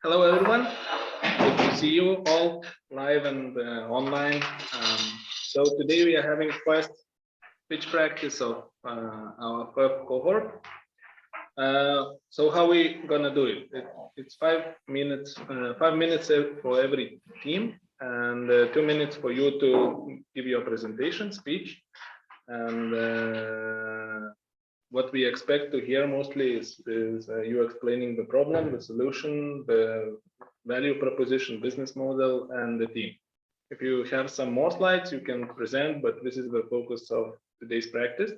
Hello, everyone. Good to see you all live and online. So today we are having first pitch practice of our first cohort. So how we gonna do it? It's 5 minutes, 5 minutes for every team, and 2 minutes for you to give your presentation speech. And what we expect to hear mostly is you explaining the problem, the solution, the value proposition, business model, and the team. If you have some more slides, you can present, but this is the focus of today's practice.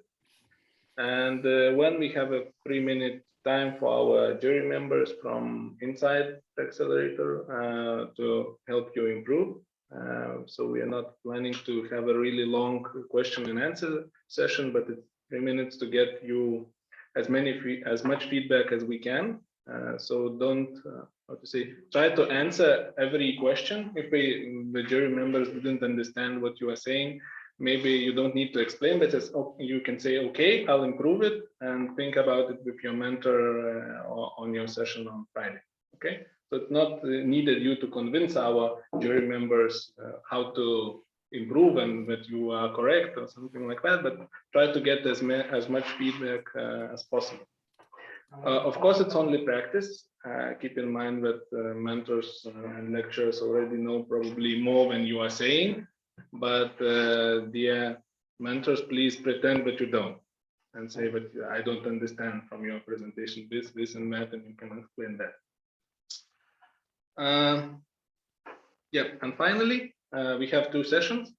And when we have a 3-minute time for our jury members from inside the accelerator to help you improve. So we are not planning to have a really long question and answer session, but it's 3 minutes to get you as much feedback as we can. So don't try to answer every question. If the jury members didn't understand what you are saying, maybe you don't need to explain, but you can say, okay, I'll improve it, and think about it with your mentor on your session on Friday. Okay, so it's not needed you to convince our jury members how to improve and that you are correct or something like that, but try to get as much feedback as possible. Of course, it's only practice. Keep in mind that mentors and lecturers already know probably more than you are saying, but dear mentors, please pretend that you don't and say that I don't understand from your presentation this and that, and you can explain that. Yeah, and finally, we have 2 sessions.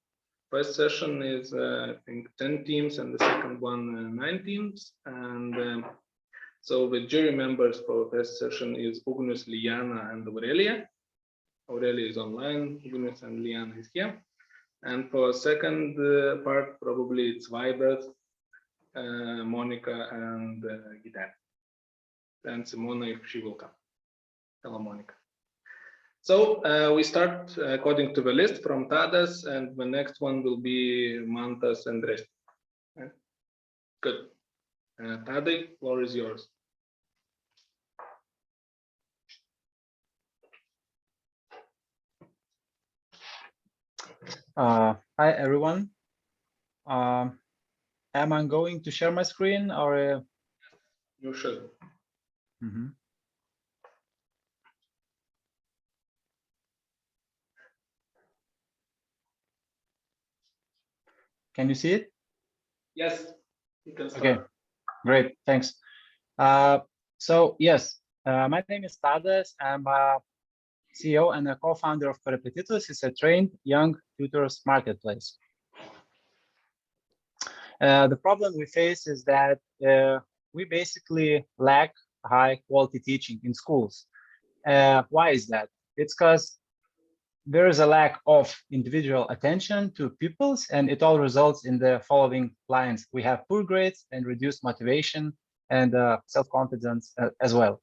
First session is I think 10 teams, and the second one 9 teams. And so the jury members for first session is Ugnius, Liana, and Aurelia. Aurelia is online, Ugnius and Liana is here. And for second part, probably it's Vibert, Monica, and Gitan. And Simona, if she will come. Hello, Monica. So we start according to the list from Tadas, and the next one will be Mantas and Rest. Okay. Good. Tadej, floor is yours. Hi, everyone. Am I going to share my screen or? You should. Mm-hmm. Can you see it? Yes, you can start. Okay, great, thanks. So yes, my name is Tadas. I'm a CEO and a co-founder of Korepetitus. It's a trained young tutors marketplace. The problem we face is that we basically lack high quality teaching in schools. Why is that? It's because there is a lack of individual attention to pupils, and it all results in the following lines. We have poor grades and reduced motivation and self-confidence as well.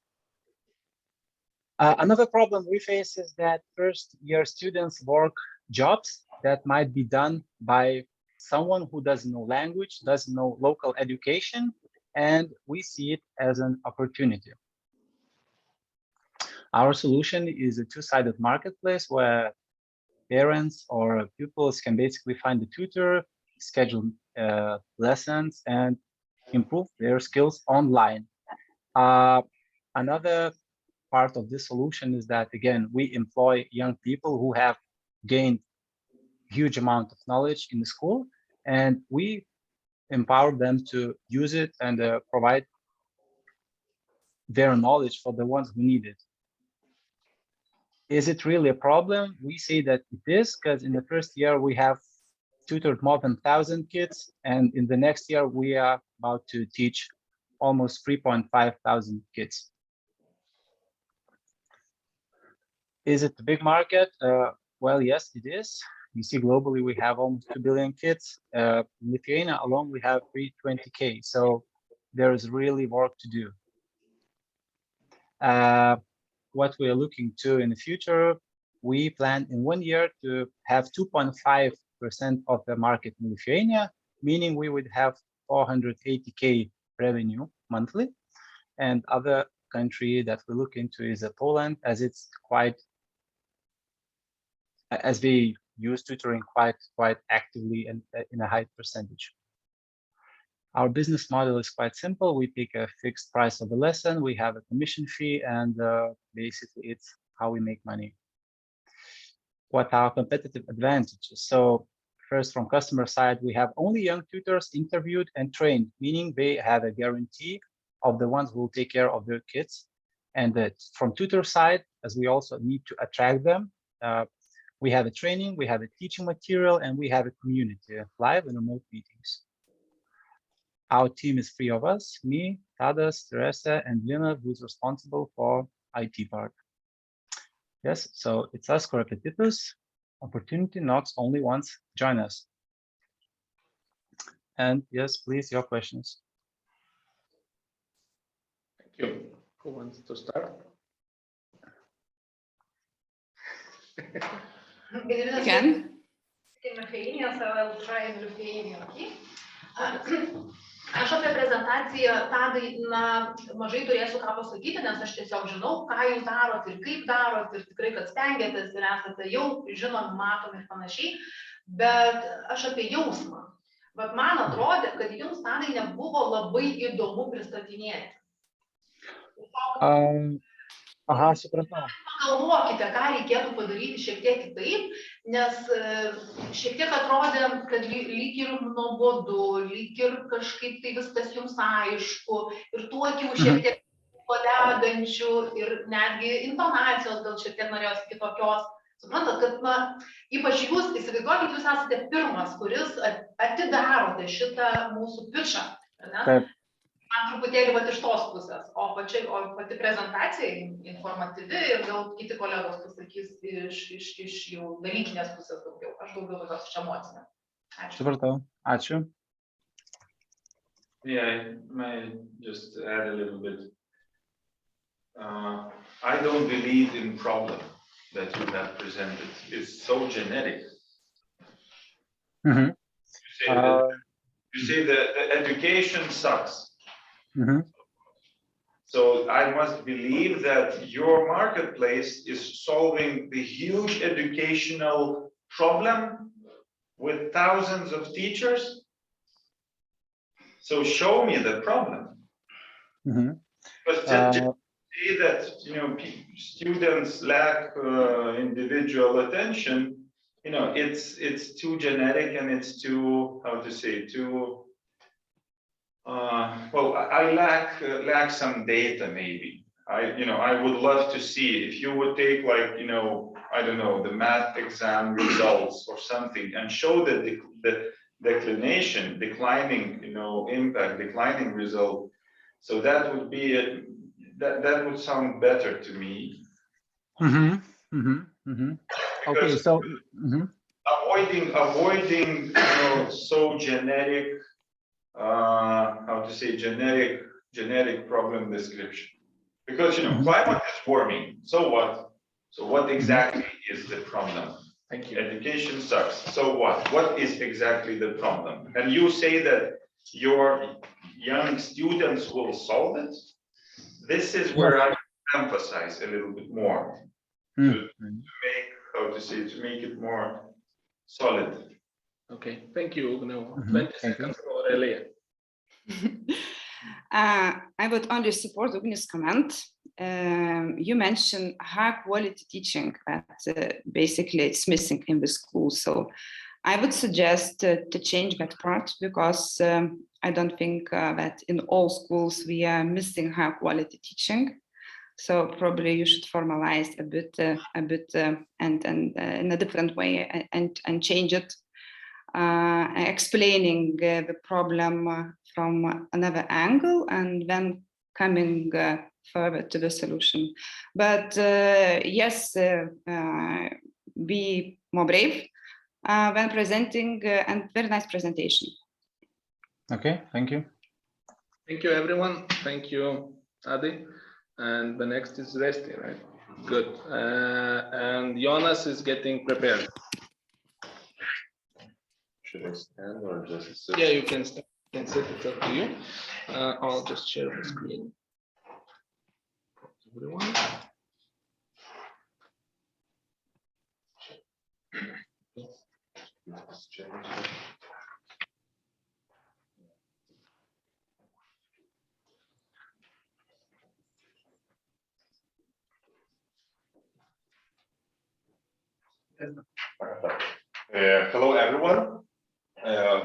Another problem we face is that first-year students work jobs that might be done by someone who doesn't know language, doesn't know local education, and we see it as an opportunity. Our solution is a two-sided marketplace where parents or pupils can basically find a tutor, schedule lessons, and improve their skills online. Another part of this solution is that, again, we employ young people who have gained huge amount of knowledge in the school, and we empower them to use it and provide their knowledge for the ones who need it. Is it really a problem? We say that it is, because in the first year we have tutored more than 1,000 kids, and in the next year we are about to teach almost 3,500 kids. Is it a big market? Well, yes, it is. You see, globally we have almost 2 billion kids. In Lithuania alone we have 320K, so there is really work to do. What we are looking to in the future, we plan in 1 year to have 2.5% of the market in Lithuania, meaning we would have 480K revenue monthly. And other country that we look into is Poland, as it's as we use tutoring quite actively and in a high percentage. Our business model is quite simple. We pick a fixed price of the lesson, we have a commission fee, and basically it's how we make money. What are our competitive advantages? So first, from customer side, we have only young tutors interviewed and trained, meaning they have a guarantee of the ones who will take care of their kids. And that from tutor side, as we also need to attract them, we have a training, we have a teaching material, and we have a community, live and remote meetings. Our team is 3 of us, me, Tadas, Teresa, and Lina, who's responsible for IT part. Yes, so it's us, korepetitus. Opportunity knocks only once. Join us. And yes, please, your questions. Thank you. Who wants to start? Again? Lithuania, so I will try in Lithuanian. Okay? Aš apie prezentaciją, Tadai, mažai turėsiu ką pasakyti, nes aš tiesiog žinau, ką jūs darot ir kaip darot, ir tikrai, kad stengiatės ir esate jau žinomi, matomi ir panašiai, bet aš apie jausmą. Bet man atrodė, kad jums, Tadai, nebuvo labai įdomu pristatinėti. Aha, supratau. Pagalvokite, ką reikėtų padaryti šiek tiek kitaip, nes šiek tiek atrodė, kad lyg ir nuobodu, lyg ir kažkaip tai viskas jums aišku, ir tų akių šiek tiek kodegančių, ir netgi intonacijos gal šiek tiek norėjosi kitokios. Suprantat, kad, ypač jūs, įsivaizduokit, jūs esate pirmas, kuris atidarote šitą mūsų pitchą. Taip. Man truputėlį vat iš tos pusės, o pati prezentacija informatyvi ir gal kiti kolegos pasakys iš jau dalykinės pusės daugiau. Aš daugiau tokios iš emocinio. Ačiū. Supratau. Ačiū. Yeah, I may just add a little bit. I don't believe in problem that you have presented. It's so generic. Mm-hmm. You say that the education sucks. Mm-hmm. So I must believe that your marketplace is solving the huge educational problem with thousands of teachers. So show me the problem. Mm-hmm. But just say that, you know, students lack individual attention. You know, it's too generic and it's too, how to say, too. Well, I lack some data maybe. I would love to see if you would take, like, you know, I don't know, the math exam results or something and show the declining, you know, impact, declining result. So that would be that would sound better to me. Mm-hmm. Mm-hmm. Mm-hmm. Okay, so avoiding, you know, so generic. How to say, generic problem description, because, you know, climate is warming. So what? So what exactly is the problem? Thank you. Education sucks. So what? What is exactly the problem? And you say that your young students will solve it. This is where I emphasize a little bit more to make, how to say, to make it more solid. Okay, thank you. No, 20 seconds for Elia. I would only support Ugni's comment. You mentioned high quality teaching that basically it's missing in the school. So I would suggest to change that part, because I don't think that in all schools we are missing high quality teaching. So probably you should formalize a bit and in a different way and change it. Explaining the problem from another angle and then coming further to the solution. But yes, be more brave when presenting, and very nice presentation. okay, thank you. Thank you, everyone. Thank you, Adi. And the next is Resti, right? Good. And Jonas is getting prepared. Should I stand or just sit? Yeah, you can stand. That's it. It's up to you. I'll just share the screen. Everyone. Hello, everyone.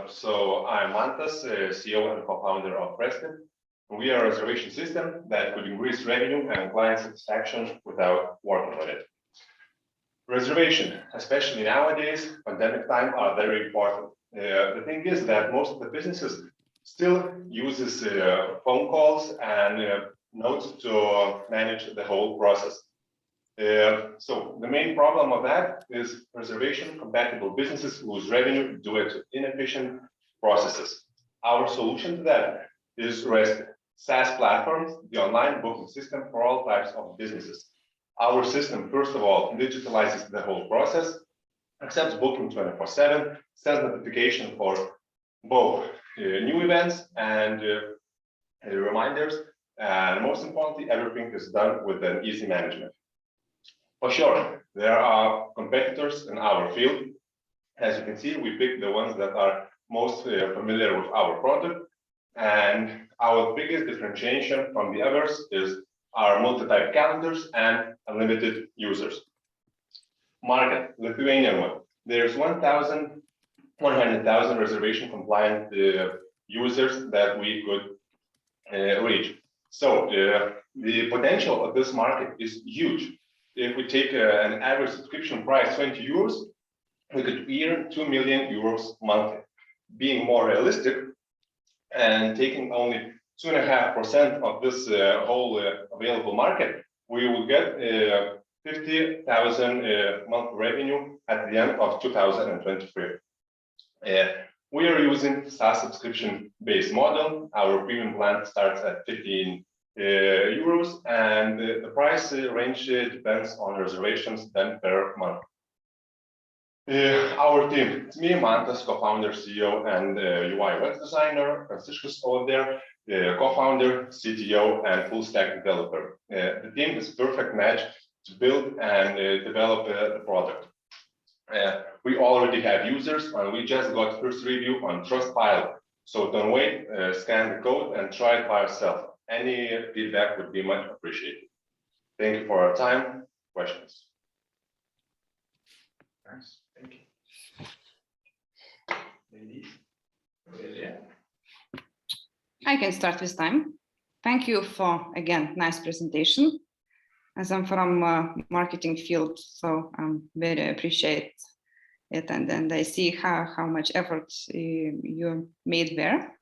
So I'm Mantas, CEO and co-founder of Preston. We are a reservation system that could increase revenue and client satisfaction without working on it. Reservation, especially nowadays, pandemic time, are very important. The thing is that most of the businesses still uses phone calls and notes to manage the whole process. So the main problem of that is reservation compatible businesses whose revenue due to inefficient processes. Our solution to that is REST, SaaS platforms, the online booking system for all types of businesses. Our system, first of all, digitalizes the whole process, accepts booking 24/7, sends notification for both new events and reminders, and most importantly, everything is done with an easy management. For sure, there are competitors in our field. As you can see, we pick the ones that are most familiar with our product, and our biggest differentiation from the others is our multi-type calendars and unlimited users. Market, Lithuanian one. There's 100,000 reservation compliant users that we could reach. So the potential of this market is huge. If we take an average subscription price 20 euros, we could earn 2 million euros monthly. Being more realistic and taking only 2.5% of this whole available market, we will get 50,000 monthly revenue at the end of 2023. We are using SaaS subscription-based model. Our premium plan starts at 15 euros, and the price range depends on reservations done per month. Our team, it's me, Mantas, co-founder, CEO, and UI UX designer, Franciscus over there, co-founder, CTO, and full stack developer. The team is a perfect match to build and develop the product. We already have users, and we just got first review on Trustpilot. So don't wait, scan the code and try it by yourself. Any feedback would be much appreciated. Thank you for your time. Questions? Nice, thank you. Ladies? Yeah. I can start this time. Thank you for, again, nice presentation. As I'm from marketing field, so I'm very appreciate it, and I see how much effort you made there.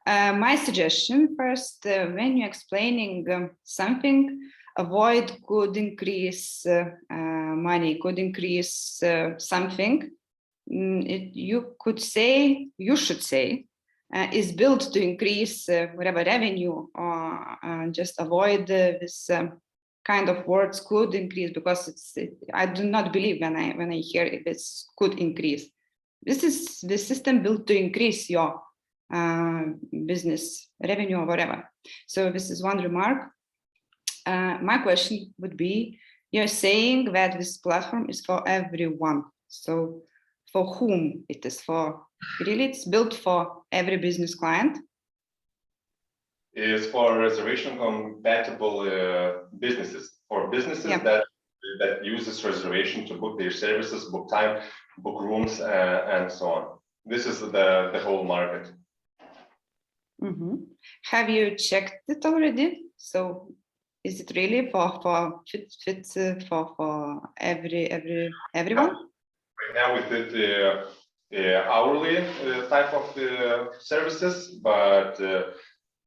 My suggestion first, when you're explaining something, avoid could increase money, could increase something. You should say is built to increase whatever revenue, or just avoid this kind of words could increase, because I do not believe when I hear it, this could increase. This is the system built to increase your business revenue or whatever. So this is one remark. My question would be, you're saying that this platform is for everyone. So for whom it is for? Really, it's built for every business client? Is for reservation compatible businesses, for businesses that uses reservation to book their services, book time, book rooms, and so on. This is the whole market. Mm-hmm. Have you checked it already? So is it really for everyone? Right now we did hourly type of services, but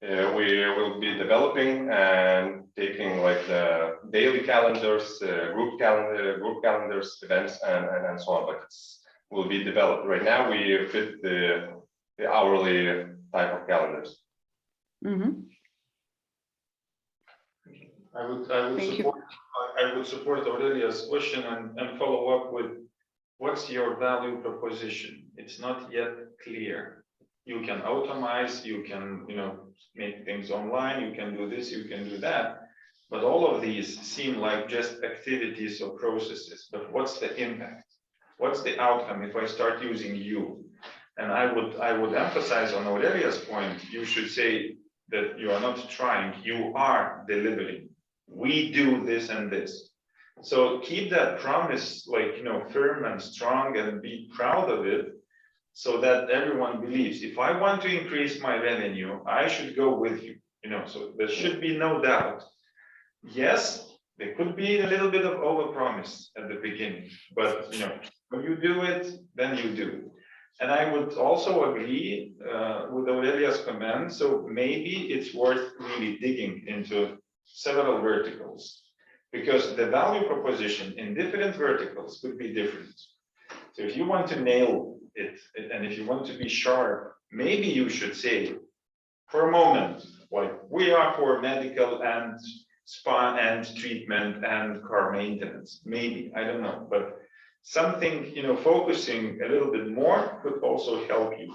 we will be developing and taking like the daily calendars, group calendars, events, and so on. But it will be developed. Right now we fit the hourly type of calendars. Mm-hmm. I would support Aurelia's question and follow up with, what's your value proposition? It's not yet clear. You can automate, you can, make things online, you can do this, you can do that. But all of these seem like just activities or processes, but what's the impact? What's the outcome if I start using you? And I would emphasize on Aurelia's point, you should say that you are not trying, you are delivering. We do this and this. So keep that promise firm and strong and be proud of it so that everyone believes. If I want to increase my revenue, I should go with you, so there should be no doubt. Yes, there could be a little bit of overpromise at the beginning, but when you do it, then you do. And I would also agree with Aurelia's comment. So maybe it's worth really digging into several verticals, because the value proposition in different verticals could be different. So if you want to nail it, and if you want to be sharp, maybe you should say for a moment, like we are for medical and spa and treatment and car maintenance. Maybe, I don't know, but something, focusing a little bit more could also help you.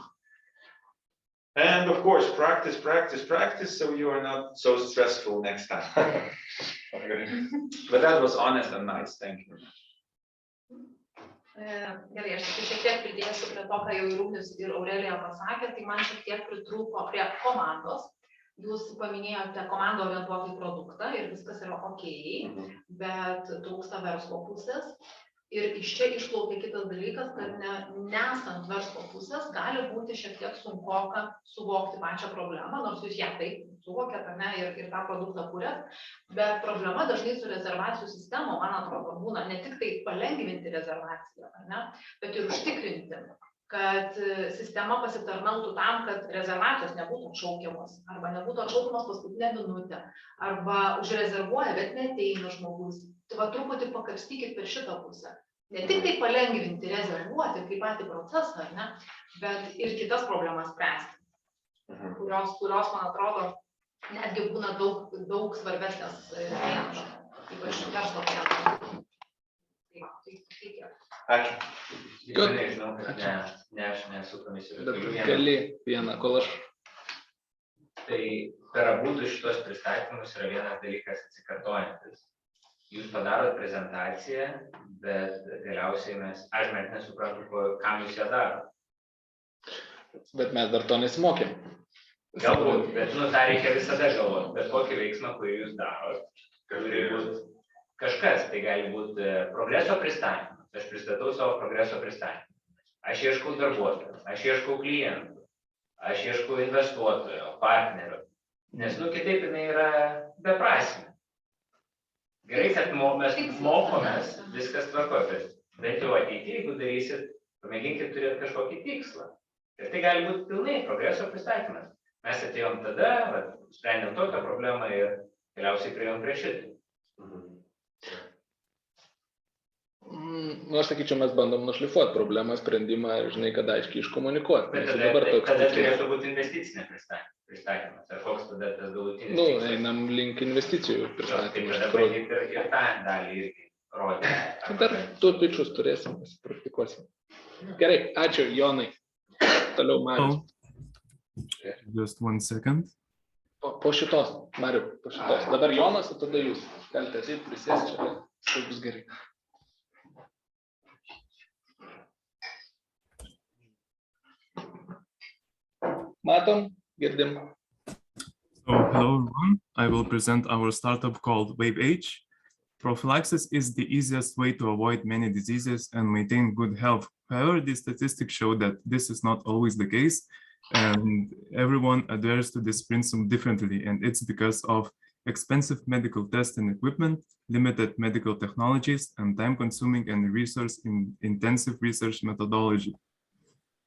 And of course, practice, practice, practice, so you are not so stressful next time. But that was honest and nice, thank you. Gerai, aš šiek tiek pridėsiu prie to, ką jau ir Ugnius ir Aurelija pasakė, tai man šiek tiek pritrūko prie komandos. Jūs paminėjote komandą orientuotą į produktą ir viskas yra ok, bet trūksta verslo pusės. Ir iš čia išplaukia kitas dalykas, kad nesant verslo pusės gali būti šiek tiek sunkoka suvokti pačią problemą, nors jūs ją taip suvokėt, ar ne, ir tą produktą kūrėt, bet problema dažnai su rezervacijų sistema, man atrodo, būna ne tik tai palengvinti rezervaciją, ar ne, bet ir užtikrinti, kad sistema pasitarnautų tam, kad rezervacijos nebūtų atšaukiamos, arba nebūtų atšaukiamos paskutinę minutę, arba užrezervuoja, bet neateina žmogus. Tai va truputį pakapstykit per šitą pusę. Ne tik tai palengvinti, rezervuoti kaip patį procesą, ar ne, bet ir kitas problemas spręsti, kurios, man atrodo, netgi būna daug svarbesnės klientų, ypač verslo klientų. Tai tiek. Ačiū. Nežinau, kad aš nesu komisijos. Gali vieną, kol aš. Tai per abudu šitos pristatymus yra vienas dalykas atsikartojantis. Jūs padarot prezentaciją, bet galiausiai aš net nesuprantu, kam jūs ją darot. Bet mes dar to nesimokėm. Galbūt, bet tą reikia visada galvoti. Bet kokį veiksmą, kurį jūs darot, turi būti kažkas. Tai gali būti progreso pristatymas. Aš pristatau savo progreso pristatymą. Aš ieškau darbuotojų, aš ieškau klientų, aš ieškau investuotojo, partnerio. Nes kitaip jinai yra beprasmė. Gerai, kad mes mokomės, viskas tvarkoja, bet bent jau ateityje, jeigu darysit, pamėginkit turėti kažkokį tikslą. Ir tai gali būti pilnai progreso pristatymas. Mes atėjom tada, sprendėm tokią problemą ir galiausiai priėjom prie šitą. Aš sakyčiau, mes bandom nušlifuoti problemą, sprendimą, žinai, kada aiškiai iškomunikuoti. Bet tada turėtų būti investicinė pristatymas. Ar koks tada tas galutinis? Einam link investicijų pristatymus. Tada bandyti ir tą dalį irgi rodyti. Dar du pičius turėsim, pasipraktikuosim. Gerai, ačiū, Jonai. Toliau Marius. Just 1 second. Po šitos, Mariu, po šitos. Dabar Jonas, o tada jūs. Galite ateit, prisėsti čia, tai bus gerai. Matom, girdim. So, hello everyone. I will present our startup called 08Pitch. Prophylaxis is the easiest way to avoid many diseases and maintain good health. However, the statistics show that this is not always the case, and everyone adheres to this principle differently, and it's because of expensive medical tests and equipment, limited medical technologies, and time-consuming and resource-intensive research methodology.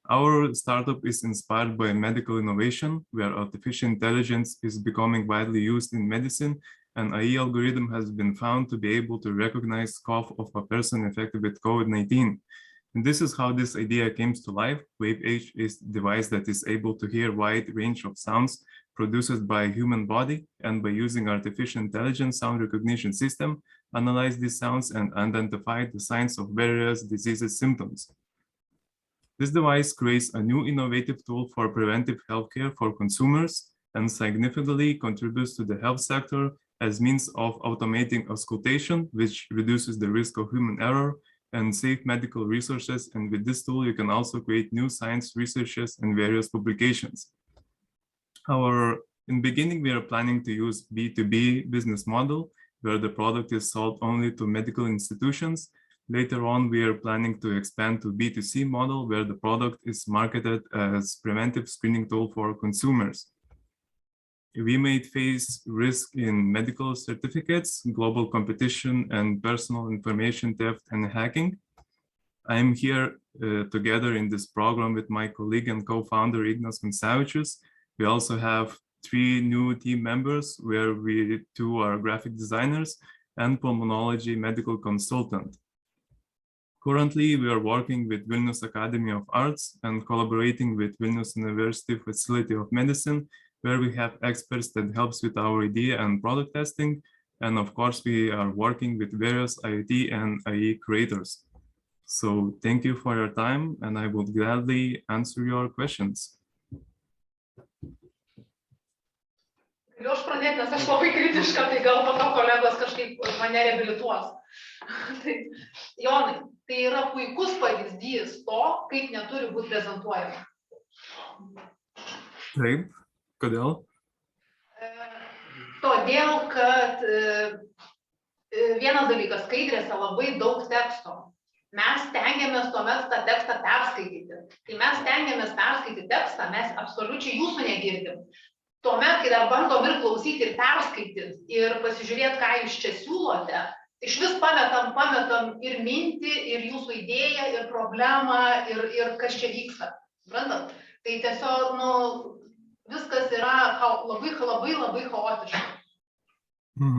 Our startup is inspired by medical innovation, where artificial intelligence is becoming widely used in medicine, and AI algorithm has been found to be able to recognize cough of a person infected with COVID-19. And this is how this idea came to life. 08Pitch is a device that is able to hear a wide range of sounds produced by human body, and by using artificial intelligence sound recognition system, analyze these sounds and identify the signs of various diseases symptoms. This device creates a new innovative tool for preventive healthcare for consumers and significantly contributes to the health sector as means of automating auscultation, which reduces the risk of human error and save medical resources. And with this tool, you can also create new science researches and various publications. In the beginning, we are planning to use B2B business model, where the product is sold only to medical institutions. Later on, we are planning to expand to B2C model, where the product is marketed as preventive screening tool for consumers. We may face risk in medical certificates, global competition, and personal information theft and hacking. I am here together in this program with my colleague and co-founder Ignas Kuncevičius. We also have 3 new team members, where we 2 are graphic designers and pulmonology medical consultant. Currently, we are working with Vilnius Academy of Arts and collaborating with Vilnius University Facility of Medicine, where we have experts that helps with our idea and product testing. And of course, we are working with various IoT and IE creators. So thank you for your time, and I would gladly answer your questions. Galiu aš pradėti, nes aš labai kritiška, tai gal po to kolegos kažkaip mane reabilituos. Tai, Jonai, tai yra puikus pavyzdys to, kaip neturi būti prezentuojama. Taip, kodėl? Todėl, kad vienas dalykas, skaidrėse labai daug teksto. Mes stengiamės tuomet tą tekstą perskaityti. Kai mes stengiamės perskaityti tekstą, mes absoliučiai jūsų negirdim. Tuomet, kai dar bandom ir klausyti, ir perskaityti, ir pasižiūrėti, ką jūs čia siūlote, iš vis pametam ir mintį, ir jūsų idėją, ir problemą, ir kas čia vyksta. Suprantat? Tai tiesiog, viskas yra labai chaotiška. Tai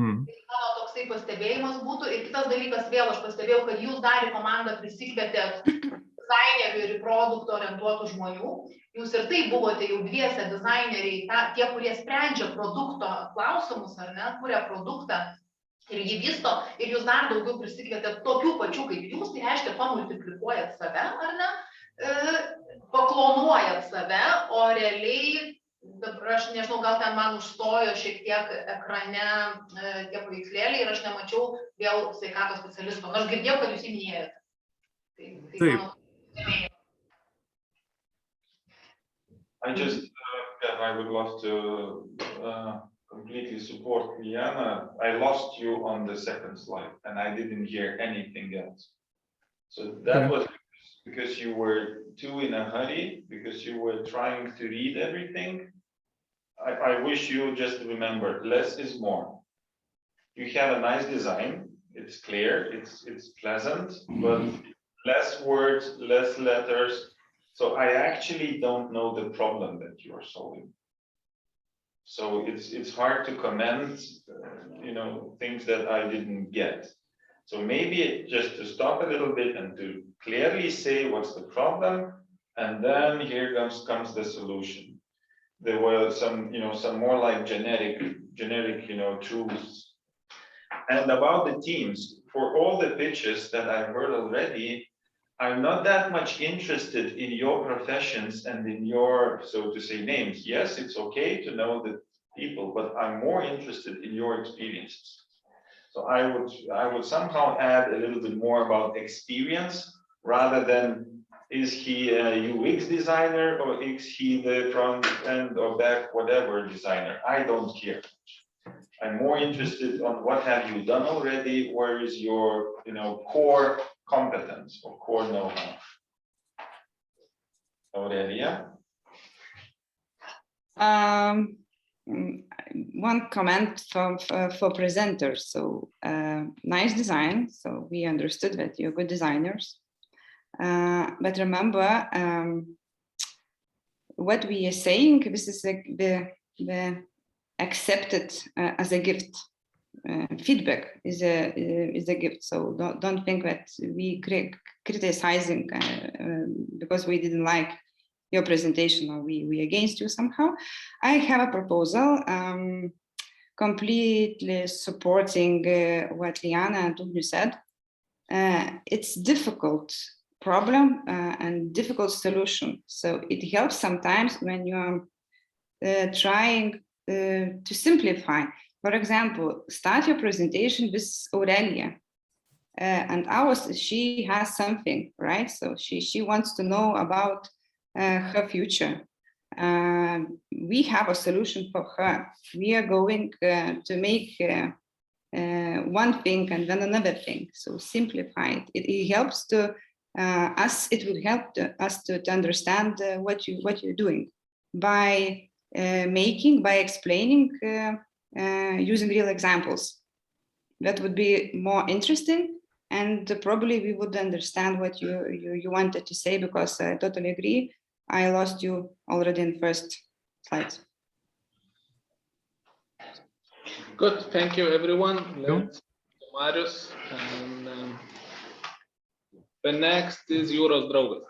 mano toksai pastebėjimas būtų. Ir kitas dalykas, vėl aš pastebėjau, kad jūs dar į komandą prisikvietėt dizainerių ir į produktą orientuotų žmonių. Jūs ir tai buvote jau dviese dizaineriai, tie, kurie sprendžia produkto klausimus, ar ne, kuria produktą ir jį vysto, ir jūs dar daugiau prisikvietėt tokių pačių kaip jūs, tai reiškia, pamultiplikuojat save, ar ne, paklonuojat save, o realiai, dabar aš nežinau, gal ten man užstojo šiek tiek ekrane tie paveikslėliai ir aš nemačiau vėl sveikatos specialisto. Aš girdėjau, kad jūs įminėjote. Taip. I would love to completely support Liana. I lost you on the second slide and I didn't hear anything else. So that was because you were too in a hurry, because you were trying to read everything. I wish you just remember, less is more. You have a nice design, it's clear, it's pleasant, but less words, less letters. So I actually don't know the problem that you are solving. So it's hard to comment, things that I didn't get. So maybe just to stop a little bit and to clearly say what's the problem, and then here comes the solution. There were some more like generic, truths. And about the teams, for all the pitches that I've heard already, I'm not that much interested in your professions and in your, so to say, names. Yes, it's okay to know the people, but I'm more interested in your experiences. So I would somehow add a little bit more about experience rather than is he a UX designer or is he the front end or back, whatever designer. I don't care. I'm more interested on what have you done already, where is your core competence or core know-how. Aurelia? One comment for presenters. So nice design. So we understood that you're good designers. But remember, what we are saying, this is the accepted as a gift. Feedback is a gift. So don't think that we criticizing because we didn't like your presentation or we against you somehow. I have a proposal completely supporting what Liana and Ugnius said. It's difficult problem and difficult solution. So it helps sometimes when you're trying to simplify. For example, start your presentation with Aurelia. And she has something, right? So she wants to know about her future. We have a solution for her. We are going to make one thing and then another thing. So simplify it. It helps to us. It will help us to understand what you're doing by explaining using real examples. That would be more interesting. And probably we would understand what you wanted to say, because I totally agree. I lost you already in first slides. Good, thank you everyone. Let's Marius, and the next is Jūros draugas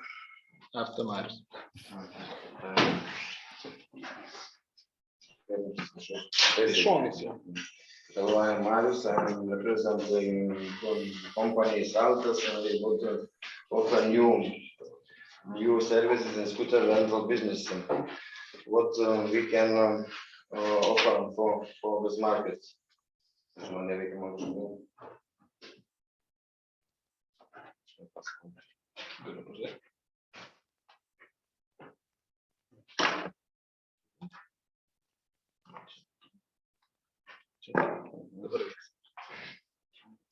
after Marius. Sean is here. Hello, I'm Marius. I'm representing company Saltas, and we want to offer new services in scooter rental business. What we can offer for this market?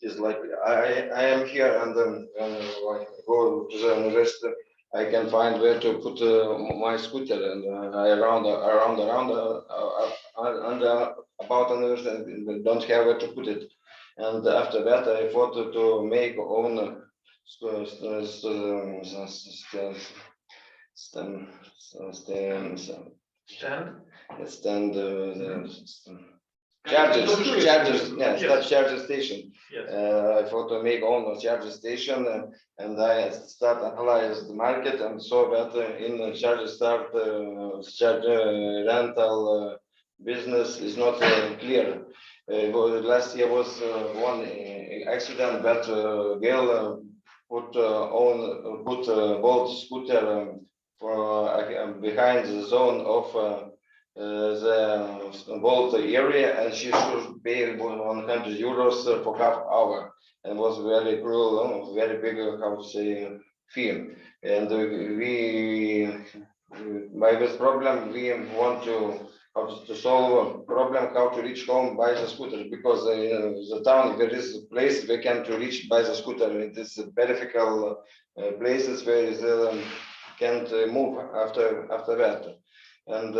It's like I am here, and when I go to the university, I can find where to put my scooter, and I around and about university, and don't have where to put it. And after that, I thought to make own chargers, yes, charger station. Yes. I thought to make own charger station, and I start analyze the market and saw that in the charger rental business is not clear. Last year was one accident that girl put bolt scooter for behind the zone of the Bolt area, and she should pay 100 euros for half hour, and was very cruel, very big, how to say, fee. And we by this problem we want to solve a problem how to reach home by the scooter, because in the town there is a place we can to reach by the scooter. It is very difficult places where they can't move after that. And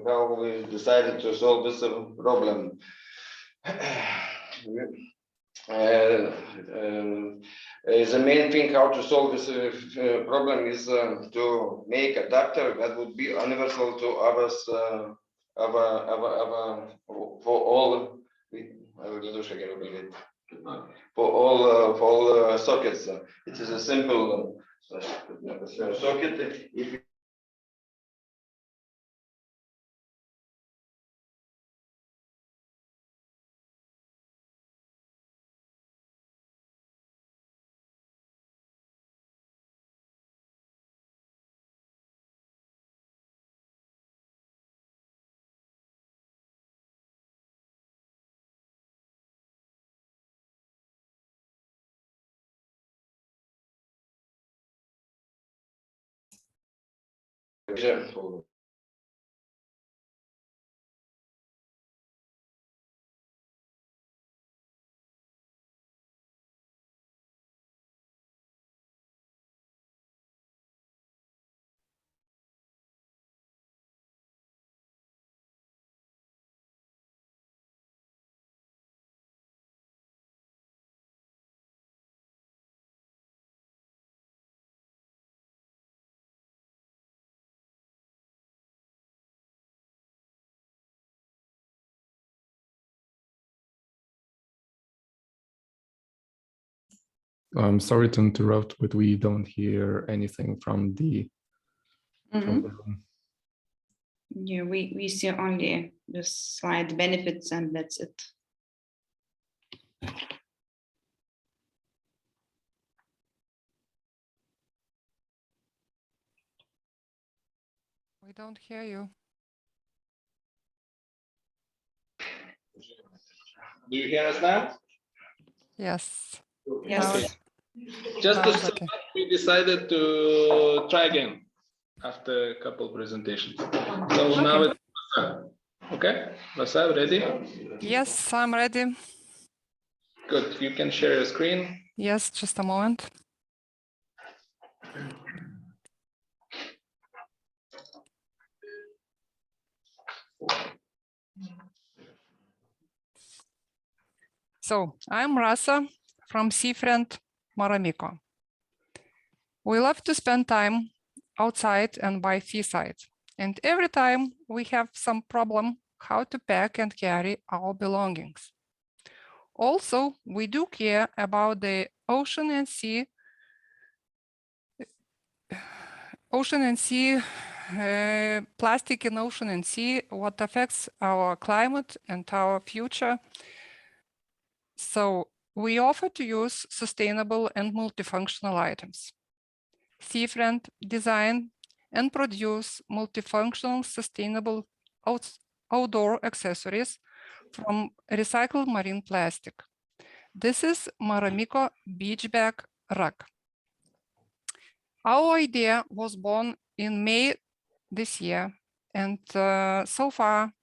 how we decided to solve this problem. The main thing how to solve this problem is to make adapter that would be universal to others, for all. For all sockets. It is a simple socket. If I'm sorry to interrupt, but we don't hear anything from the room. Yeah, we see only the slide benefits, and that's it. We don't hear you. Do you hear us now? Yes. Yes. Now Okay. it's- Just now to it's sum okay. up, we decided to try again after a couple presentations. So now it's okay. Rasa, ready? Yes, I'm ready. Good. You can share your screen. Yes, just a moment. So I'm Rasa from Seafriend, Maramiko. We love to spend time outside and by seaside. And every time we have some problem how to pack and carry our belongings. Also, we do care about the ocean and sea, plastic in ocean and sea, what affects our climate and our future. So we offer to use sustainable and multifunctional items. Seafriend design and produce multifunctional, sustainable outdoor accessories from recycled marine plastic. This is Maramiko beach bag rug. Our idea was born in May this year, and so far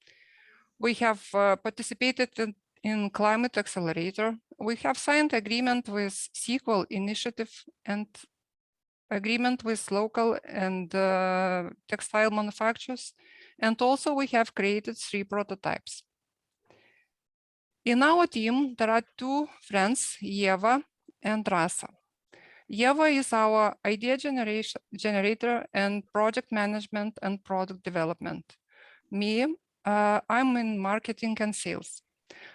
we have participated in Climate Accelerator. We have signed agreement with Sequel Initiative and agreement with local and textile manufacturers. And also we have created 3 prototypes. In our team, there are 2 friends, Yeva and Rasa. Yeva is our idea generator and project management and product development. Me, I'm in marketing and sales.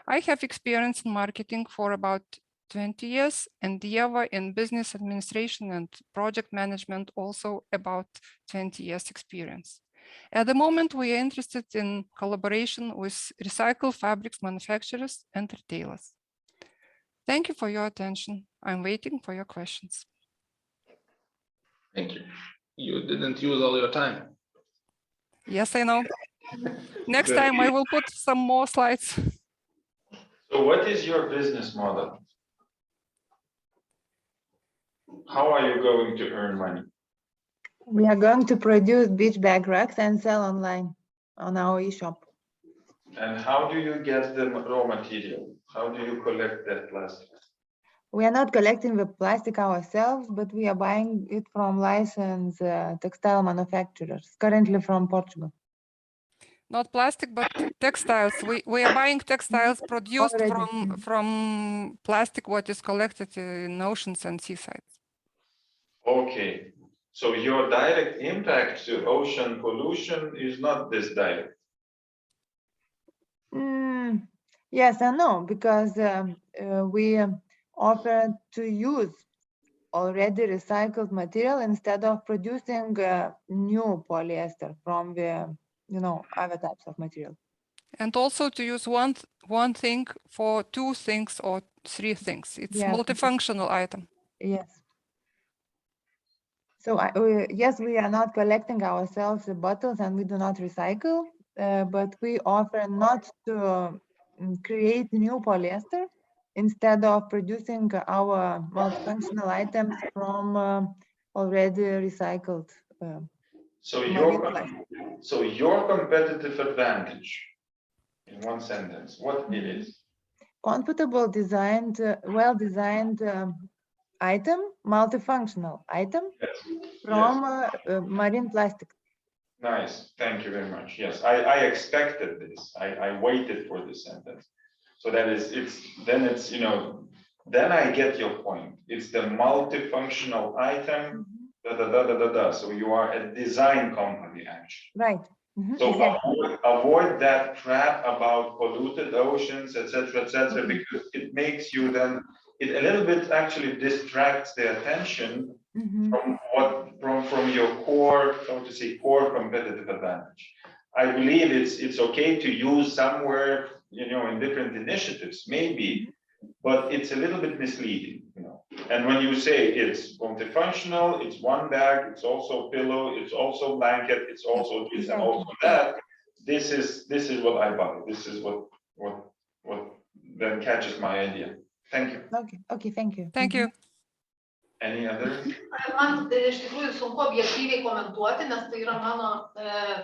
I have experience in marketing for about 20 years, and Yeva in business administration and project management also about 20 years experience. At the moment, we are interested in collaboration with recycled fabrics manufacturers and retailers. Thank you for your attention. I'm waiting for your questions. Thank you. You didn't use all your time. Yes, I know. Next time I will put some more slides. So what is your business model? How are you going to earn money? We are going to produce beach bag rugs and sell online on our e-shop. And how do you get the raw material? How do you collect that plastic? We are not collecting the plastic ourselves, but we are buying it from licensed textile manufacturers, currently from Portugal. Not plastic, but textiles. We are buying textiles produced Already. from plastic what is collected in oceans and seasides. Okay, so your direct impact to ocean pollution is not this direct. Yes and no, because we offer to use already recycled material instead of producing new polyester from the other types of material. And also to use one thing for 2 things or 3 things. It's multifunctional item. Yes. So yes, we are not collecting ourselves the bottles and we do not recycle, but we offer not to create new polyester instead of producing our multifunctional items from already recycled. So your competitive advantage, in one sentence, what it is? Comfortable, designed, well-designed item, multifunctional item from marine plastic. Nice, thank you very much. Yes, I expected this. I waited for this sentence. So that is, then I get your point. It's the multifunctional item, So you are a design company, actually. Right. So exactly. avoid that crap about polluted oceans, etc., because it makes you then, it a little bit actually distracts the attention from your core, so to say, core competitive advantage. I believe it's okay to use somewhere, in different initiatives, maybe, but it's a little bit misleading, And when you say it's multifunctional, it's one bag, it's also pillow, it's also blanket, it's also this and also that. This is what I buy. This is what then catches my idea. Thank you. Okay, thank you. Thank you. Any other? Man iš tikrųjų sunku objektyviai komentuoti, nes tai yra mano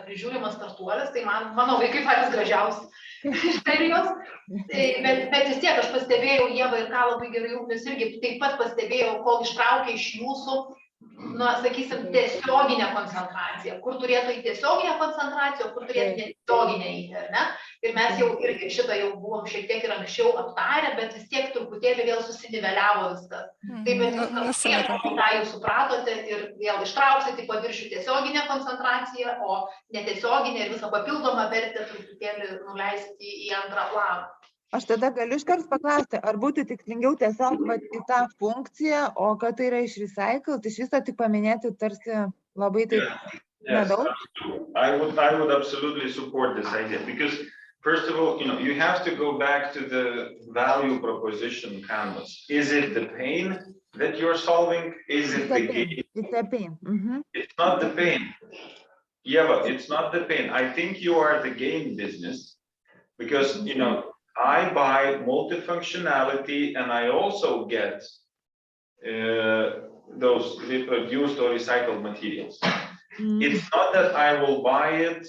prižiūrimas startuolis, tai mano vaikai patys gražiausi iš serijos. Bet vis tiek aš pastebėjau, Ieva ir ką labai gerai rūpinasi, irgi taip pat pastebėjau, kol ištraukė iš jūsų, na, sakysim, tiesioginę koncentraciją, kur turėtų į tiesioginę koncentraciją, kur turėtų netiesioginę į, ar ne? Ir mes jau irgi šitą jau buvom šiek tiek ir anksčiau aptarę, bet vis tiek truputėlį vėl susiniveliavo viskas. Taip, bet jūs ką jūs supratote ir vėl ištrauksit į paviršių tiesioginę koncentraciją, o netiesioginę ir visą papildomą vertę truputėlį nuleisti į antrą planą. Aš tada galiu iškart paklausti, ar būtų tikslingiau tiesiog į tą funkciją, o kad tai yra iš recycle, tai iš viso tik paminėti tarsi labai taip nedaug? I would absolutely support this idea because first of all, you have to go back to the value proposition canvas. Is it the pain that you're solving? Is it the gain? It's a pain. It's not the pain. Yeah, it's not the pain. I think you are the gain business because, I buy multifunctionality and I also get those reproduced or recycled materials. It's not that I will buy it,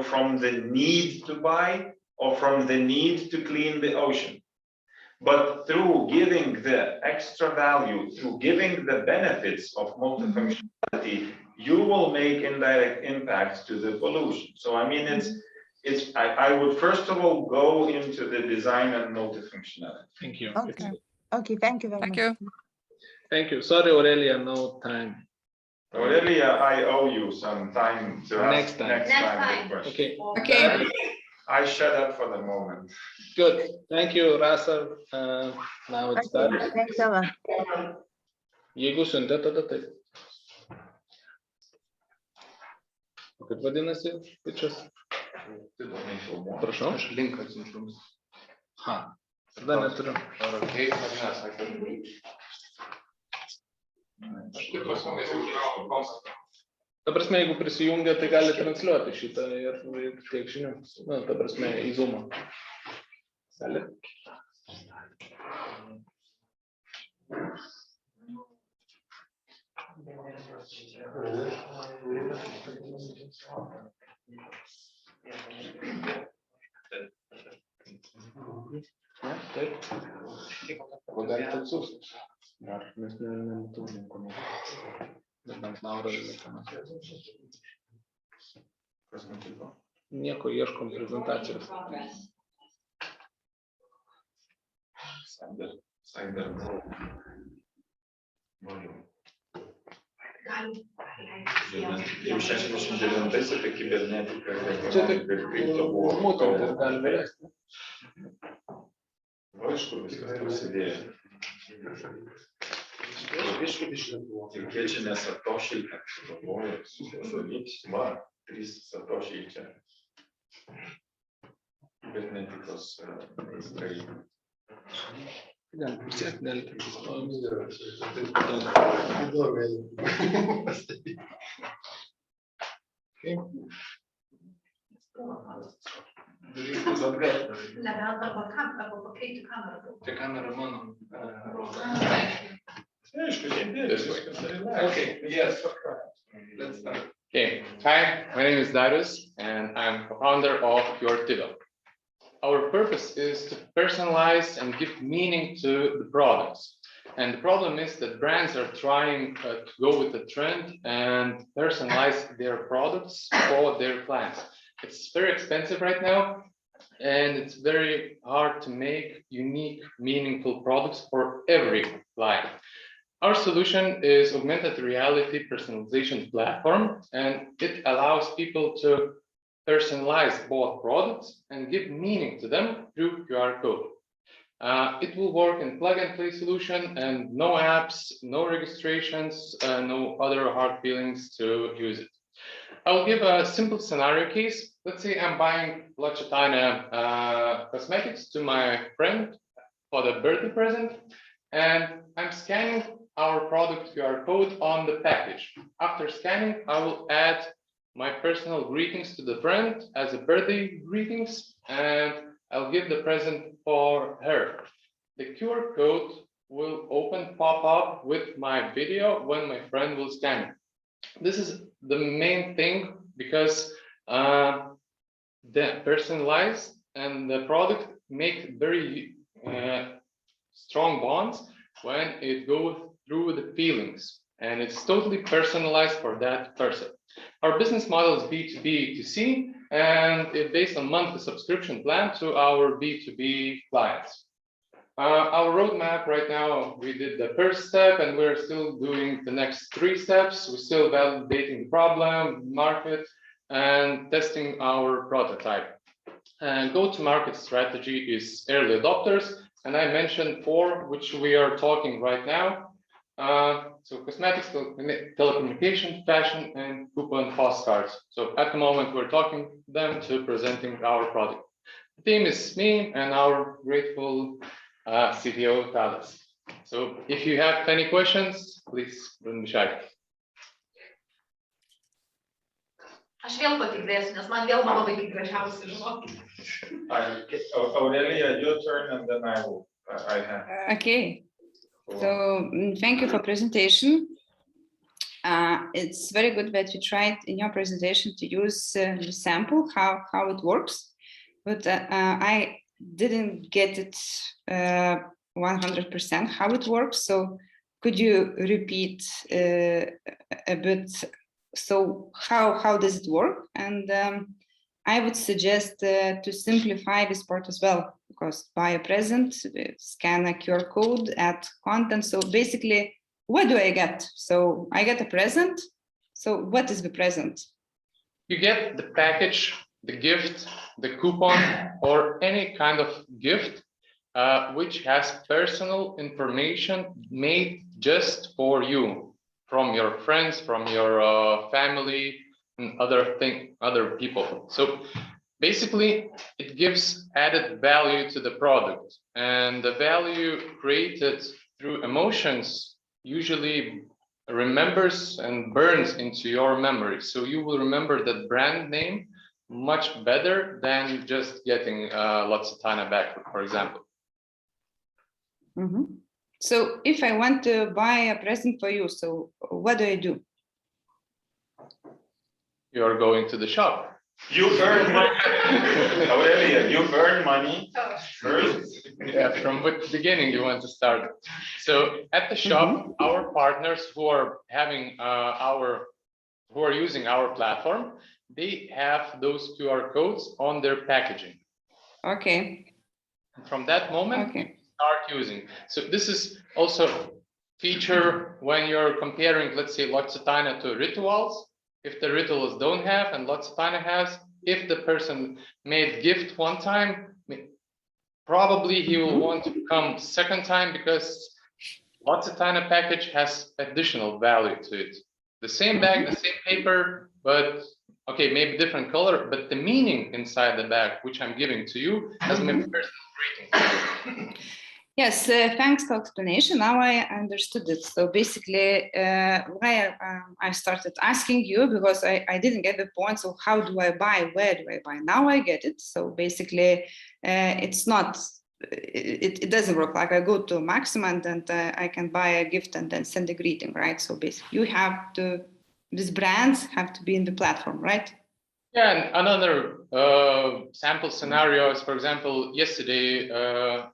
from the need to buy or from the need to clean the ocean. But through giving the extra value, through giving the benefits of multifunctionality, you will make indirect impacts to the pollution. So I mean, I would first of all go into the design and multifunctionality. Thank you. Okay, thank you very much. Thank you. Thank you. Sorry, Aurelia, no time. Aurelia, I owe you some time to Next time. Next time. Okay. Okay. I shut up for the moment. Good. Thank you, Rasa. Now it's done. Thanks a lot. Jeigu siuntė, tada taip. O kaip vadinasi pitchas? Prašau. Aš linką atsiunčiu. Ha. Tada neturiu. Ar okei, ar ne, sakė. Ta prasme, jeigu prisijungia, tai gali transliuoti šitą ir tiek žinių. Na, ta prasme, į Zoomą. Gali. Taip. O galite atsiųsti. Ar mes nematau nieko. Nebent Laura kas nutiko? Nieko, ieškom prezentacijos. Cyber. Jau 69 apie kibernetiką. Čia tik mutintis galime leisti. Iš kur viskas prasidėjo. Ir keičiame satošiai, kad sugalvoja, susivyksima, 3 satošiai čia. Kibernetikos meistrai. Galim pasiekti, galite. Darytis atgal. Nebent arba pakreipti kamerą. Tai kamera mano. Okay, yes. Let's start. Okay, hi, my name is Darius and I'm co-founder of Your Tido. Our purpose is to personalize and give meaning to the products. And the problem is that brands are trying to go with the trend and personalize their products for their clients. It's very expensive right now, and it's very hard to make unique, meaningful products for every client. Our solution is augmented reality personalization platform, and it allows people to personalize both products and give meaning to them through QR code. It will work in plug-and-play solution and no apps, no registrations, no other hard feelings to use it. I'll give a simple scenario case. Let's say I'm buying Lachetana cosmetics to my friend for the birthday present, and I'm scanning our product QR code on the package. After scanning, I will add my personal greetings to the friend as a birthday greetings, and I'll give the present for her. The QR code will pop up with my video when my friend will scan it. This is the main thing because the personalized and the product make very strong bonds when it goes through the feelings, and it's totally personalized for that person. Our business model is B2B2C, and it's based on monthly subscription plan to our B2B clients. Our roadmap right now, we did the first step and we're still doing the next 3 steps. We're still validating the problem, market, and testing our prototype. And go-to-market strategy is early adopters, and I mentioned 4, which we are talking right now. So cosmetics, telecommunication, fashion, and coupon postcards. So at the moment, we're talking them to presenting our product. The team is me and our grateful CTO, Tadas. So if you have any questions, please don't be shy. Aš vėl patikrėsiu, nes man vėl mano vaikai gražiausi, žinokit. Aurelia, your turn, and then I have. Okay. So thank you for presentation. It's very good that you tried in your presentation to use the sample, how it works, but I didn't get it 100% how it works. So could you repeat a bit? So how does it work? And I would suggest to simplify this part as well, because buy a present, scan a QR code, add content. So basically, what do I get? So I get a present. So what is the present? You get the package, the gift, the coupon, or any kind of gift which has personal information made just for you, from your friends, from your family, and other people. So basically, it gives added value to the product, and the value created through emotions usually remembers and burns into your memory. So you will remember that brand name much better than just getting Lotsatana back, for example. Mm-hmm. So if I want to buy a present for you, so what do I do? You are going to the shop. You earn money. Aurelia, you earn money first. Yeah, from the beginning you want to start. So at the shop, our partners who are having who are using our platform, they have those QR codes on their packaging. Okay. And from that moment, you start using. So this is also feature when you're comparing, let's say, Lotsatana to rituals. If the rituals don't have and Lotsatana has, if the person made gift one time, probably he will want to come second time because Lotsatana package has additional value to it. The same bag, the same paper, but okay, maybe different color, but the meaning inside the bag, which I'm giving to you, has my personal greeting. Yes, thanks for explanation. Now I understood it. So basically, why I started asking you, because I didn't get the point. So how do I buy? Where do I buy? Now I get it. So basically, it's not, it doesn't work like I go to Maxima and I can buy a gift and then send a greeting, right? So basically, you have to, these brands have to be in the platform, right? Yeah, and another sample scenario is, for example, yesterday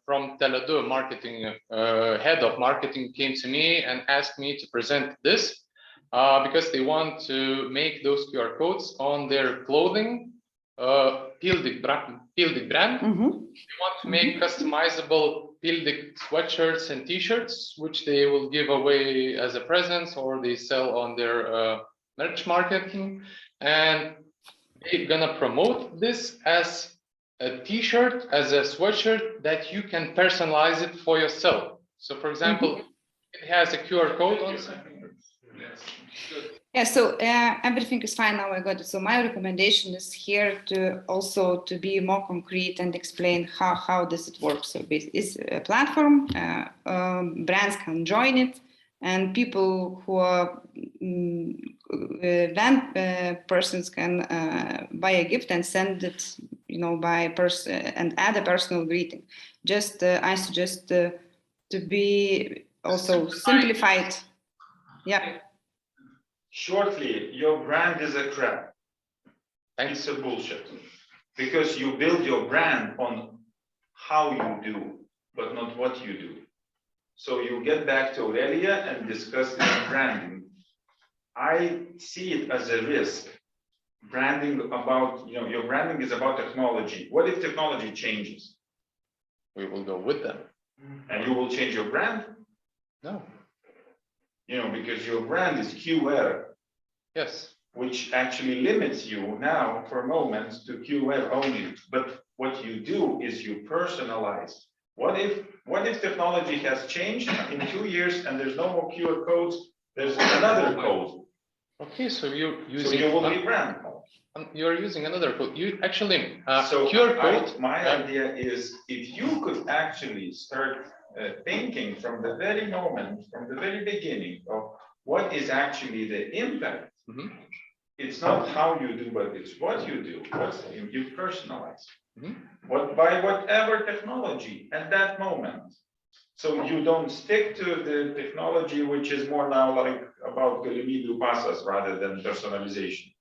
from Tele2 marketing, head of marketing came to me and asked me to present this because they want to make those QR codes on their clothing, Pildik brand. They want to make customizable Pildik sweatshirts and t-shirts, which they will give away as a present or they sell on their merch marketing. And they're gonna promote this as a t-shirt, as a sweatshirt that you can personalize it for yourself. So for example, it has a QR code on Yes, good. Yeah, so everything is fine now. I got it. So my recommendation is here to also to be more concrete and explain how does it work. So it's a platform. Brands can join it, and people who are persons can buy a gift and send it, by person and add a personal greeting. Just I suggest to be also simplified. Yeah. Shortly, your brand is a crap. It's a bullshit. Because you build your brand on how you do, but not what you do. So you get back to Aurelia and discuss branding. I see it as a risk. Branding about, your branding is about technology. What if technology changes? We will go with them. And you will change your brand? No. Because your brand is QR. Yes. Which actually limits you now for a moment to QR only. But what you do is you personalize. What if technology has changed in 2 years and there's no more QR codes? There's another code. Okay, so you're using. So you will rebrand. You're using another code. You actually so QR code. My idea is if you could actually start thinking from the very moment, from the very beginning of what is actually the impact. Mm-hmm. It's not how you do, but it's what you do. You personalize. Mm-hmm. By whatever technology at that moment. So you don't stick to the technology, which is more now like about galimybių pasas rather than personalization.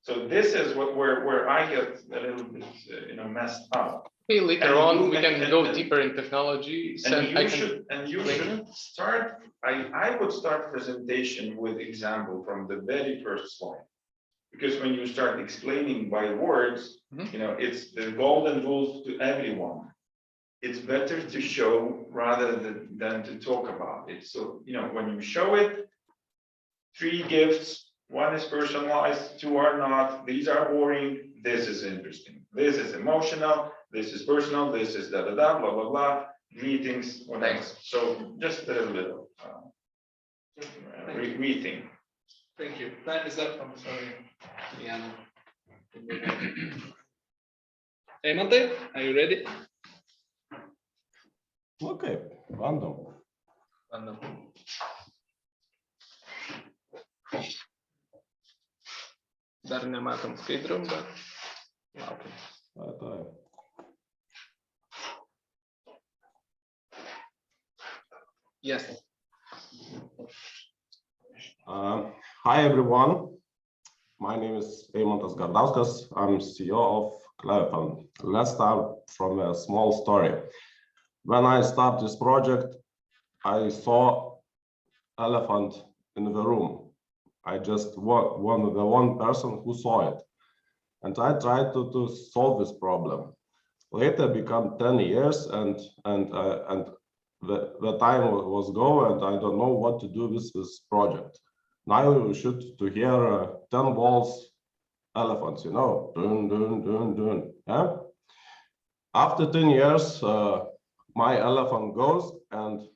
So this is where I get a little bit messed up. Okay, later on we can go deeper in technology. And you should start. I would start presentation with example from the very first slide. Because when you start explaining by words, it's the golden rules to everyone. It's better to show rather than to talk about it. So, when you show it, 3 gifts, 1 is personalized, 2 are not, these are boring, this is interesting. This is emotional, this is personal, this is blah, blah, blah, greetings, whatever. So just a little bit of rethink. Thank you. Time is up. I'm sorry, Diana. Eimantai, are you ready? Okay, random. Dar nematom skaidrių, bet laukiam. Yes. Hi everyone. My name is Eimantas Gardauskas. I'm CEO of Cleverfund. Let's start from a small story. When I started this project, I saw elephant in the room. I just one person who saw it, and I tried to solve this problem. Later, become 10 years, and the time was go, and I don't know what to do with this project. Now you should to hear 10 walls elephants, dun dun dun dun. Yeah. After 10 years, my elephant goes, and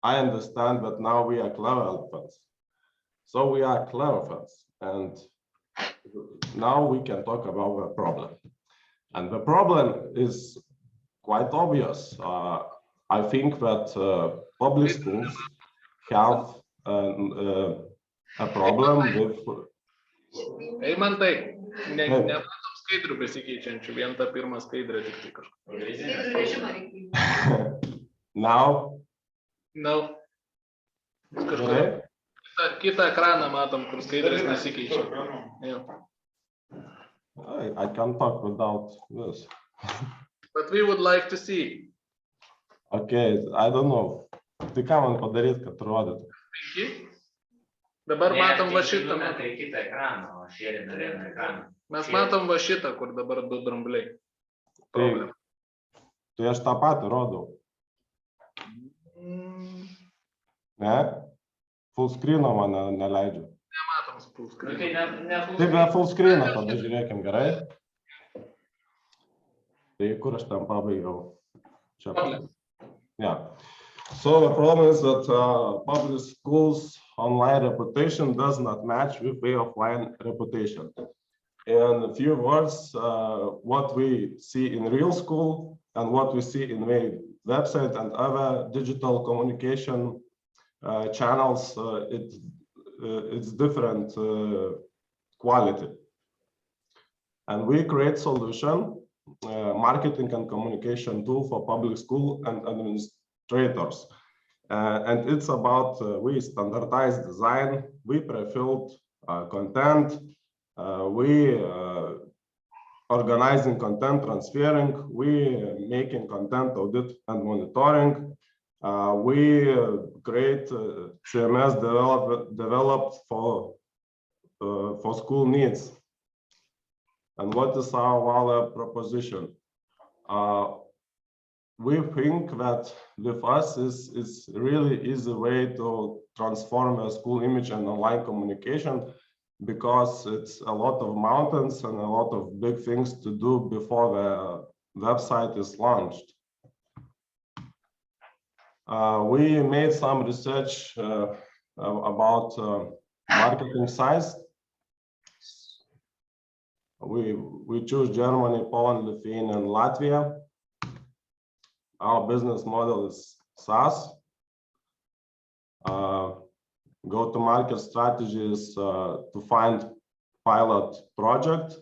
I understand that now we are clever elephants. So we are Cleverfunds, and now we can talk about the problem. And the problem is quite obvious. I think that public schools have a problem with. Eimantai, nematom skaidrių besikeičiančių, vien tą pirmą skaidrę tik tai kažkur. Now? No. Kitą ekraną matom, kur skaidrės nesikeičia. I can talk without this. But we would like to see. Okay, I don't know. Tai ką man padaryti, kad rodytų? Dabar matom va šitą. Tai kitą ekraną, o šėrina vieną ekraną. Mes matom va šitą, kur dabar 2 drambliai. Tai aš tą patį rodau. Ne? Full screen'o man neleidžiu. Nematom full screen. Tai be full screen'o tada žiūrėkim gerai. Tai kur aš ten pabaigiau? Čia. Yeah. So the problem is that public schools online reputation does not match with the offline reputation. In a few words, what we see in real school and what we see in the website and other digital communication channels, it's different quality. And we create solution, marketing and communication tool for public school and administrators. And it's about we standardized design, we pre-filled content, we organizing content transferring, we making content audit and monitoring. We create CMS developed for school needs. And what is our value proposition? We think that with us is really easy way to transform a school image and online communication, because it's a lot of mountains and a lot of big things to do before the website is launched. We made some research about marketing size. We choose Germany, Poland, Lithuania, and Latvia. Our business model is SaaS. Go-to-market strategy is to find pilot project,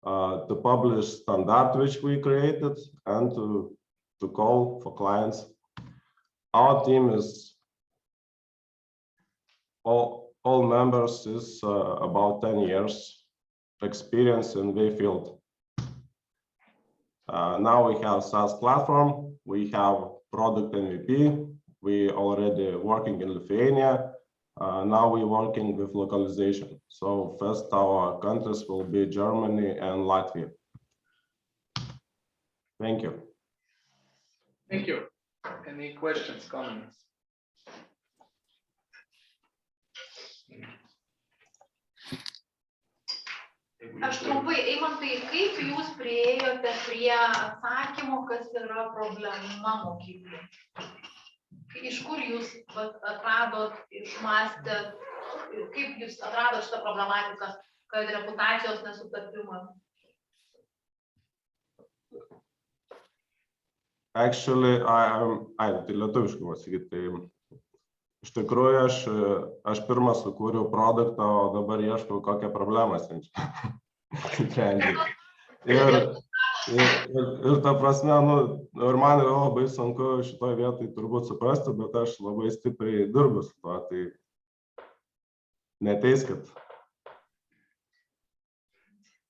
to publish standard which we created, and to call for clients. Our team is all members is about 10 years experience in the field. Now we have SaaS platform, we have product MVP, we already working in Lithuania. Now we're working with localization. So first our countries will be Germany and Latvia. Thank you. Thank you. Any questions, comments? Aš trumpai, Eimantai, kaip jūs priėjote prie atsakymų, kas yra problema mokyklai? Iš kur jūs atradot, išmastėt, kaip jūs atradot šitą problematiką, kad reputacijos nesutapimas? Actually, tai lietuviškai pasakyti, tai iš tikrųjų aš pirmą sukūriau produktą, o dabar ieškau kokią problemą sprendžiu. Ir ta prasme, ir man yra labai sunku šitoje vietoje turbūt suprasti, bet aš labai stipriai dirbu su to, tai neteiskit.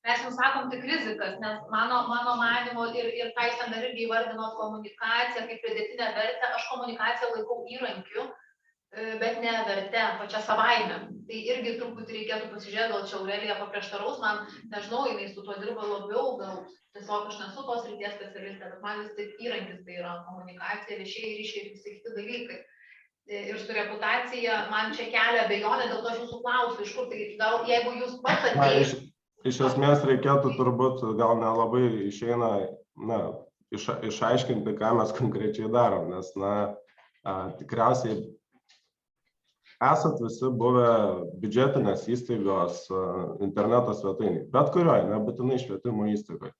Mes jums sakom tik rizikas, nes mano manymu ir ką jūs ten dar irgi įvardinot komunikaciją kaip pridėtinę vertę, aš komunikaciją laikau įrankiu, bet ne verte, pačia savaime. Tai irgi truputį reikėtų pasižiūrėti, gal čia Aurelija paprieštaraus, man nežinau, jinai su tuo dirba labiau, gal tiesiog aš nesu tos srities specialistė, bet man vis taip įrankis tai yra komunikacija, viešieji ryšiai ir visi kiti dalykai. Ir su reputacija man čia kelia abejonę, dėl to aš jūsų klausiu, iš kur tai gal jeigu jūs pats atėjus. Iš esmės reikėtų turbūt, gal nelabai išeina išaiškinti, ką mes konkrečiai darom, nes tikriausiai esat visi buvę biudžetinės įstaigos interneto svetainėje, bet kurioje, nebūtinai švietimo įstaigoje.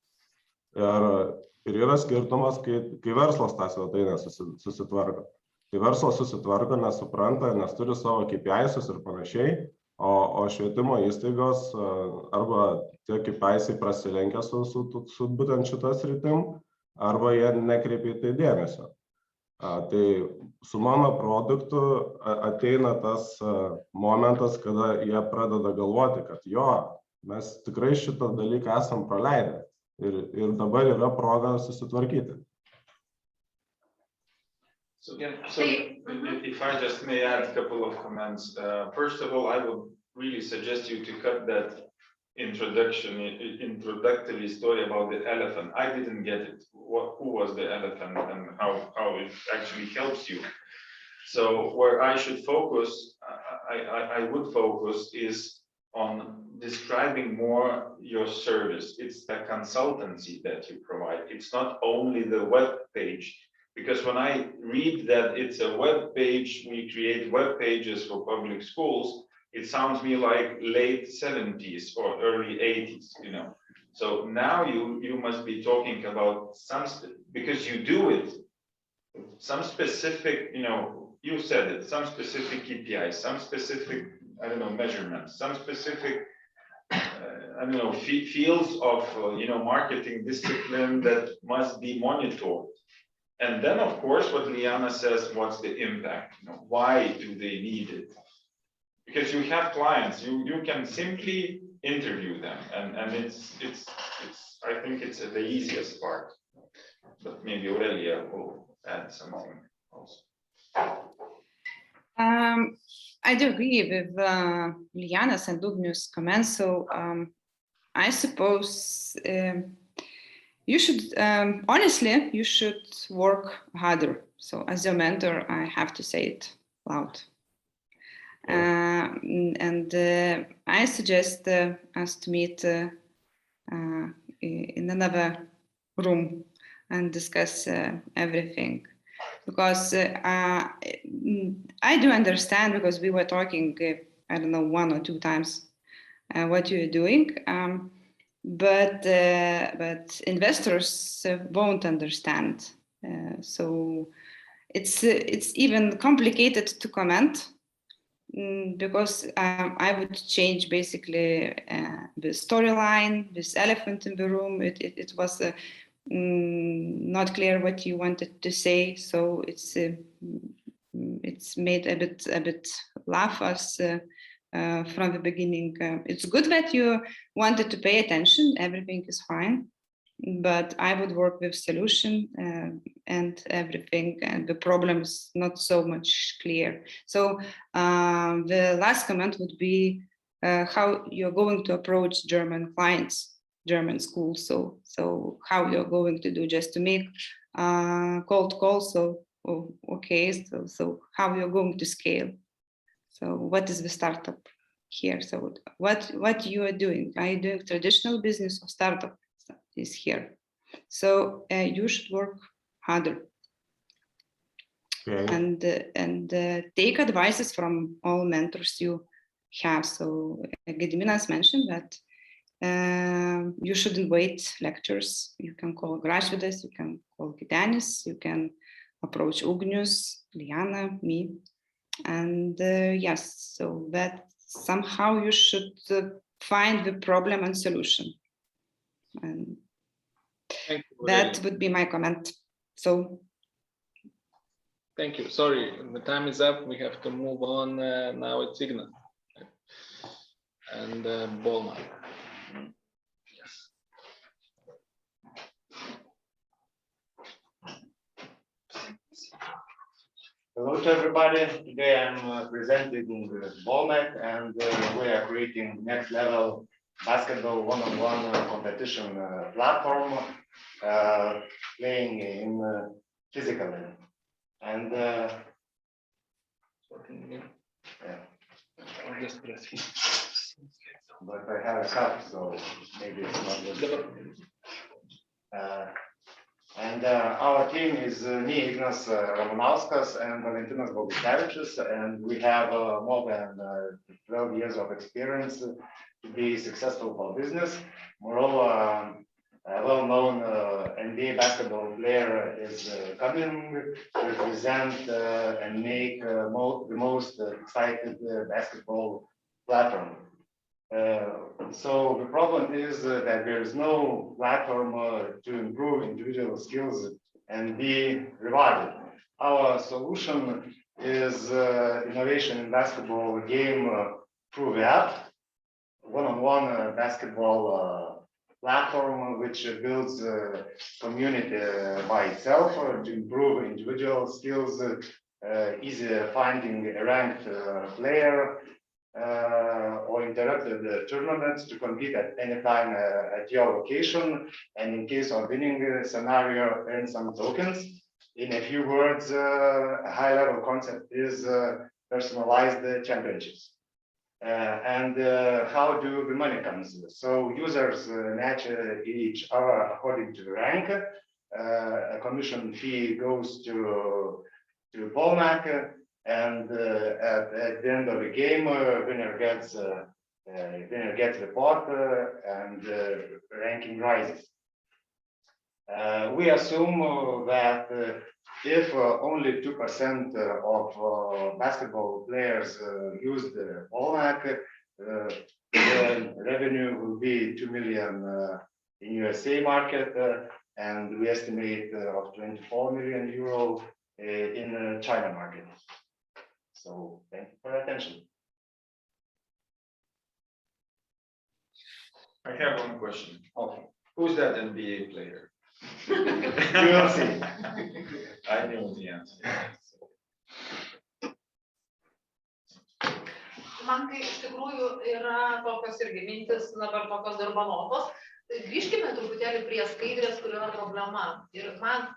Ir yra skirtumas, kai verslas tą svetainę susitvarko. Kai verslas susitvarko, nesupranta, nes turi savo KPI'us ir panašiai, o švietimo įstaigos arba tie KPI'ai prasilenkia su būtent šitas sritim, arba jie nekreipia į tai dėmesio. Tai su mano produktu ateina tas momentas, kada jie pradeda galvoti, kad jo, mes tikrai šitą dalyką esam praleidę ir dabar yra proga susitvarkyti. So if I just may add a couple of comments. First of all, I would really suggest you to cut that introductory story about the elephant. I didn't get it. Who was the elephant and how it actually helps you? So where I should focus, I would focus is on describing more your service. It's the consultancy that you provide. It's not only the web page. Because when I read that it's a web page, we create web pages for public schools, it sounds me like late 70s or early 80s, you know. So now you must be talking about because you do it, some specific, you know, you said it, some specific KPIs, some specific, I don't know, measurements, some specific I don't know, fields of, you know, marketing discipline that must be monitored. And then, of course, what Liana says, what's the impact? You know, why do they need it? Because you have clients, you can simply interview them, and it's I think it's the easiest part. But maybe Aurelia will add something else. I do agree with Liana's and Ugni's comments. So I suppose you should, honestly, you should work harder. So as your mentor, I have to say it loud. And I suggest us to meet in another room and discuss everything. Because I do understand, because we were talking, I don't know, 1 or 2 times what you're doing, but investors won't understand. So it's even complicated to comment, because I would change basically the storyline, this elephant in the room. It was not clear what you wanted to say, so it's made a bit laugh us from the beginning. It's good that you wanted to pay attention. Everything is fine, but I would work with solution and everything, and the problem is not so much clear. So the last comment would be how you're going to approach German clients, German schools. So how you're going to do, just to make cold calls. So okay, so how you're going to scale. So what is the startup here? So what you are doing? Are you doing traditional business or startup is here? So you should work harder. Okay. And take advices from all mentors you have. So Gediminas mentioned that you shouldn't wait lectures. You can call Gražvydas, you can call Gidenis, you can approach Ugnius, Liana, me. And yes, so that somehow you should find the problem and solution. And that would be my comment. So thank you. Sorry, the time is up. We have to move on. Now it's Igna and Bolman. Yes. Hello to everybody. Today I'm presenting Bolman, and we are creating next level basketball one-on-one competition platform, playing in physically. And yeah. I'll just press here. But I have a cup, so maybe it's not good. And our team is me, Ignas Ramanauskas, and Valentinas Bogusevičius, and we have more than 12 years of experience to be successful for business. Moreover, a well-known NBA basketball player is coming to represent and make the most excited basketball platform. So the problem is that there is no platform to improve individual skills and be rewarded. Our solution is innovation in basketball game through the app, one-on-one basketball platform which builds a community by itself to improve individual skills, easy finding a ranked player, or interactive tournaments to compete at any time at your location, and in case of winning scenario, earn some tokens. In a few words, a high-level concept is personalized championships. And how do the money comes? So users match each other according to the rank. a commission fee goes to Polmac, and at the end of the game, winner gets report and ranking rises. We assume that if only 2% of basketball players use the Polmac, the revenue will be 2 million in USA market, and we estimate of 24 million euro in China market. So thank you for your attention. I have one question. Okay. Who's that NBA player? You will see. I know the answer. Man tai iš tikrųjų yra tokios irgi mintis, dabar tokios darbanotos. Grįžkime truputėlį prie skaidrės, kur yra problema. Ir man,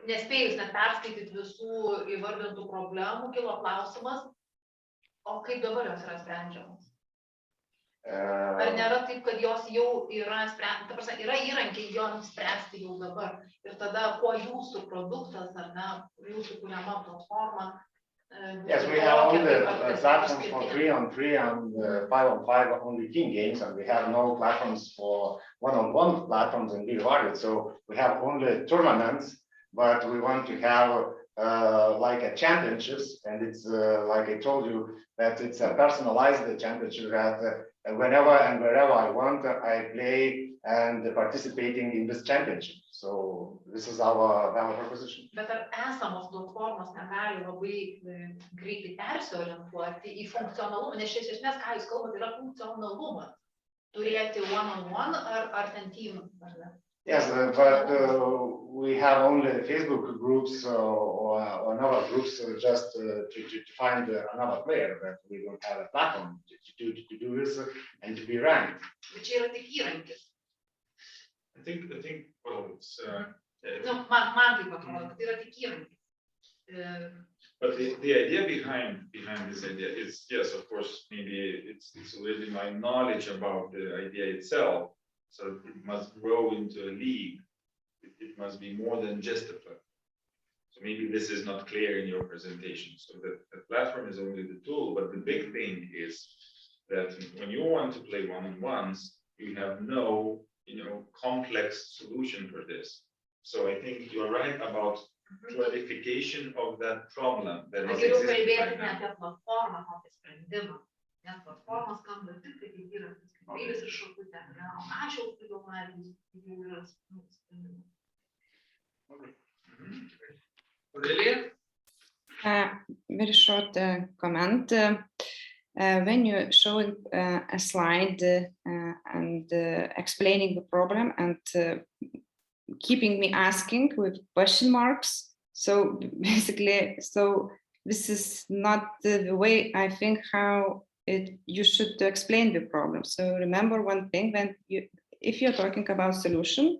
nespėjus net perskaityti visų įvardintų problemų, kilo klausimas, o kaip dabar jos yra sprendžiamos? Ar nėra taip, kad jos jau yra sprendžiamos, yra įrankiai joms spręsti jau dabar? Ir tada, kuo jūsų produktas, ar ne, jūsų kuriama platforma? Yes, we have only the platform for 3-on-3 and 5-on-5 only team games, and we have no platforms for 1-on-1 platforms in big market. So we have only tournaments, but we want to have like a championships, and it's like I told you that it's a personalized championship that whenever and wherever I want, I play and participating in this championship. So this is our proposition. Bet ar esamos platformos negali labai greitai persiorientuoti į funkcionalumą, nes iš esmės, ką jūs kalbate, yra funkcionalumas. Turėti one-on-one ar ten team, ar ne? Yes, but we have only Facebook groups or another groups just to find another player, but we don't have a platform to do this and to be ranked. Bet čia yra tik įrankis. I think, well, it's. Man taip atrodo, kad yra tik įrankis. But the idea behind this idea is, yes, of course, maybe it's already my knowledge about the idea itself. So it must grow into a league. It must be more than just a platform. So maybe this is not clear in your presentation. So the platform is only the tool, but the big thing is that when you want to play one-on-ones, you have no, complex solution for this. So I think you're right about clarification of that problem. That is geriau kalbėti ne apie platformą, o apie sprendimą. Nes platformos skamba tik kaip įrankis, kaip peilis ir šakutė. O ką aš jau galvoju, jau yra sprendimas. Very short comment. When you're showing a slide and explaining the problem and keeping me asking with question marks, so basically, this is not the way I think how you should explain the problem. So remember one thing, if you're talking about solution,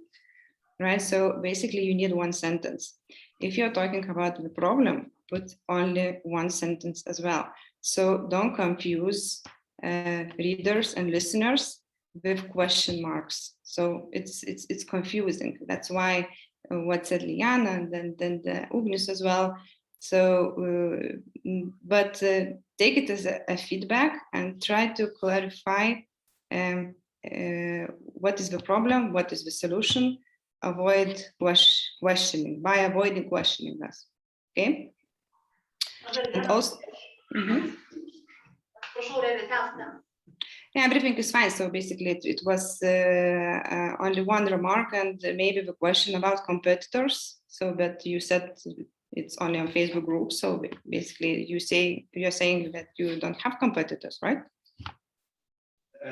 right? So basically you need one sentence. If you're talking about the problem, put only one sentence as well. So don't confuse readers and listeners with question marks. So it's confusing. That's why what said Liana and then the Ugnis as well. So, but take it as a feedback and try to clarify what is the problem, what is the solution. Avoid questioning, by avoiding questioning us. Okay. And also, yeah, everything is fine. So basically, it was only one remark and maybe the question about competitors. So that you said it's only on Facebook group. So basically, you're saying that you don't have competitors, right?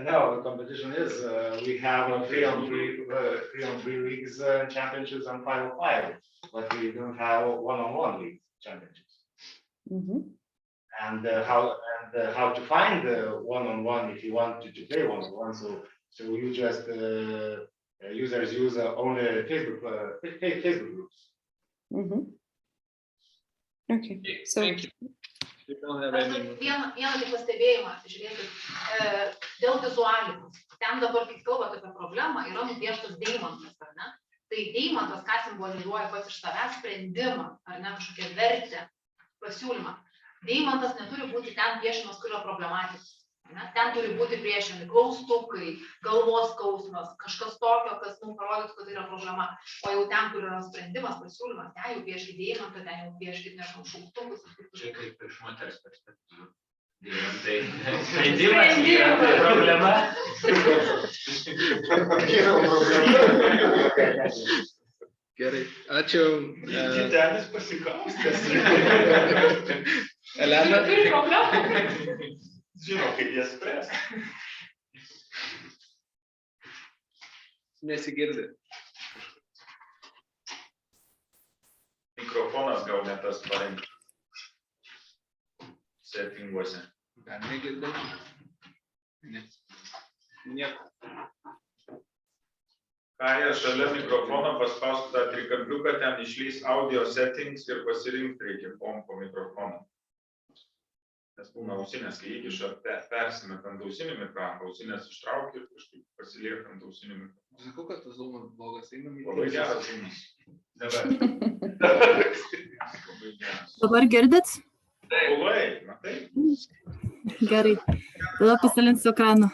No, the competition is we have 3-on-3 leagues championships and 5-on-5, but we don't have 1-on-1 league championships. Mm-hmm. And how to find the 1-on-1 if you want to play 1-on-1. So you just users use only Facebook groups. Mm-hmm. Okay. So. Vieną tik pastebėjimą, žiūrėkit, dėl vizualikos. Ten dabar, kai kalbate apie problemą, yra nupieštas deimantas, ar ne? Tai deimantas, ką simbolizuoja pats iš savęs, sprendimą, ar ne, kažkokią vertę, pasiūlymą. Deimantas neturi būti ten piešimas, kur yra problematika. Ten turi būti priešingai, klaustukai, galvos skausmas, kažkas tokio, kas mums parodytų, kad tai yra problema. O jau ten, kur yra sprendimas, pasiūlymas, ten jau pieškit deimantą, ten jau pieškit, nežinau, šauktukus. Čia kaip iš moters perspektyvų. Tai sprendimas yra problema. Gerai, ačiū. Gitenis pasikaustęs. Elena. Turi problemą. Žinau, kaip jas spręs. Nesigirdi. Mikrofonas gal ne tas parengtas. Settinguose. Dar negirdau. Nieko. Kaja, šalia mikrofono paspausk tą trikampiuką, ten išlys audio settings ir pasirinkti reikia pompo mikrofoną. Nes būna ausinės, kai įkiša persimetant ausinį mikrofoną, ausinės ištraukia ir kažkaip pasiliekant ausinį mikrofoną. Sakau, kad tas zoomas blogas einam į... Labai geras zoomas. Dabar girdit? Tobulai, matai? Gerai. Tada pasidalinsiu ekranu.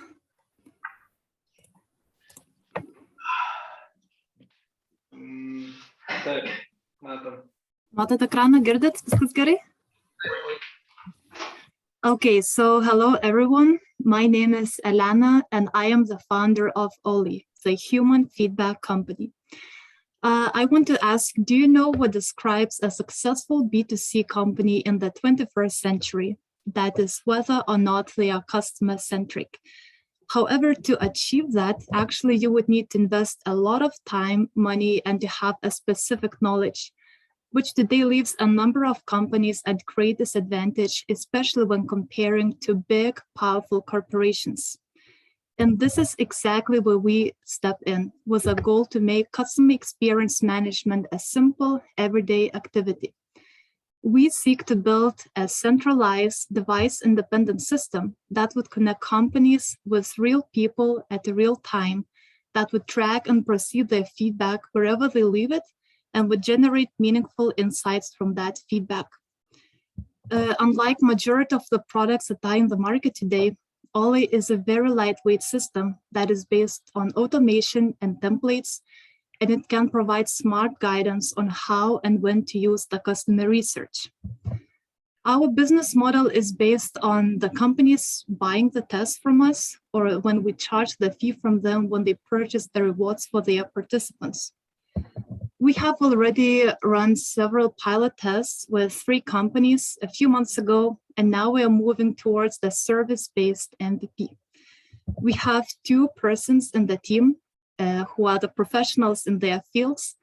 Taip, matom. Matot ekraną, girdit? Viskas gerai? Okay, so hello everyone. My name is Elena and I am the founder of Oli, the human feedback company. I want to ask, do you know what describes a successful B2C company in the 21st century? That is whether or not they are customer-centric. However, to achieve that, actually, you would need to invest a lot of time, money, and to have a specific knowledge, which today leaves a number of companies at great disadvantage, especially when comparing to big, powerful corporations. And this is exactly where we step in, with a goal to make customer experience management a simple, everyday activity. We seek to build a centralized, device-independent system that would connect companies with real people at a real time, that would track and proceed their feedback wherever they leave it, and would generate meaningful insights from that feedback. Unlike majority of the products that are in the market today, Oli is a very lightweight system that is based on automation and templates, and it can provide smart guidance on how and when to use the customer research. Our business model is based on the companies buying the test from us, or when we charge the fee from them when they purchase the rewards for their participants. We have already run several pilot tests with 3 companies a few months ago, and now we are moving towards the service-based MVP. We have 2 persons in the team who are the professionals in their fields.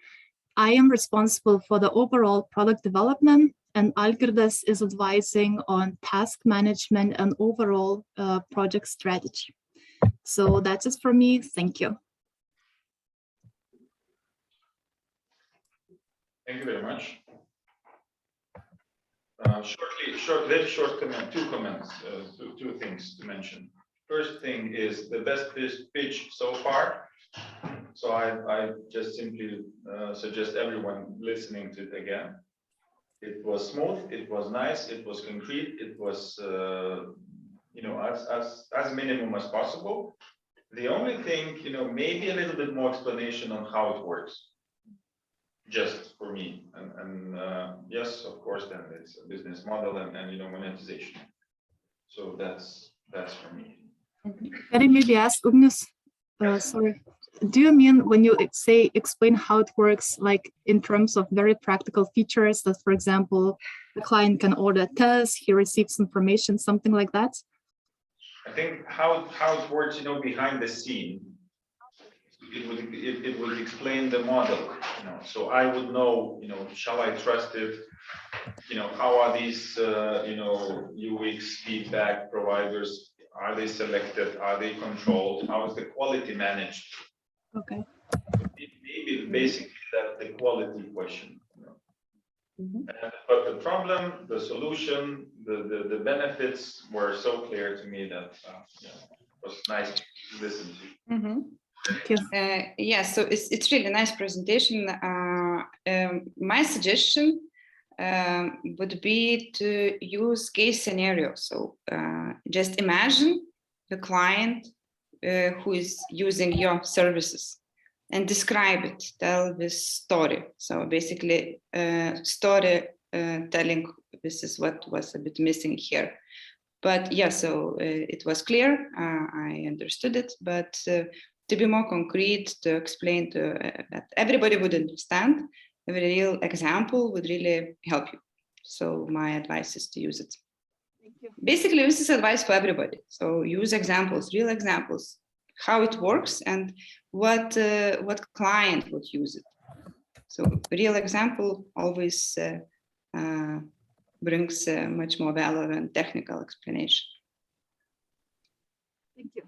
I am responsible for the overall product development, and Algirdas is advising on task management and overall project strategy. So that's it for me. Thank you. Thank you very much. Very short comment, 2 comments, 2 things to mention. First thing is the best pitch so far. So I just simply suggest everyone listening to it again. It was smooth, it was nice, it was concrete, it was as minimum as possible. The only thing, maybe a little bit more explanation on how it works. Just for me, and yes, of course, then it's a business model and monetization. So that's for me. Can I maybe ask Ugnis? Sorry, do you mean when you say explain how it works, like in terms of very practical features, that for example, the client can order a test, he receives information, something like that? I think how it works, behind the scene. It would explain the model, so I would know, shall I trust it? How are these, UX feedback providers? Are they selected? Are they controlled? How is the quality managed? Okay. Maybe basically that's the quality question. But the problem, the solution, the benefits were so clear to me that it was nice to listen to. Yeah, so it's really nice presentation. My suggestion would be to use case scenario. So just imagine the client who is using your services and describe it, tell this story. So basically story telling, this is what was a bit missing here. But yeah, so it was clear, I understood it, but to be more concrete, to explain that everybody would understand, a real example would really help you. So my advice is to use it. Thank you. Basically, this is advice for everybody. So use examples, real examples, how it works and what client would use it. So real example always brings much more value than technical explanation. Thank you.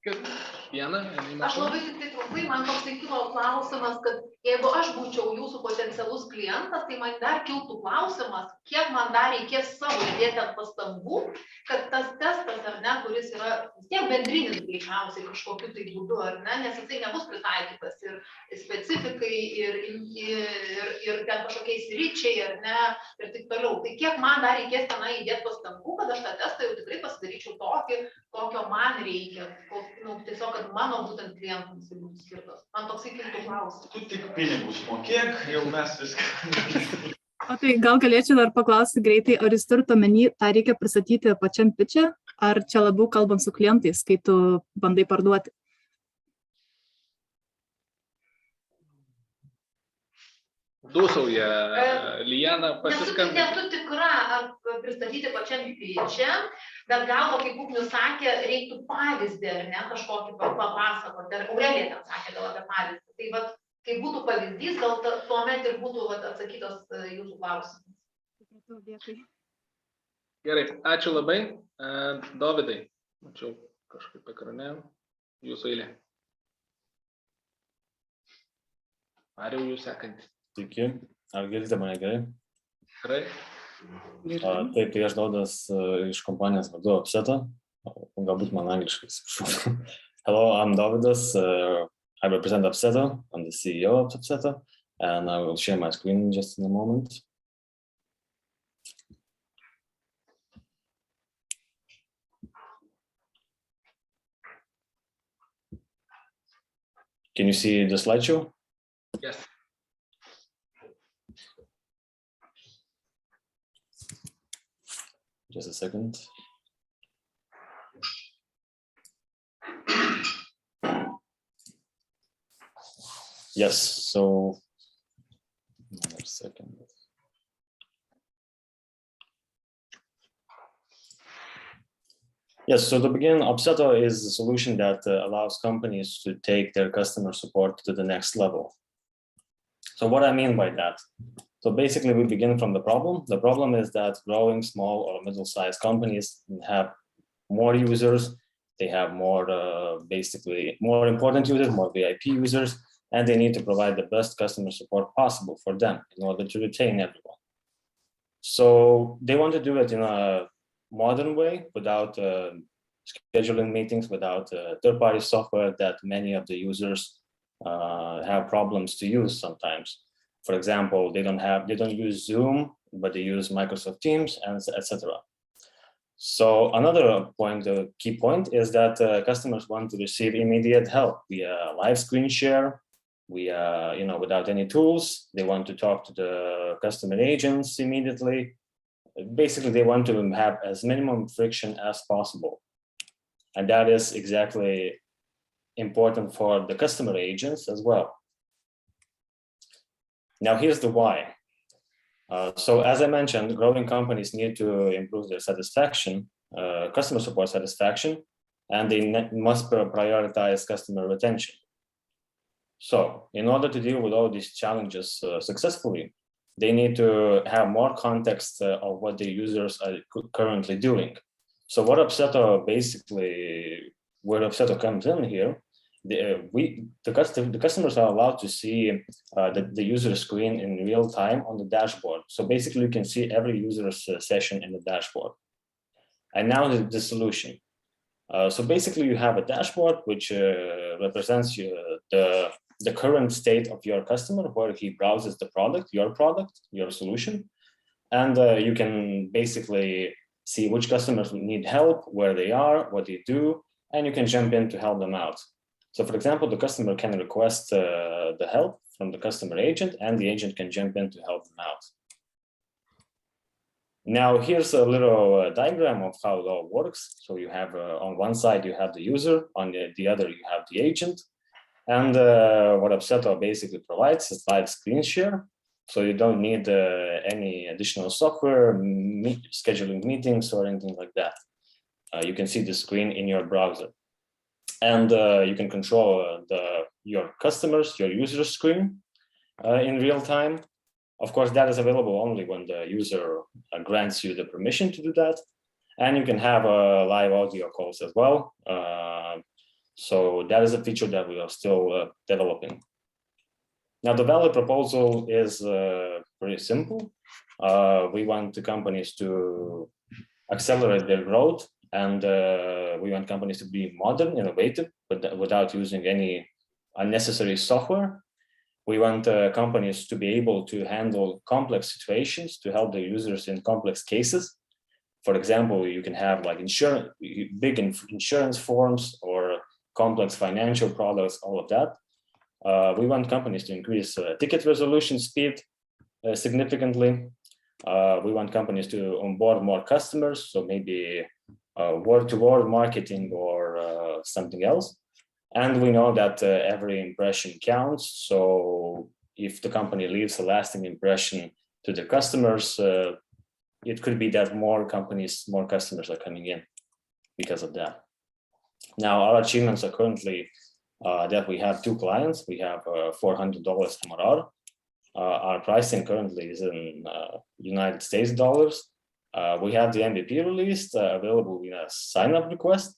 Good. Jana, Aš labai tik tai trumpai, man toksai kilo klausimas, kad jeigu aš būčiau jūsų potencialus klientas, tai man dar kiltų klausimas, kiek man dar reikės savo įdėti ant pastangų, kad tas testas, ar ne, kuris yra vis tiek bendrinis greičiausiai kažkokiu tai būdu, ar ne, nes jisai nebus pritaikytas ir specifikai, ir ten kažkokiais ryčiai, ar ne, ir taip toliau. Tai kiek man dar reikės tenai įdėti pastangų, kad aš tą testą jau tikrai pasidaryčiau tokį, kokio man reikia, tiesiog, kad mano būtent klientams būtų skirtos. Man toksai kiltų klausimas. Tu tik pinigus mokėk, jau mes viską. O tai gal galėčiau dar paklausti greitai, ar jūs turite omeny, tą reikia pristatyti pačiam pitche, ar čia labiau kalbant su klientais, kai tu bandai parduoti? Dūsauja, Lijana, pasiskambinti. Nesu tikra, ar pristatyti pačiam pitche, bet gal, kaip Ugnius sakė, reiktų pavyzdį, ar ne, kažkokį papasakoti, ar Aurelija ten sakė gal apie pavyzdį. Tai vat, kai būtų pavyzdys, gal tuomet ir būtų atsakytos jūsų klausimus. Gerai, ačiū labai. Dovydai, mačiau kažkaip ekrane, jūsų eilė. Ar jau jūs sekantis? Sveiki, ar girdite mane gerai? Gerai. Taip, tai aš Dovydas iš kompanijos vardu Upseto, galbūt man angliškai. Hello, I'm Dovydas. I represent Upseto. I'm the CEO of Upseto, and I will share my screen just in a moment. Can you see the slideshow? Yes. Just a second. Yes, so another second. Yes, so to begin, Upseto is a solution that allows companies to take their customer support to the next level. So what I mean by that? So basically, we begin from the problem. The problem is that growing small or middle-sized companies have more users. They have more, basically, more important users, more VIP users, and they need to provide the best customer support possible for them in order to retain everyone. So they want to do it in a modern way without scheduling meetings, without third-party software that many of the users have problems to use sometimes. For example, they don't use Zoom, but they use Microsoft Teams, and etc. So another point, the key point, is that customers want to receive immediate help via live screen share, without any tools. They want to talk to the customer agents immediately. Basically, they want to have as minimum friction as possible, and that is exactly important for the customer agents as well. Now, here's the why. So as I mentioned, growing companies need to improve their satisfaction, customer support satisfaction, and they must prioritize customer retention. So in order to deal with all these challenges successfully, they need to have more context of what the users are currently doing. So what Upseto basically, where Upseto comes in here, the customers are allowed to see the user screen in real time on the dashboard. So basically, you can see every user's session in the dashboard. And now the solution. So basically, you have a dashboard which represents the current state of your customer, where he browses the product, your solution. And you can basically see which customers need help, where they are, what they do, and you can jump in to help them out. So for example, the customer can request the help from the customer agent, and the agent can jump in to help them out. Now, here's a little diagram of how it all works. So you have on one side, you have the user, on the other, you have the agent. And what Upseto basically provides is live screen share. So you don't need any additional software, scheduling meetings or anything like that. You can see the screen in your browser. And you can control your customers, your user screen in real time. Of course, that is available only when the user grants you the permission to do that. And you can have live audio calls as well. So that is a feature that we are still developing. Now, the value proposal is pretty simple. We want the companies to accelerate their growth, and we want companies to be modern, innovative, but without using any unnecessary software. We want companies to be able to handle complex situations, to help the users in complex cases. For example, you can have like big insurance forms or complex financial products, all of that. We want companies to increase ticket resolution speed significantly. We want companies to onboard more customers, so maybe word-to-word marketing or something else. And we know that every impression counts. So if the company leaves a lasting impression to the customers, it could be that more customers are coming in because of that. Now, our achievements are currently that we have 2 clients. We have $400 MRR. Our pricing currently is in United States dollars. We have the MVP released, available in a sign-up request.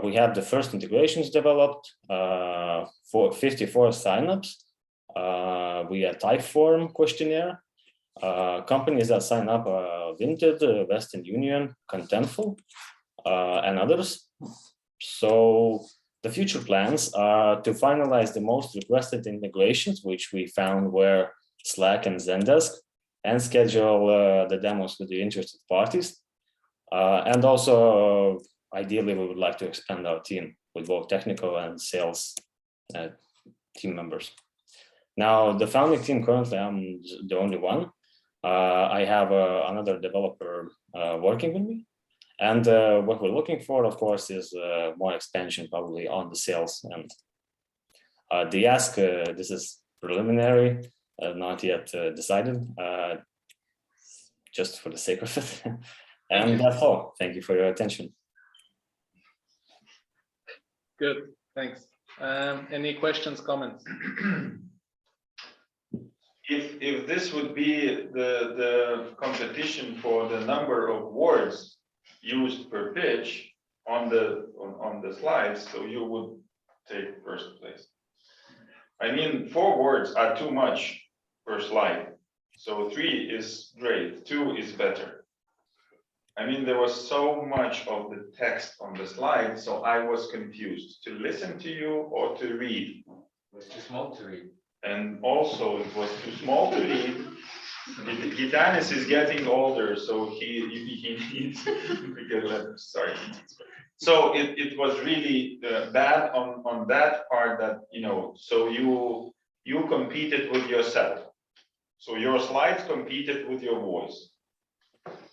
We have the first integrations developed for 54 signups via Typeform questionnaire. Companies that sign up are Vinted, Western Union, Contentful, and others. So the future plans are to finalize the most requested integrations, which we found were Slack and Zendesk, and schedule the demos with the interested parties. And also, ideally, we would like to expand our team with both technical and sales team members. Now, the founding team, currently, I'm the only one. I have another developer working with me. And what we're looking for, of course, is more expansion probably on the sales end. The ask, this is preliminary, not yet decided, just for the sake of it. And that's all. Thank you for your attention. Good, thanks. Any questions, comments? If this would be the competition for the number of words used per pitch on the slides, so you would take first place. I mean, 4 words are too much per slide. So 3 is great, 2 is better. I mean, there was so much of the text on the slide, so I was confused to listen to you or to read. It was too small to read. And also it was too small to read. Gitanis is getting older, so he needs bigger letters. Sorry. So it was really bad on that part, that, you know, so you competed with yourself. So your slides competed with your voice.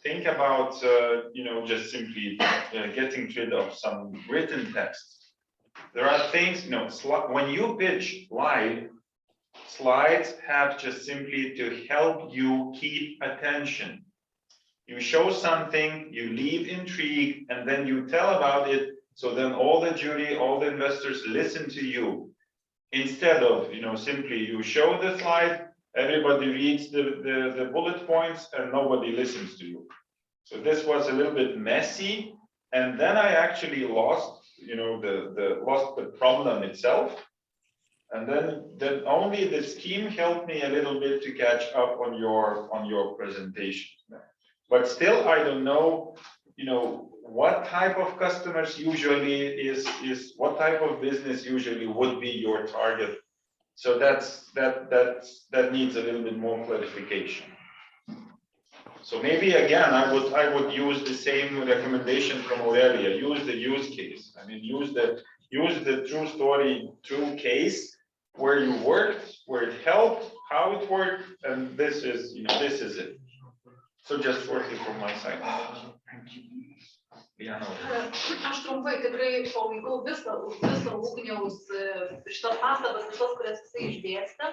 Think about, you know, just simply getting rid of some written text. There are things, you know, when you pitch live, slides have just simply to help you keep attention. You show something, you leave intrigue, and then you tell about it. So then all the jury, all the investors listen to you. Instead of, you know, simply you show the slide, everybody reads the bullet points and nobody listens to you. So this was a little bit messy. And then I actually lost, you know, lost the problem itself. And then only the scheme helped me a little bit to catch up on your presentation. But still, I don't know what type of customers usually what type of business usually would be your target. So that needs a little bit more clarification. So maybe again, I would use the same recommendation from Aurelia. Use the use case. I mean, use the true story, true case where you worked, where it helped, how it worked, and this is it. So just shortly from my side. Aš trumpai tikrai palaikau visą Ugniaus šitas pastabas, visas, kurias jisai išdėstė,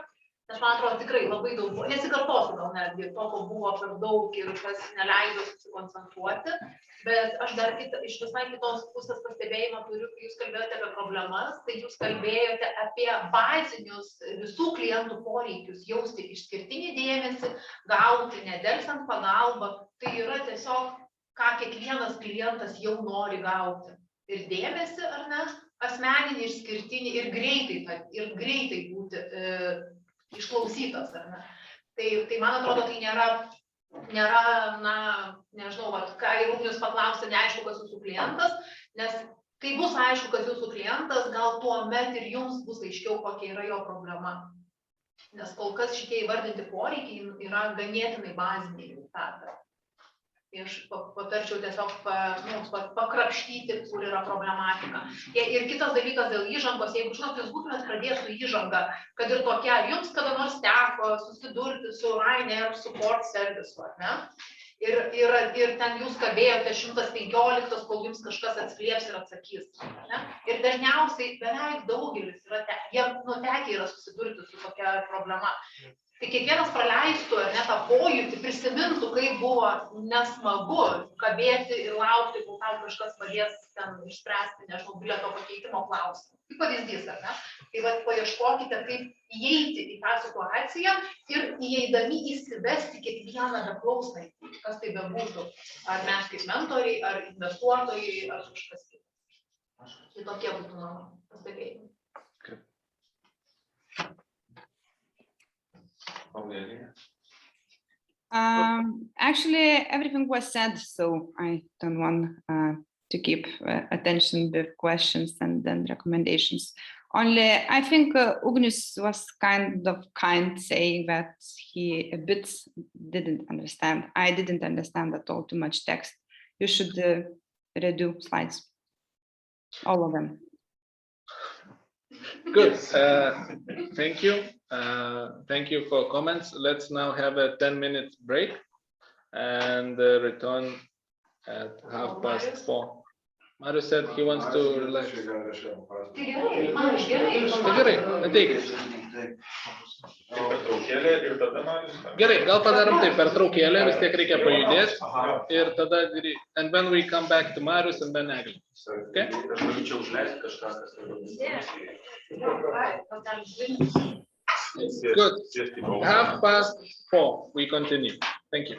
nes man atrodo tikrai labai daug, nesikartosiu gal netgi to, ko buvo per daug ir kas neleido susikoncentruoti, bet aš dar iš visai kitos pusės pastebėjimą turiu, kai jūs kalbėjote apie problemas, tai jūs kalbėjote apie bazinius visų klientų poreikius, jausti išskirtinį dėmesį, gauti nedelsiant pagalbą, tai yra tiesiog ką kiekvienas klientas jau nori gauti. Ir dėmesį, ar ne, asmeninį, išskirtinį ir greitai būti išklausytas, ar ne. Tai man atrodo, tai nėra, na, nežinau, ką ir Ugnius paklausė, neaišku, kas jūsų klientas, nes kai bus aišku, kas jūsų klientas, gal tuomet ir jums bus aiškiau, kokia yra jo problema. Nes kol kas šitie įvardinti poreikiai yra ganėtinai baziniai jau tada. Aš patarčiau tiesiog pakrapštyti, kur yra problematika. Ir kitas dalykas dėl įžangos, jeigu žinot, jūs būtumėt pradėjęs su įžanga, kad ir tokia, jums kada nors teko susidurti su Ryanair support service, ne? Ir ten jūs kalbėjote 115, kol jums kažkas atsilieps ir atsakys. Ne? Ir dažniausiai beveik daugelis jie nutekę yra susidurti su tokia problema. Tai kiekvienas praleistų, ar ne, tą pojūtį, prisimintų, kaip buvo nesmagu kabėti ir laukti, kol tau kažkas padės ten išspręsti, nežinau, bilieto pakeitimo klausimą. Kaip pavyzdys, ar ne? Tai paieškokite, kaip įeiti į tą situaciją ir įeidami įsivesti kiekvieną beklausnai, kas tai bebūtų. Ar mes kaip mentoriai, ar investuotojai, ar kažkas kitas. Tai tokie būtų mano pastebėjimai. Actually, everything was said, so I don't want to keep attention with questions and then recommendations. Only, I think Ugnius was kind saying that he a bit didn't understand. I didn't understand at all, too much text. You should redo slides, all of them. Good. Thank you. Thank you for comments. Let's now have a 10-minute break and return at 4:30. Mario said he wants to relax. Gerai, ateikit. Gerai, gal padarom taip, pertraukėlę, vis tiek reikia pajudėti ir tada, and then we come back to Marius and then Eglė. Okay? Good. 4:30, we continue. Thank you.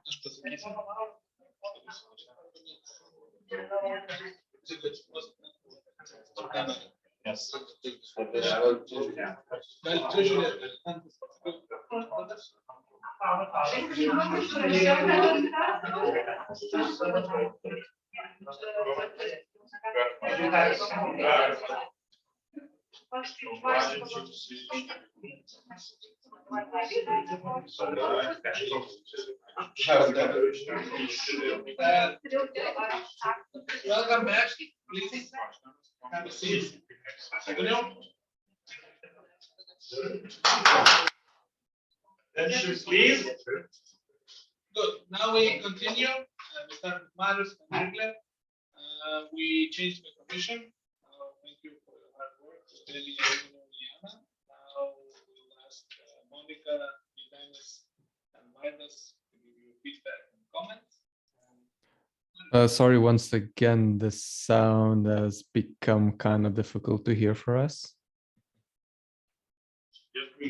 Aš pasakysiu. Yes. Welcome back, please. Have a seat. Please. Good. Now we continue. We start with Marius and Egle. We changed the commission. Thank you for your hard work. Now we'll ask Monica, Dennis, and Midas to give you feedback and comments. Sorry, once again, the sound has become kind of difficult to hear for us.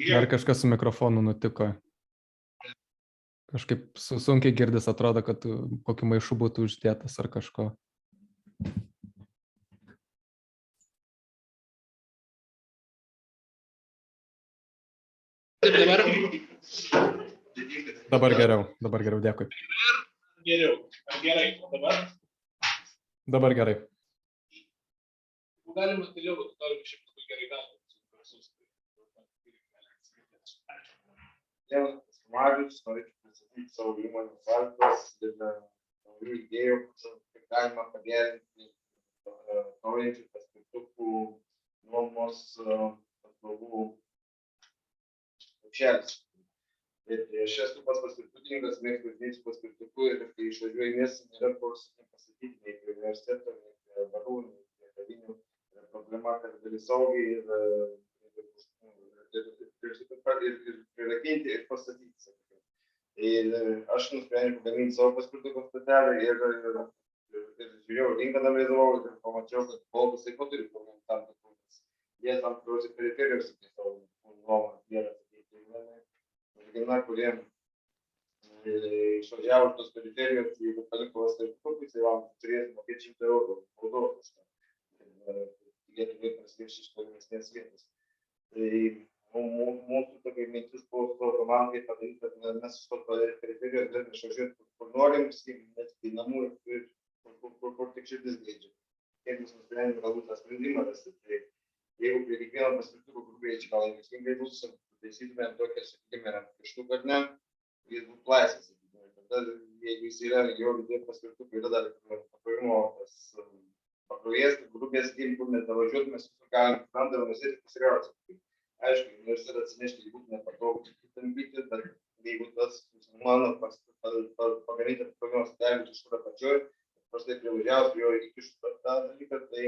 Dar kažkas su mikrofonu nutiko. Kažkaip sunkiai girdis, atrodo, kad kokiu maišu būtų uždėtas ar kažko. Dabar geriau, dėkui. Gerai, dabar. Dabar gerai. Galima toliau, galima šiaip labai gerai gauti. Marius, norėčiau pristatyti savo įmonės sąlygas ir naujų idėjų, kaip galima pagerinti naujančių paspirtukų nuomos paslaugų krepšelis. Aš esu pats paspirtukininkas, mėgstu važinėti su paspirtuku ir kai išvažiuoju į miestą, nėra ko pasakyti nei prie universiteto, nei prie barų, nei prie kavinių. Problema, kad gali saugiai ir prirakinti ir pastatyti. Ir aš nusprendžiau pagaminti savo paspirtuko stotelę ir žiūrėjau, rinką analizavau ir pamačiau, kad Boltas taip pat turi problemų tam tikrus. Jie tam tikrose periferijose savo nuomą yra. Mergina, kurie išvažiavo iš tos periferijos, jeigu paliko paspirtukus, tai turės mokėti 100 eurų baudos už tą. Lietuvai prasidės iš tolimesnės vietos. Tai mūsų tokia mintis buvo su komandai padaryti, kad mes iš tos periferijos galime išvažiuoti, kur norim, net į namų ir kur tik širdis geidžia. Kaip mes nusprendėme galbūt tą sprendimą rasti, tai jeigu prie kiekvieno paspirtuko grupėje čia gal investingai bus, taisytume tokią, sakykime, pieštuką ar ne, jis būtų laisvas. Tada, jeigu jis yra jo viduje paspirtukai, yra dar pakrovimo pakrovės, grupės, kur mes davažiuotume, mes visur galim randamą nusėti pasiriauti. Aišku, universitetą atsinešti būtų nepatogu tampyti, bet jeigu tas mano pagaminti pakrovimas dalį iš kur apačioj, prastai privažiavus prie jo įkištų tą dalyką, tai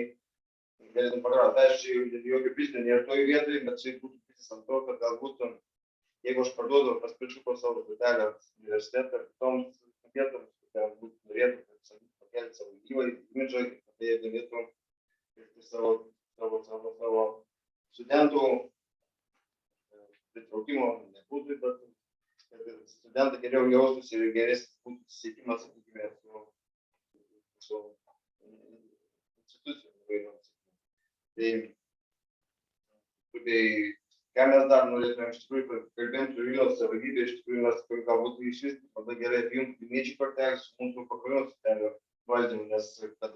galėtum pakrauti. Aišku, jokio biznio nėra toj vietoj, bet čia būtų pistis ant to, kad galbūt, jeigu aš parduodu paspirtuko savo stotelę universitetą, kitoms vietoms, galbūt norėtų pakelti savo imidžą, kad jie galėtų savo studentų pritraukimo nebūtų, bet studentai geriau jaustųsi ir geresnis būtų susiekimas, sakykime, su institucijom įvairioms. Tai, ką mes dar norėtume, iš tikrųjų, kalbėjom su Vilniaus savivaldybė, iš tikrųjų, mes galbūt išvis labai gerai apjungti piliečių kortelę su mūsų pakrovimo stotelio valdymu, nes kad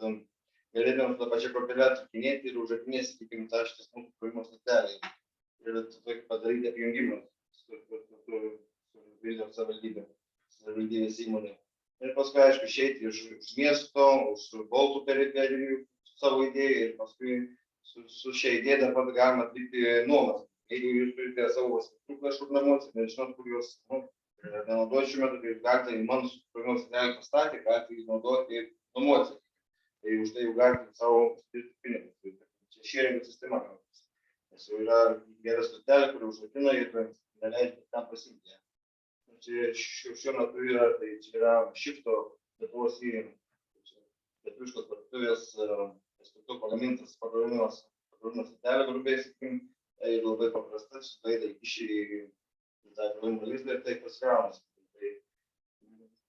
galėtume tą pačią kortelę atsakinėti ir užrakinėti, sakykime, taštis mūsų pakrovimo stotelį. Ir tokį padaryti apjungimą su Vilniaus savivaldybės įmonė. Ir paskui, aišku, išeiti iš miesto, už Boltų periferijų savo idėją ir paskui su šia idėja dar pat galima atlikti nuomas. Jeigu jūs turite savo paspirtuką kažkur namuose, nežinot, kur jūs nenaudoti šiuo metu, tai jūs galite į mano pakrovimo stotelę pastatę, galite jį naudoti ir nuomoti. Tai už tai jau galite savo skirti pinigus. Čia sharing sistema. Nes jau yra gera stotelė, kuri užrakina ir neleidžia tam pasimti. Čia šiuo metu yra, tai čia yra Šifto Lietuvos įrėmė. Lietuviškos parduotuvės paspirtukų pagamintas pakrovimo stotelė grupės, tai labai paprasta, šitą įkiši į tą pakrovimo lizdą ir tai pasikraunasi.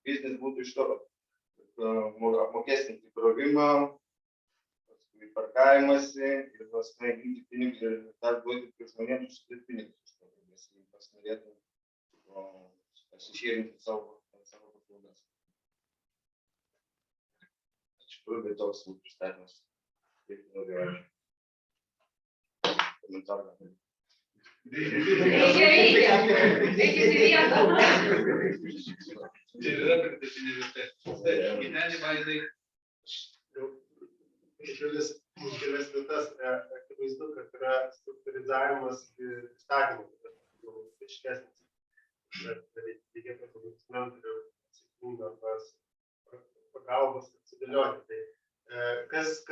biznis būtų iš to, kad apmokestinti krovimą, paskui parkavimąsi ir paskui ginti pinigus ir dar duoti žmonėms užsidėti pinigus. Nes pas norėtų pasišėrinti savo paslaugas. Iš tikrųjų, bet toks būtų pristatymas. Kaip norėjau. Komentarą. Reikia vietą. Ir yra pridėtinė vertė. Gyvenimą jinai kelias vietas akivaizdu, kad yra struktūrizavimas įstatymų, aiškesnis. Bet reikėtų instrumentų atsakingų arba pagalbos atsidėlioti. Kas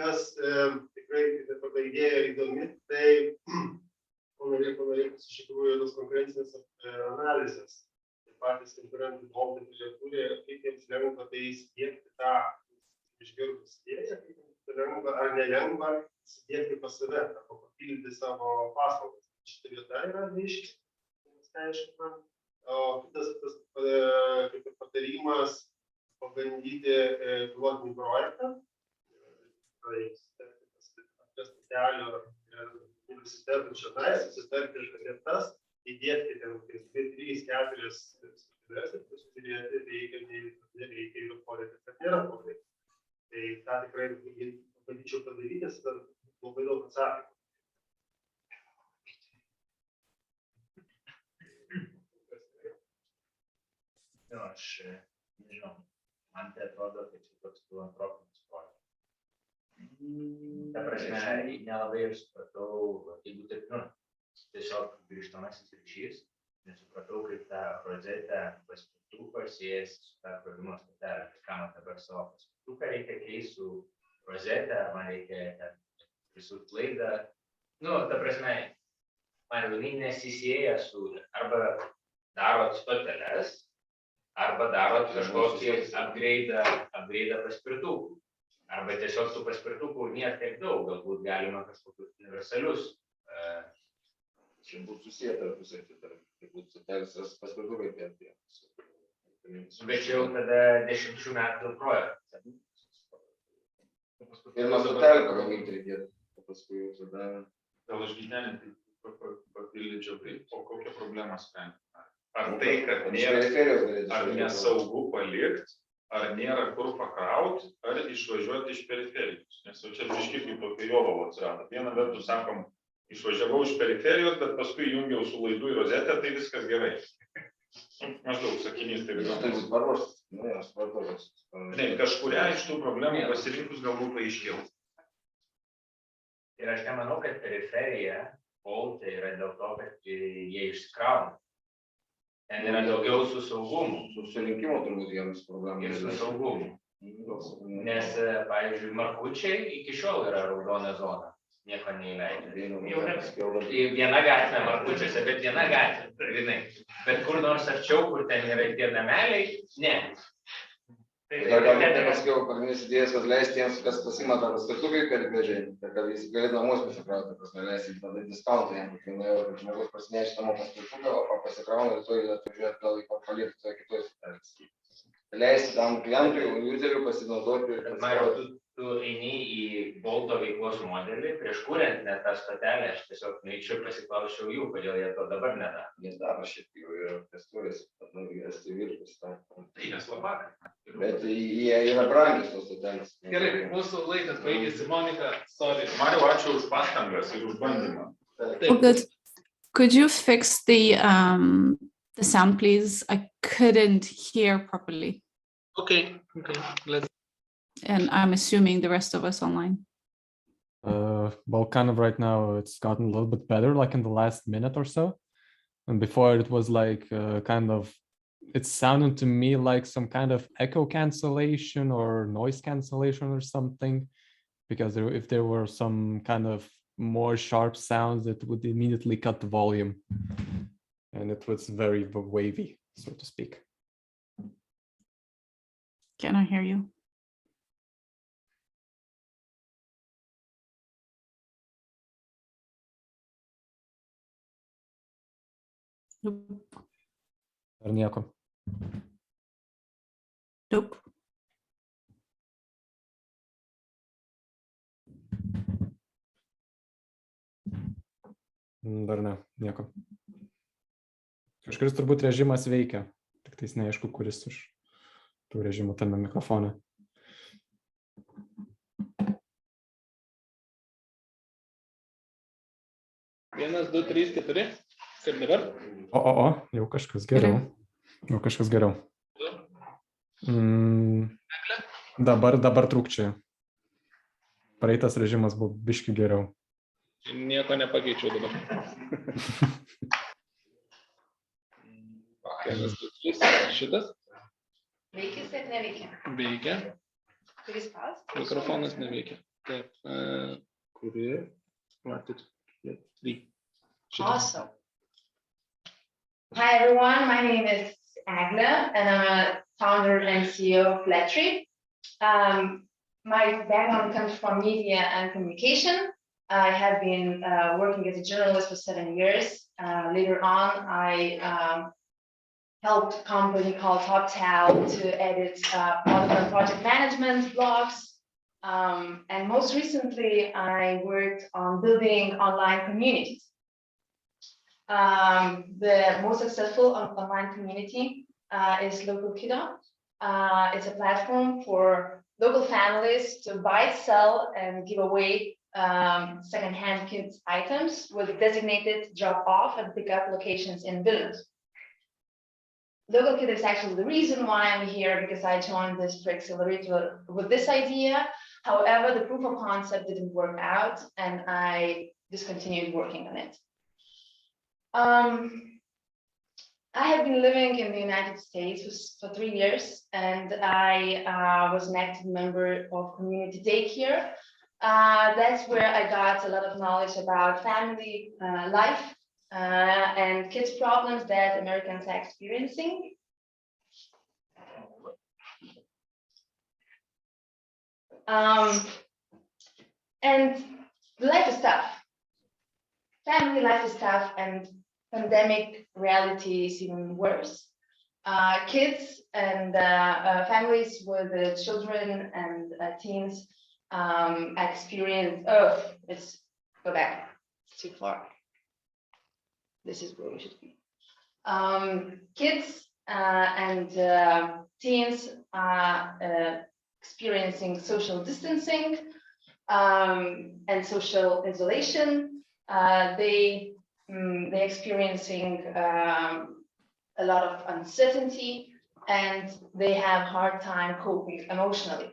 tikrai tokia idėja įdomi, tai norėtų iš tikrųjų tos konkurencinės analizės. Tai patys konkurentai valdantys turi, kaip jiems lengva tai įsidiegti tą išgirdus idėją, kaip jiems lengva ar nelengva įsidiegti pas save, arba papildyti savo paslaugas. Šitą vietą yra neaiškina. O kitas kaip ir patarimas pabandyti pilotinį projektą. Universitetų čionai, susitarti vietas, įdėti ten 2, 3, 4 studijas ir pasižiūrėti, reikia ir poreikis, kad nėra poreikis. Tai tą tikrai bandyčiau padaryti, tada labai daug atsakymų. Aš nežinau, man tai atrodo, kad čia toks filantropinis projektas. Ta prasme, nelabai ir supratau, jeigu taip, tiesiog grįžtamasis ryšys, nesupratau, kaip tą rozetę paspirtuko siejasi su tą krovimo stotelė. Ką man dabar savo paspirtuką reikia keisti su rozetę, ar man reikia prisūt laidą. Ta prasme, man jinai nesisieja su arba darot stoteles, arba darot kažkokį upgrade'ą paspirtukų. Arba tiesiog tų paspirtukų nėra tiek daug, galbūt galima kažkokius universalius. Čia būtų susiję tarpusai, tai būtų stotelės paspirtukai apie. Bet čia jau tada 10 metų projektas. Pirmą stotelę pagaminti reikėtų, o paskui jau tada... Gal aš gyvenį papildyčiau, o kokią problemą sprendžiu? Ar tai, kad nėra nesaugu palikti, ar nėra kur pakrauti, ar išvažiuoti iš periferijos. Nes jau čia biški kaip tokio jovalų atsirado. Viena vertus sakom, išvažiavau iš periferijos, bet paskui jungiau su laidu į rozetę, tai viskas gerai. Maždaug sakinys taip yra. Tai bus paruoštas. Aš supratau. Kažkuria iš tų problemų pasirinkus galbūt paaiškiau. Ir aš nemanau, kad periferija Bolte yra dėl to, kad jie išsikrauna. Ten yra daugiau su saugumu. Su surinkimo turbūt vienas problemas. Ir su saugumu. Nes, pavyzdžiui, Markučiai iki šiol yra raudona zona. Nieko neįleidžia. Viena gatvė Markučiuose, bet viena gatvė. Bet kur nors arčiau, kur ten yra tie nameliai, ne. Gal paskiau pagrindinis idėjas, kad leisti tiems, kas pasima tą paspirtukai, kad vežiai. Kad jis galėtų namus pasikrauti, prasme, leisti tada diskauntą jam, kad kad žmogus pasinešti namo paspirtuką, o pasikrauna ir toj atvažiuoti gal į palikti toje kitoj stotelės. Leisti tam klientui, useriui pasinaudoti. Mariau, tu eini į Bolto veiklos modelį, prieš kuriant net tą stotelę, aš tiesiog neįčiau pasiklausčiau jų, kodėl jie to dabar nedaro. Jie daro šiaip jau ir testuojas, esti viršus. Tai nes labai. Bet jie yra brangios tos stotelės. Gerai, mūsų laikas baigėsi, Monika, sorry. Mariau, ačiū už pastangas ir už bandymą. Oh, good. Could you fix the sound, please? I couldn't hear properly. Okay, let's. And I'm assuming the rest of us online. Well, kind of right now it's gotten a little bit better, like in the last minute or so. And before it was like it sounded to me like some kind of echo cancellation or noise cancellation or something, because if there were some kind of more sharp sounds, it would immediately cut the volume. And it was very wavy, so to speak. Can I hear you? Ar nieko? Nope. Dar ne, nieko. Kažkuris turbūt režimas veikia, tik tais neaišku, kuris iš tų režimų tame mikrofone. 1, 2, 3, 4. Kaip dabar? Jau kažkas geriau. Jau kažkas geriau. Dabar trūkčia. Praeitas režimas buvo biški geriau. Nieko nepakeičiau dabar. 1, 2, 3. Šitas? Veikia ir neveikia? Veikia. Kuris pas? Mikrofonas neveikia. Taip. Kuri? Matyt. 3. Awesome. Hi everyone, my name is Agla and I'm a founder and CEO of Flatry. My background comes from media and communication. I have been working as a journalist for 7 years. Later on, I helped a company called TopTal to edit product and project management blogs. And most recently, I worked on building online communities. The most successful online community is Local Kiddo. It's a platform for local families to buy, sell, and give away secondhand kids items with designated drop-off and pick-up locations in villages. Local Kiddo is actually the reason why I'm here, because I joined this pre-accelerator with this idea. However, the proof of concept didn't work out, and I discontinued working on it. I have been living in the United States for 3 years, and I was an active member of community daycare. That's where I got a lot of knowledge about family life and kids' problems that Americans are experiencing. And life is tough. Family life is tough, and pandemic reality is even worse. Kids and families with children and teens experience, let's go back, it's too far. This is where we should be. Kids and teens are experiencing social distancing and social isolation. They're experiencing a lot of uncertainty, and they have a hard time coping emotionally.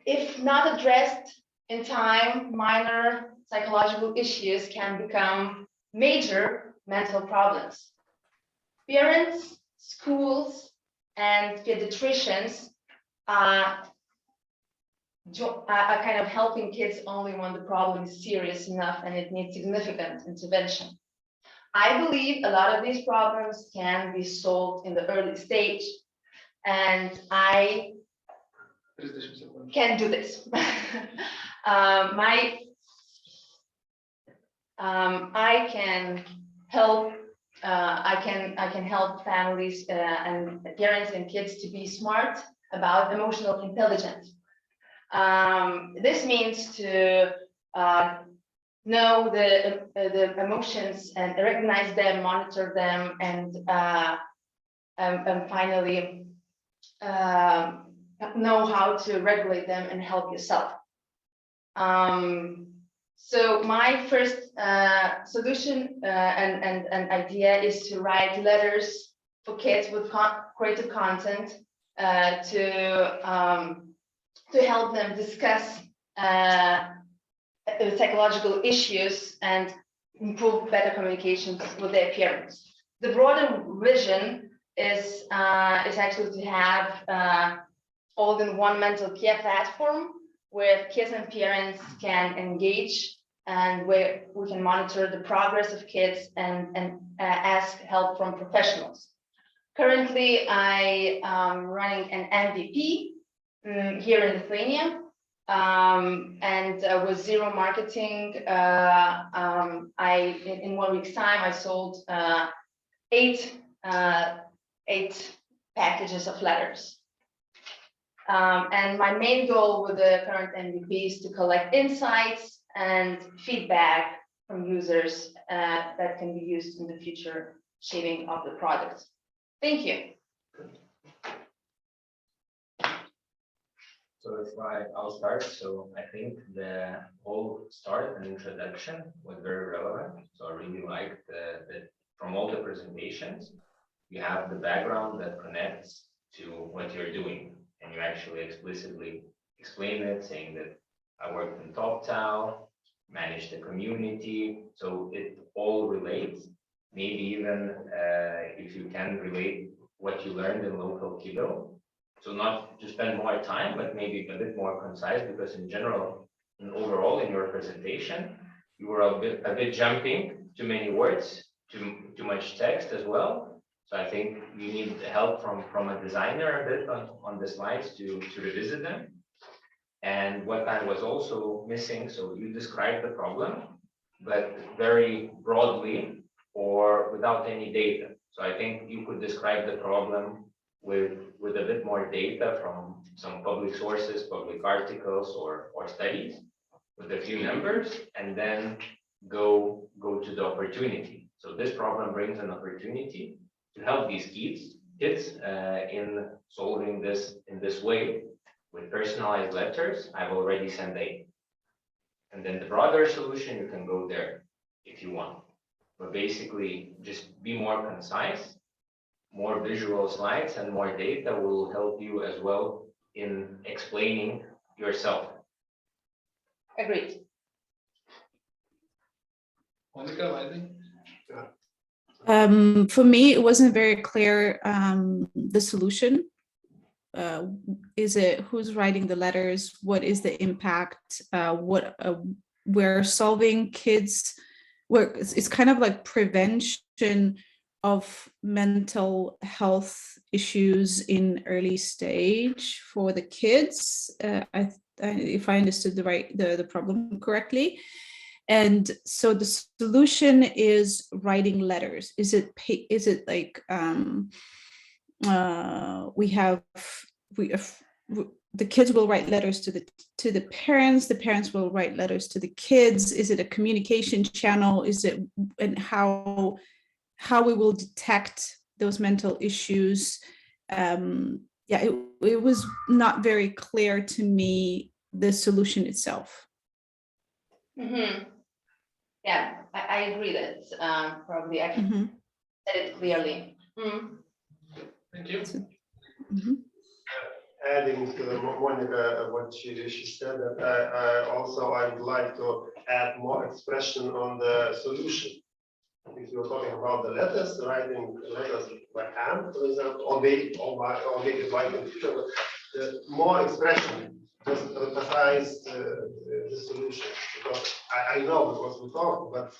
If not addressed in time, minor psychological issues can become major mental problems. Parents, schools, and pediatricians are kind of helping kids only when the problem is serious enough and it needs significant intervention. I believe a lot of these problems can be solved in the early stage, and I can do this. I can help. I can help families and parents and kids to be smart about emotional intelligence. This means to know the emotions and recognize them, monitor them, and finally know how to regulate them and help yourself. So my first solution and idea is to write letters for kids with creative content to help them discuss psychological issues and improve better communications with their parents. The broader vision is actually to have all-in-one mental care platform where kids and parents can engage and where we can monitor the progress of kids and ask help from professionals. Currently, I am running an MVP here in Lithuania, and with zero marketing, in 1 week's time, I sold eight packages of letters. And my main goal with the current MVP is to collect insights and feedback from users that can be used in the future shaping of the product. Thank you. So if I'll start. So I think the whole start and introduction was very relevant. So I really liked that from all the presentations, you have the background that connects to what you're doing. And you actually explicitly explain it, saying that I worked in TopTal, managed the community. So it all relates. Maybe even if you can relate what you learned in local Kiddo. So not to spend more time, but maybe a bit more concise, because in general and overall in your presentation, you were a bit jumping, too many words, too much text as well. So I think you need help from a designer a bit on the slides to revisit them. And what I was also missing, so you described the problem, but very broadly or without any data. So I think you could describe the problem with a bit more data from some public sources, public articles or studies with a few numbers, and then go to the opportunity. So this problem brings an opportunity to help these kids in solving this in this way with personalized letters. I've already sent 8. And then the broader solution, you can go there if you want. But basically, just be more concise. More visual slides and more data will help you as well in explaining yourself. Agreed. Monica, I think. For me, it wasn't very clear, the solution. Is it who's writing the letters? What is the impact? We're solving kids, it's kind of like prevention of mental health issues in early stage for the kids, if I understood the problem correctly. And so the solution is writing letters. Is it like the kids will write letters to the parents will write letters to the kids? Is it a communication channel? Is it, and how we will detect those mental issues? Yeah, it was not very clear to me, the solution itself. Mm-hmm. Yeah, I agree that probably I can said it clearly. Thank you. Adding to Monica, what she said, that I would like to add more expression on the solution. If you're talking about the letters, writing letters by hand, for example, or make it by computer, more expression, just emphasize the solution. Because I know because we talk, but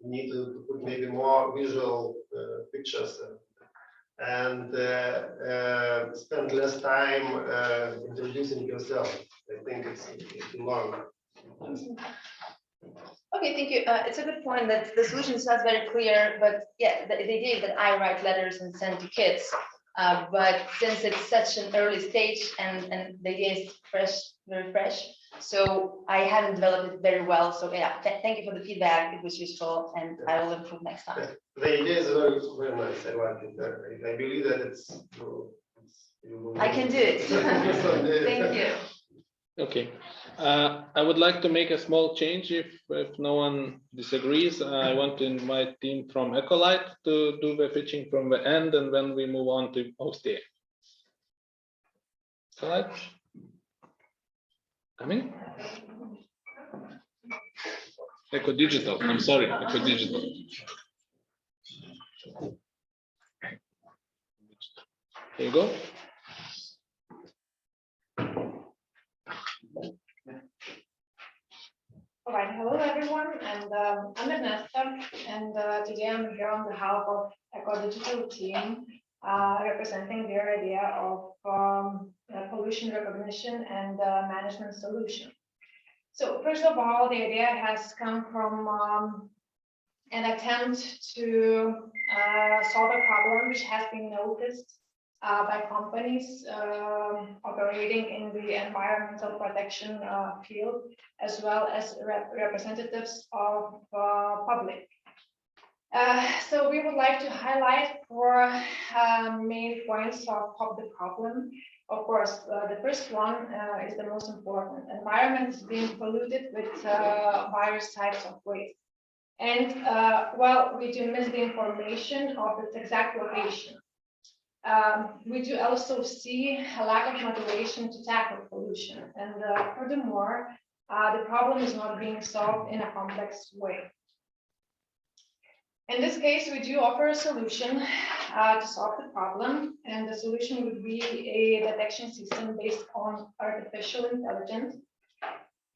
we need to put maybe more visual pictures and spend less time introducing yourself. I think it's too long. Okay, thank you. It's a good point that the solution is not very clear, but yeah, the idea is that I write letters and send to kids. But since it's such an early stage and the idea is fresh, very fresh, so I haven't developed it very well. So yeah, thank you for the feedback. It was useful, and I will improve next time. The idea is very, very nice. I like it. I believe that it's. I can do it. Thank you. Okay, I would like to make a small change if no one disagrees. I want to invite team from Ecolite to do the pitching from the end, and then we move on to OSTA. Ecolite, coming? Eco Digital. I'm sorry, Eco Digital. Here you go. All right, hello everyone, and I'm Ernesto, and today I'm here on behalf of Eco Digital team, representing their idea of pollution recognition and management solution. So first of all, the idea has come from and attempt to solve a problem which has been noticed by companies operating in the environmental protection field, as well as representatives of public. So we would like to highlight four main points of the problem. Of course, the first one is the most important. Environment is being polluted with various types of waste. And well, we do miss the information of its exact location. We do also see a lack of motivation to tackle pollution. And furthermore, the problem is not being solved in a complex way. In this case, we do offer a solution to solve the problem, and the solution would be a detection system based on artificial intelligence.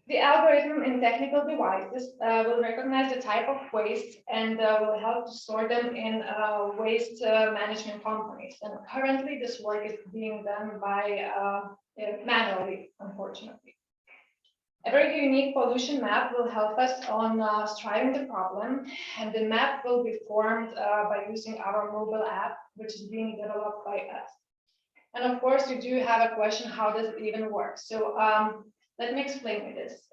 The algorithm in technical devices will recognize the type of waste and will help to sort them in waste management companies. And currently, this work is being done by manually, unfortunately. A very unique pollution map will help us on striving the problem, and the map will be formed by using our mobile app, which is being developed by us. And of course, you do have a question, how does it even work? So let me explain this.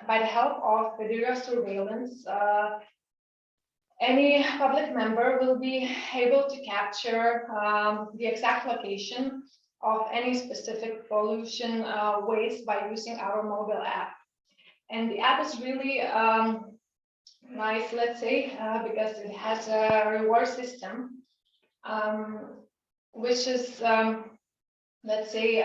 By the help of video surveillance, any public member will be able to capture the exact location of any specific pollution waste by using our mobile app. And the app is really nice, let's say, because it has a reward system, which is, let's say,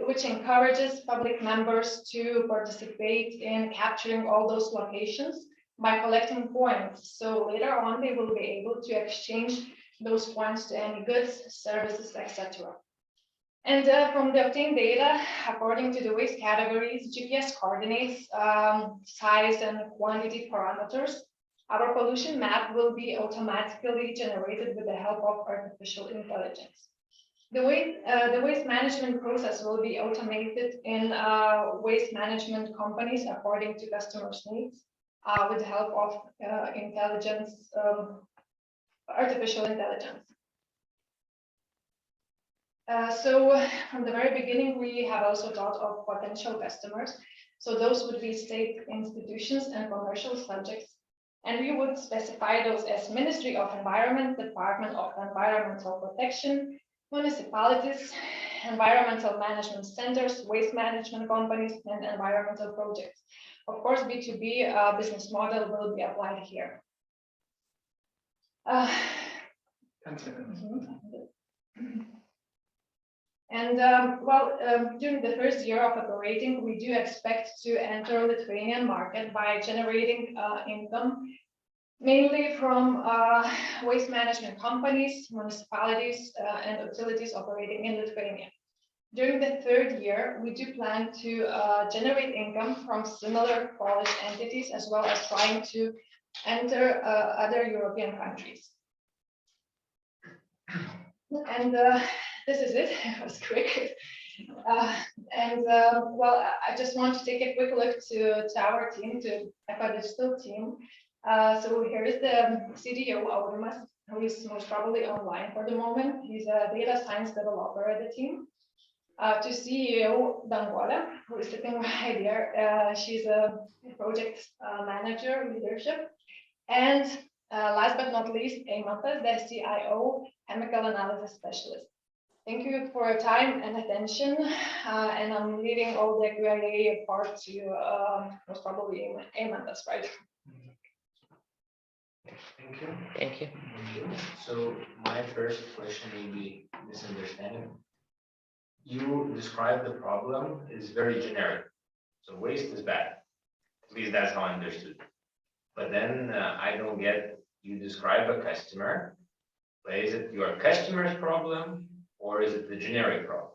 which encourages public members to participate in capturing all those locations by collecting points. So later on, they will be able to exchange those points to any goods, services, etc. And from the obtained data, according to the waste categories, GPS coordinates, size and quantity parameters, our pollution map will be automatically generated with the help of artificial intelligence. The waste management process will be automated in waste management companies according to customers' needs with the help of artificial intelligence. So from the very beginning, we have also thought of potential customers. So those would be state institutions and commercial subjects. And we would specify those as Ministry of Environment, Department of Environmental Protection, municipalities, environmental management centers, waste management companies, and environmental projects. Of course, B2B business model will be applied here. 10 seconds. And during the first year of operating, we do expect to enter Lithuanian market by generating income, mainly from waste management companies, municipalities, and utilities operating in Lithuania. During the third year, we do plan to generate income from similar Polish entities, as well as trying to enter other European countries. And this is it. It was quick. Well, I just want to take a quick look to our team, to EcoDigital team. So here is the CDO, Aurimas, who is most probably online for the moment. He's a data science developer at the team. To CEO Danguolė, who is sitting right here. She's a project manager, leadership. And last but not least, Eimantas, the CIO, chemical analysis specialist. Thank you for your time and attention. And I'm leaving all the Q&A part to most probably Eimantas, right? Thank you. Thank you. So my first question may be misunderstanding. You described the problem is very generic. So waste is bad. At least that's how I understood. But then I don't get, you describe a customer, but is it your customer's problem or is it the generic problem?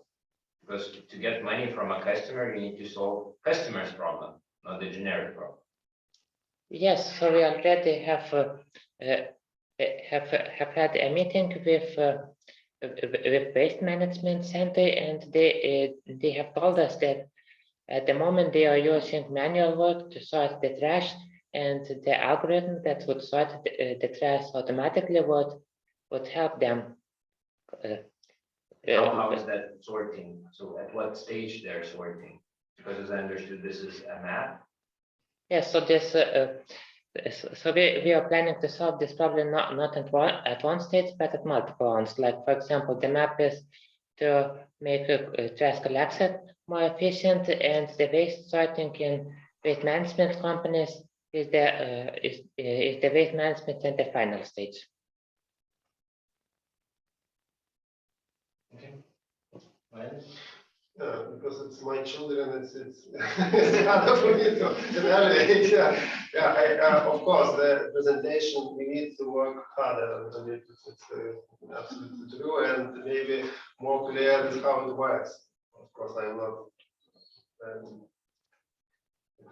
Because to get money from a customer, you need to solve customer's problem, not the generic problem. Yes, so we already have had a meeting with Waste Management Center, and they have told us that at the moment they are using manual work to sort the trash, and the algorithm that would sort the trash automatically would help them. How is that sorting? So at what stage they're sorting? Because as I understood, this is a map. Yes, so this so we are planning to solve this problem not at one stage, but at multiple ones. Like for example, the map is to make trash collection more efficient, and the waste sorting in waste management companies is the waste management in the final stage. Okay. Because it's my children, it's it's harder for me to evaluate. Of course, the presentation, we need to work harder. I mean, it's absolutely true, and maybe more clear is how it works. Of course, I'm not. I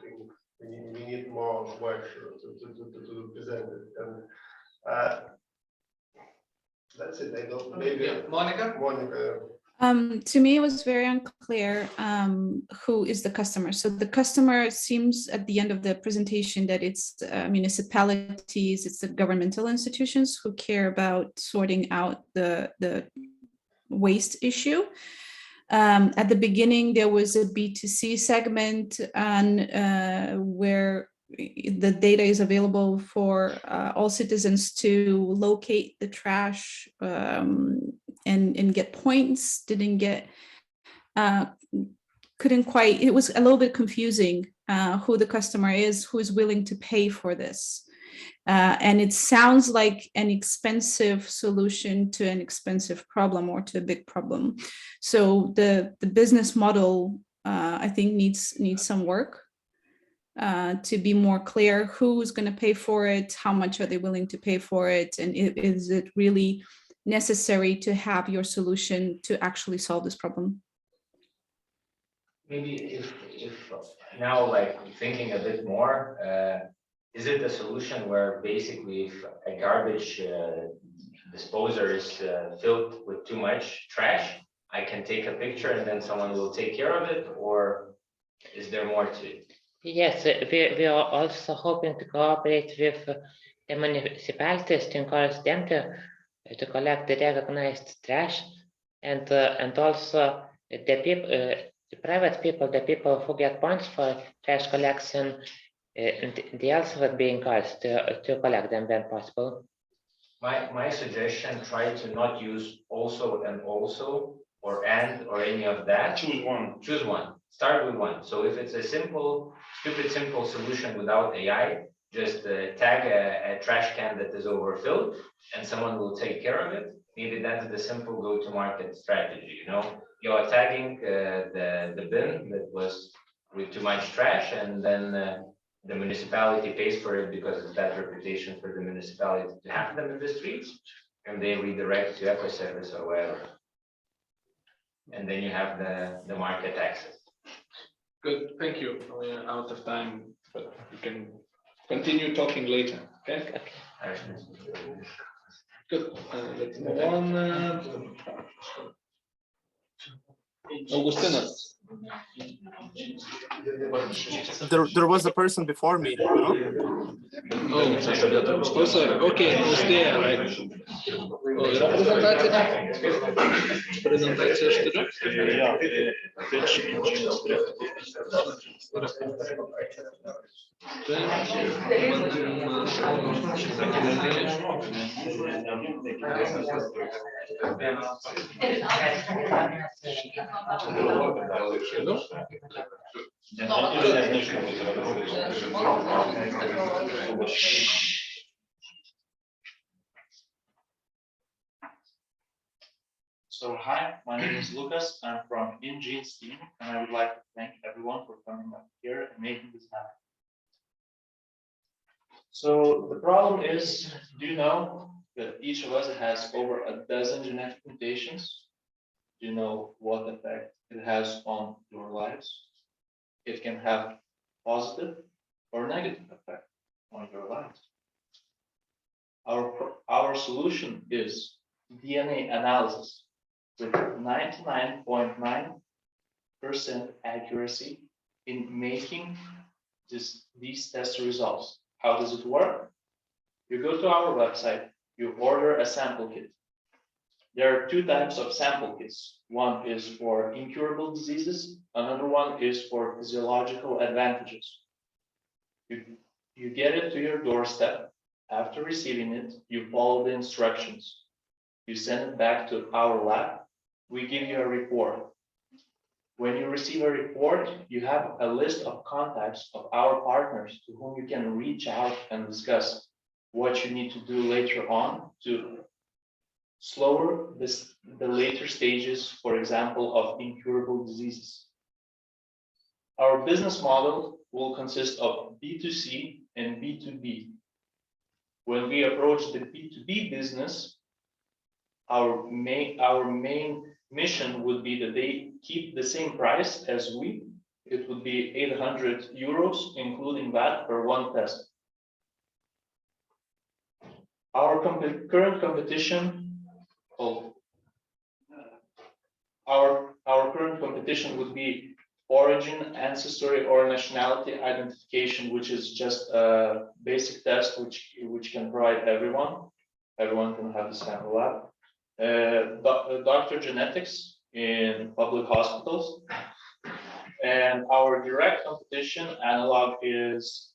think we need more work to present it, and that's it. I don't. Maybe Monica. To me, it was very unclear who is the customer. So the customer seems at the end of the presentation that it's municipalities, it's the governmental institutions who care about sorting out the waste issue. At the beginning, there was a B2C segment where the data is available for all citizens to locate the trash and get points. Couldn't quite, it was a little bit confusing who the customer is, who is willing to pay for this. And it sounds like an expensive solution to an expensive problem or to a big problem. So the business model, I think needs some work to be more clear who's going to pay for it, how much are they willing to pay for it, and is it really necessary to have your solution to actually solve this problem? Maybe if now, like thinking a bit more, is it a solution where basically if a garbage disposer is filled with too much trash, I can take a picture and then someone will take care of it, or is there more to it? Yes, we are also hoping to cooperate with the municipalities to encourage them to collect the recognized trash, and also the people, the private people, the people who get points for trash collection, they also would be encouraged to collect them when possible. My suggestion: try to not use also and also or and or any of that. Choose one. Choose one. Start with one. So if it's a simple solution without AI, just tag a trash can that is overfilled and someone will take care of it. Maybe that's the simple go-to-market strategy. You know, you are tagging the bin that was with too much trash, and then the municipality pays for it because it's bad reputation for the municipality to have them in the streets, and they redirect to eco service or whatever. And then you have the market access. Good, thank you. We're out of time, but we can continue talking later. Okay. Good. Let's move on. Augustinas. There was a person before me. No? Oh, sorry. Okay, who's there, right? Oh, yra prezentacija aš turiu. So hi, my name is Lucas. I'm from InGene's team, and I would like to thank everyone for coming up here and making this happen. So the problem is, do you know that each of us has over a dozen genetic mutations? Do you know what effect it has on your lives? It can have positive or negative effect on your lives. Our solution is DNA analysis with 99.9% accuracy in making these test results. How does it work? You go to our website, you order a sample kit. There are two types of sample kits. One is for incurable diseases, another one is for physiological advantages. You get it to your doorstep. After receiving it, you follow the instructions. You send it back to our lab. We give you a report. When you receive a report, you have a list of contacts of our partners to whom you can reach out and discuss what you need to do later on to slower the later stages, for example, of incurable diseases. Our business model will consist of B2C and B2B. When we approach the B2B business, our main mission would be that they keep the same price as we. It would be 800 euros, including VAT per one test. Our current competition, our current competition would be origin, ancestry, or nationality identification, which is just a basic test which can provide everyone. Everyone can have this kind of lab. Doctor genetics in public hospitals. And our direct competition analog is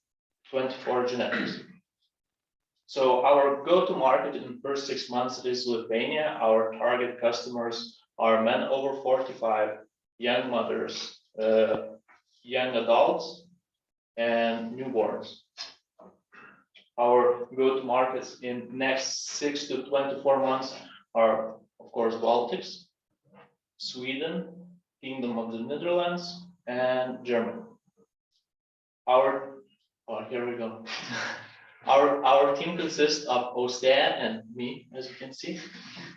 24 genetics. So our go-to-market in the first 6 months is Lithuania. Our target customers are men over 45, young mothers, young adults, and newborns. Our go-to-markets in next 6 to 24 months are, of course, Baltics, Sweden, Kingdom of the Netherlands, and Germany. Here we go. Our team consists of Ostea and me, as you can see.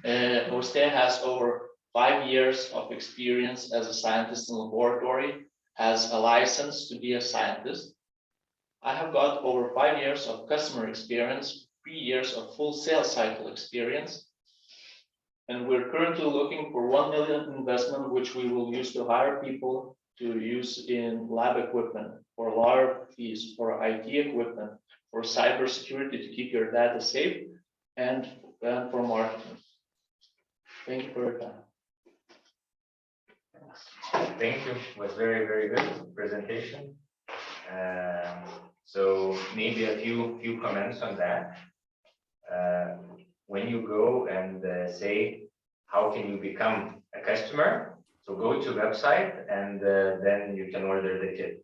Ostea has over 5 years of experience as a scientist in laboratory, has a license to be a scientist. I have got over 5 years of customer experience, 3 years of full sales cycle experience. And we're currently looking for 1 million investment, which we will use to hire people to use in lab equipment, for lawyer fees, for IT equipment, for cybersecurity to keep your data safe, and for marketing. Thank you for your time. Thank you. It was very, very good presentation. So maybe a few comments on that. When you go and say, how can you become a customer? So go to website and then you can order the kit.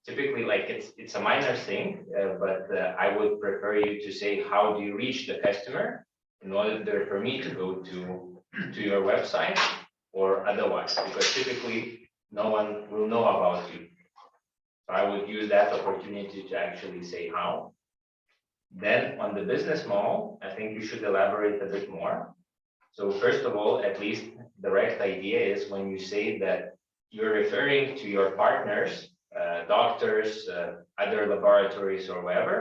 Typically, like it's a minor thing, but I would prefer you to say, how do you reach the customer in order for me to go to your website or otherwise, because typically no one will know about you. So I would use that opportunity to actually say how. Then on the business model, I think you should elaborate a bit more. So first of all, at least the right idea is when you say that you're referring to your partners, doctors, other laboratories or whatever,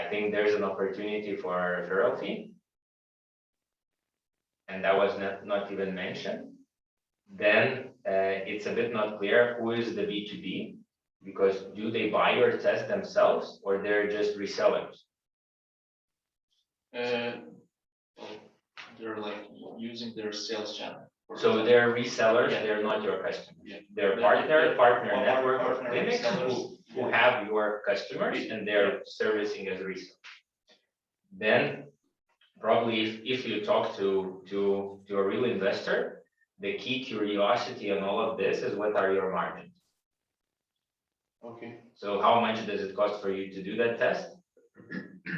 I think there's an opportunity for a referral fee. And that was not even mentioned. Then it's a bit not clear who is the B2B, because do they buy your test themselves or they're just resellers? They're like using their sales channel. So they're resellers, they're not your customer. Yeah. They're partner network of clinics who have your customers and they're servicing as a reseller. Then probably if you talk to a real investor, the key curiosity on all of this is what are your margins? Okay. So how much does it cost for you to do that test?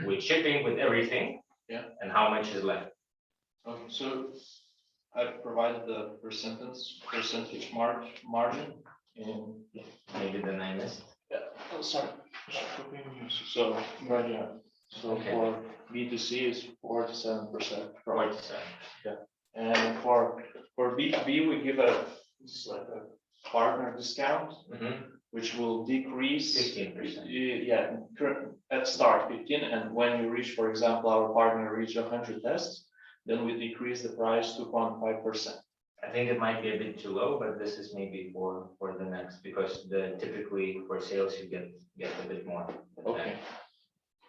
With shipping, with everything? Yeah. And how much is left? Okay, so I provided the percentage margin in maybe then I missed. Yeah. Oh, sorry. So right here. So okay. For B2C is 47%. 47. Yeah. And for B2B we give a partner discount, which will decrease 15%. Yeah, at start 15, and when you reach, for example, our partner reach 100 tests, then we decrease the price to 0.5%. I think it might be a bit too low, but this is maybe for the next, because typically for sales you get a bit more. Okay.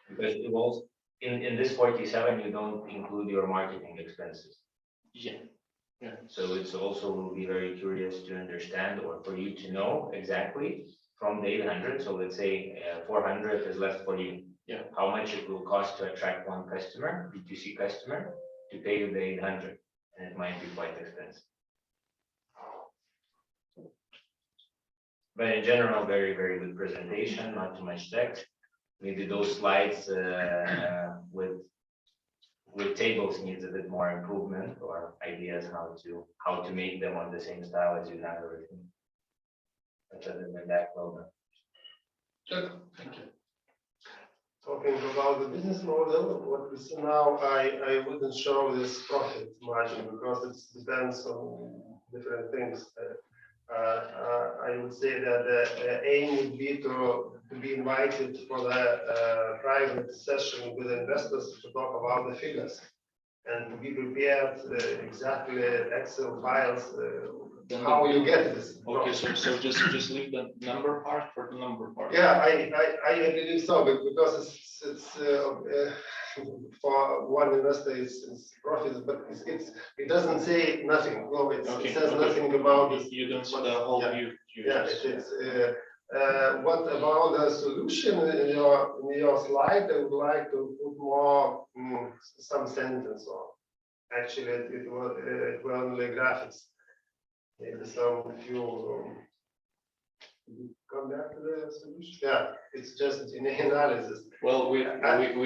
Because it also, in this 47, you don't include your marketing expenses. Yeah. Yeah. So it's also will be very curious to understand or for you to know exactly from the 800. So let's say 400 is left for you. Yeah. How much it will cost to attract one customer, B2C customer, to pay you the 800, and it might be quite expensive. But in general, very, very good presentation, not too much text. Maybe those slides with tables needs a bit more improvement or ideas how to make them on the same style as you have everything. But other than that, well done. Good, thank you. Talking about the business model, what we see now, I wouldn't show this profit margin because it depends on different things. I would say that the aim would be to be invited for the private session with investors to talk about the figures and to be prepared exactly Excel files. How you get this? Okay, so just leave the number part for the number part. Yeah, I believe so, but because it's for one investor it's profits, but it doesn't say nothing. No, it says nothing about this. You don't see the whole view. Yeah, it's what about the solution in your slide? I would like to put more some sentence on. Actually, it was only graphics. Maybe some few. Come back to the solution. Yeah, it's just in analysis. Well, we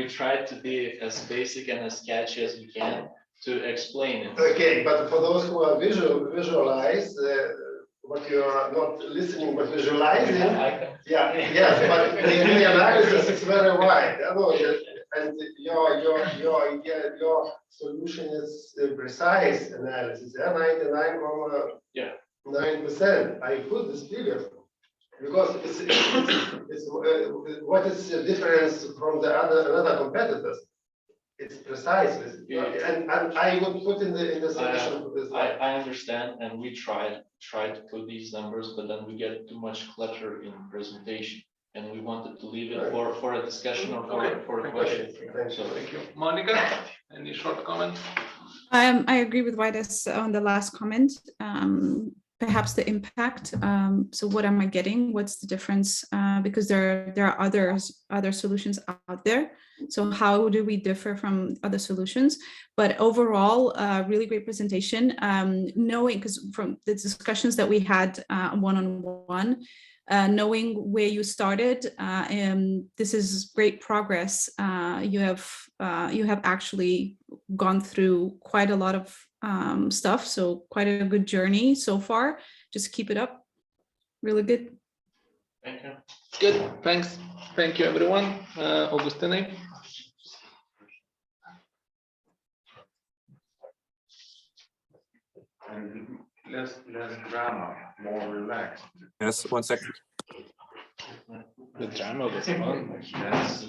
tried to be as basic and as catchy as we can to explain it. Okay, but for those who are visualize what you are not listening but visualizing. Yeah, yes, but the analysis is very wide. And your solution is precise analysis. 99.9%. I put this figure because it's what is the difference from the other competitors? It's precise, and I would put in the solution for this. I understand, and we tried to put these numbers, but then we get too much clutter in presentation, and we wanted to leave it for a discussion or for a question. Thank you, Monica. Any short comments? I agree with Vaidas on the last comment. Perhaps the impact. So what am I getting? What's the difference? Because there are other solutions out there. So how do we differ from other solutions? But overall, really great presentation. Knowing, because from the discussions that we had one-on-one, knowing where you started, this is great progress. You have actually gone through quite a lot of stuff, so quite a good journey so far. Just keep it up. Really good. Thank you. Good, thanks. Thank you, everyone. Augustine. And less drama, more relaxed. Yes, 1 second. The drama was fun. Yes.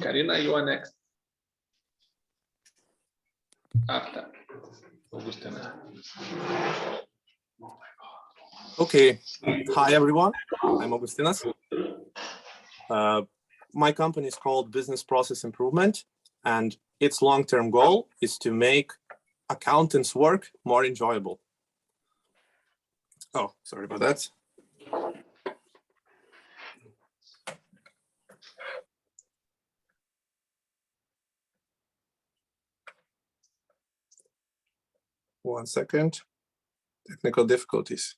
Karina, you are next. After Augustine. Okay. Hi, everyone. I'm Augustinas. My company is called Business Process Improvement, and its long-term goal is to make accountants' work more enjoyable. Oh, sorry about that. One second. Technical difficulties.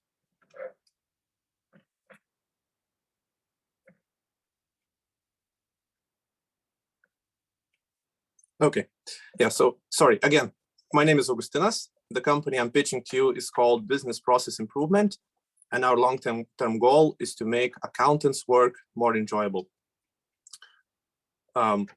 Okay. Yeah, so sorry, again, my name is Augustinas. The company I'm pitching to you is called Business Process Improvement, and our long-term goal is to make accountants' work more enjoyable. What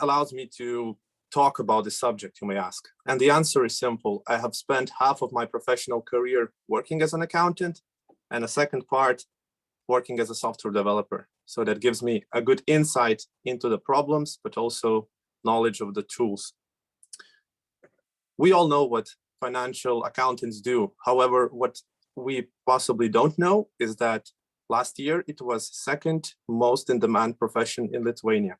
allows me to talk about the subject, you may ask? And the answer is simple. I have spent half of my professional career working as an accountant, and a second part working as a software developer. So that gives me a good insight into the problems, but also knowledge of the tools. We all know what financial accountants do. However, what we possibly don't know is that last year it was second most in demand profession in Lithuania.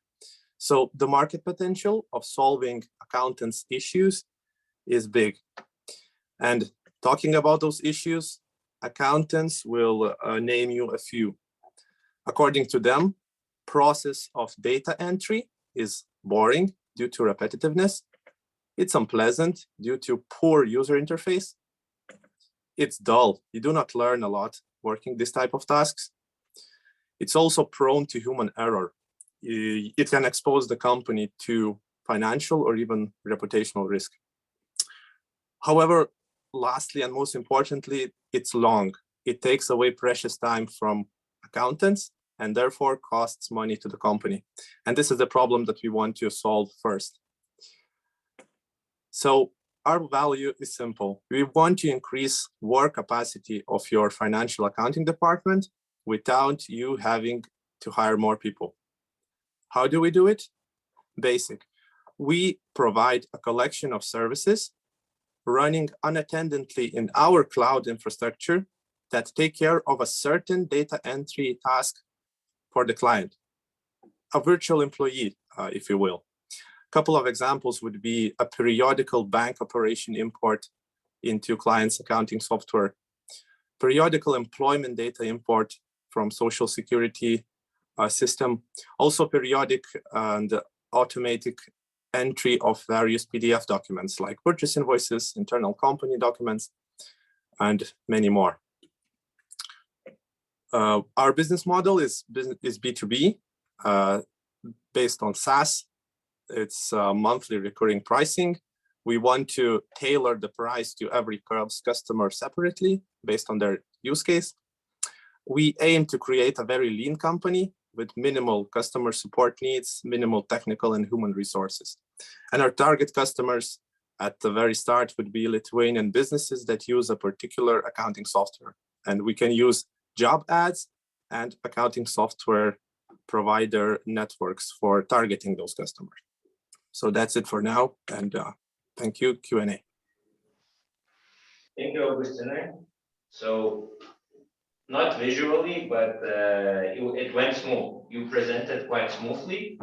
So the market potential of solving accountants' issues is big. And talking about those issues, accountants will name you a few. According to them, process of data entry is boring due to repetitiveness. It's unpleasant due to poor user interface. It's dull. You do not learn a lot working this type of tasks. It's also prone to human error. It can expose the company to financial or even reputational risk. However, lastly and most importantly, it's long. It takes away precious time from accountants and therefore costs money to the company. And this is the problem that we want to solve first. So our value is simple. We want to increase work capacity of your financial accounting department without you having to hire more people. How do we do it? Basic. We provide a collection of services running unattendedly in our cloud infrastructure that take care of a certain data entry task for the client, a virtual employee, if you will. A couple of examples would be a periodical bank operation import into client's accounting software, periodical employment data import from Social Security system, also periodic and automatic entry of various PDF documents like purchase invoices, internal company documents, and many more. Our business model is B2B, based on SaaS. It's monthly recurring pricing. We want to tailor the price to every customer separately based on their use case. We aim to create a very lean company with minimal customer support needs, minimal technical and human resources. And our target customers at the very start would be Lithuanian businesses that use a particular accounting software. And we can use job ads and accounting software provider networks for targeting those customers. So that's it for now. And thank you, Q&A. Thank you, Augustinai. So not visually, but it went smooth. You presented quite smoothly.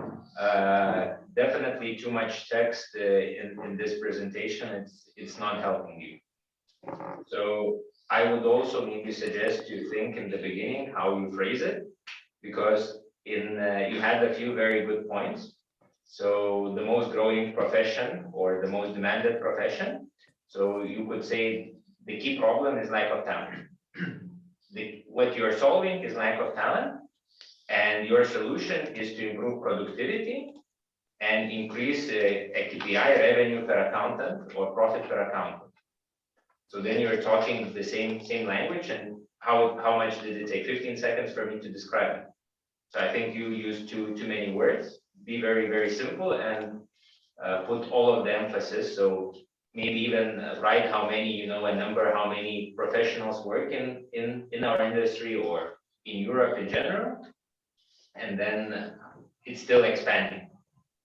Definitely too much text in this presentation. It's not helping you. So I would also maybe suggest you think in the beginning how you phrase it, because you had a few very good points. So the most growing profession or the most demanded profession. So you could say the key problem is lack of talent. What you're solving is lack of talent, and your solution is to improve productivity and increase a KPI, revenue per accountant or profit per accountant. So then you're talking the same language. And how much did it take? 15 seconds for me to describe it. So I think you used too many words. Be very, very simple and put all of the emphasis. So maybe even write how many, a number, how many professionals work in our industry or in Europe in general. And then it's still expanding.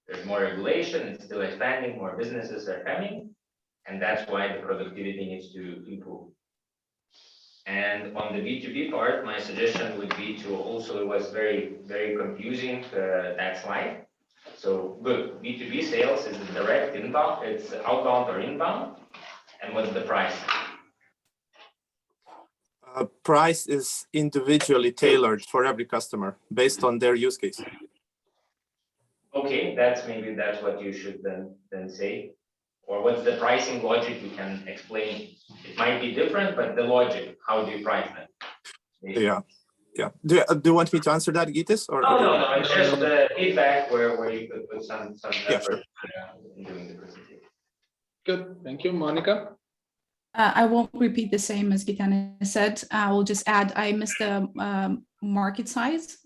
There's more regulation, it's still expanding, more businesses are coming. And that's why the productivity needs to improve. And on the B2B part, my suggestion would be to also, it was very, very confusing, that slide. So good, B2B sales is direct inbound, it's outbound or inbound. And what's the price? Price is individually tailored for every customer based on their use case. Okay, that's what you should then say. Or what's the pricing logic? You can explain. It might be different, but the logic, how do you price them? Yeah. Do you want me to answer that, Gytis? Or no. It's just feedback where you could put some effort in doing the presentation. Good, thank you, Monica. I won't repeat the same as Gitanas said. I will just add, I missed the market size.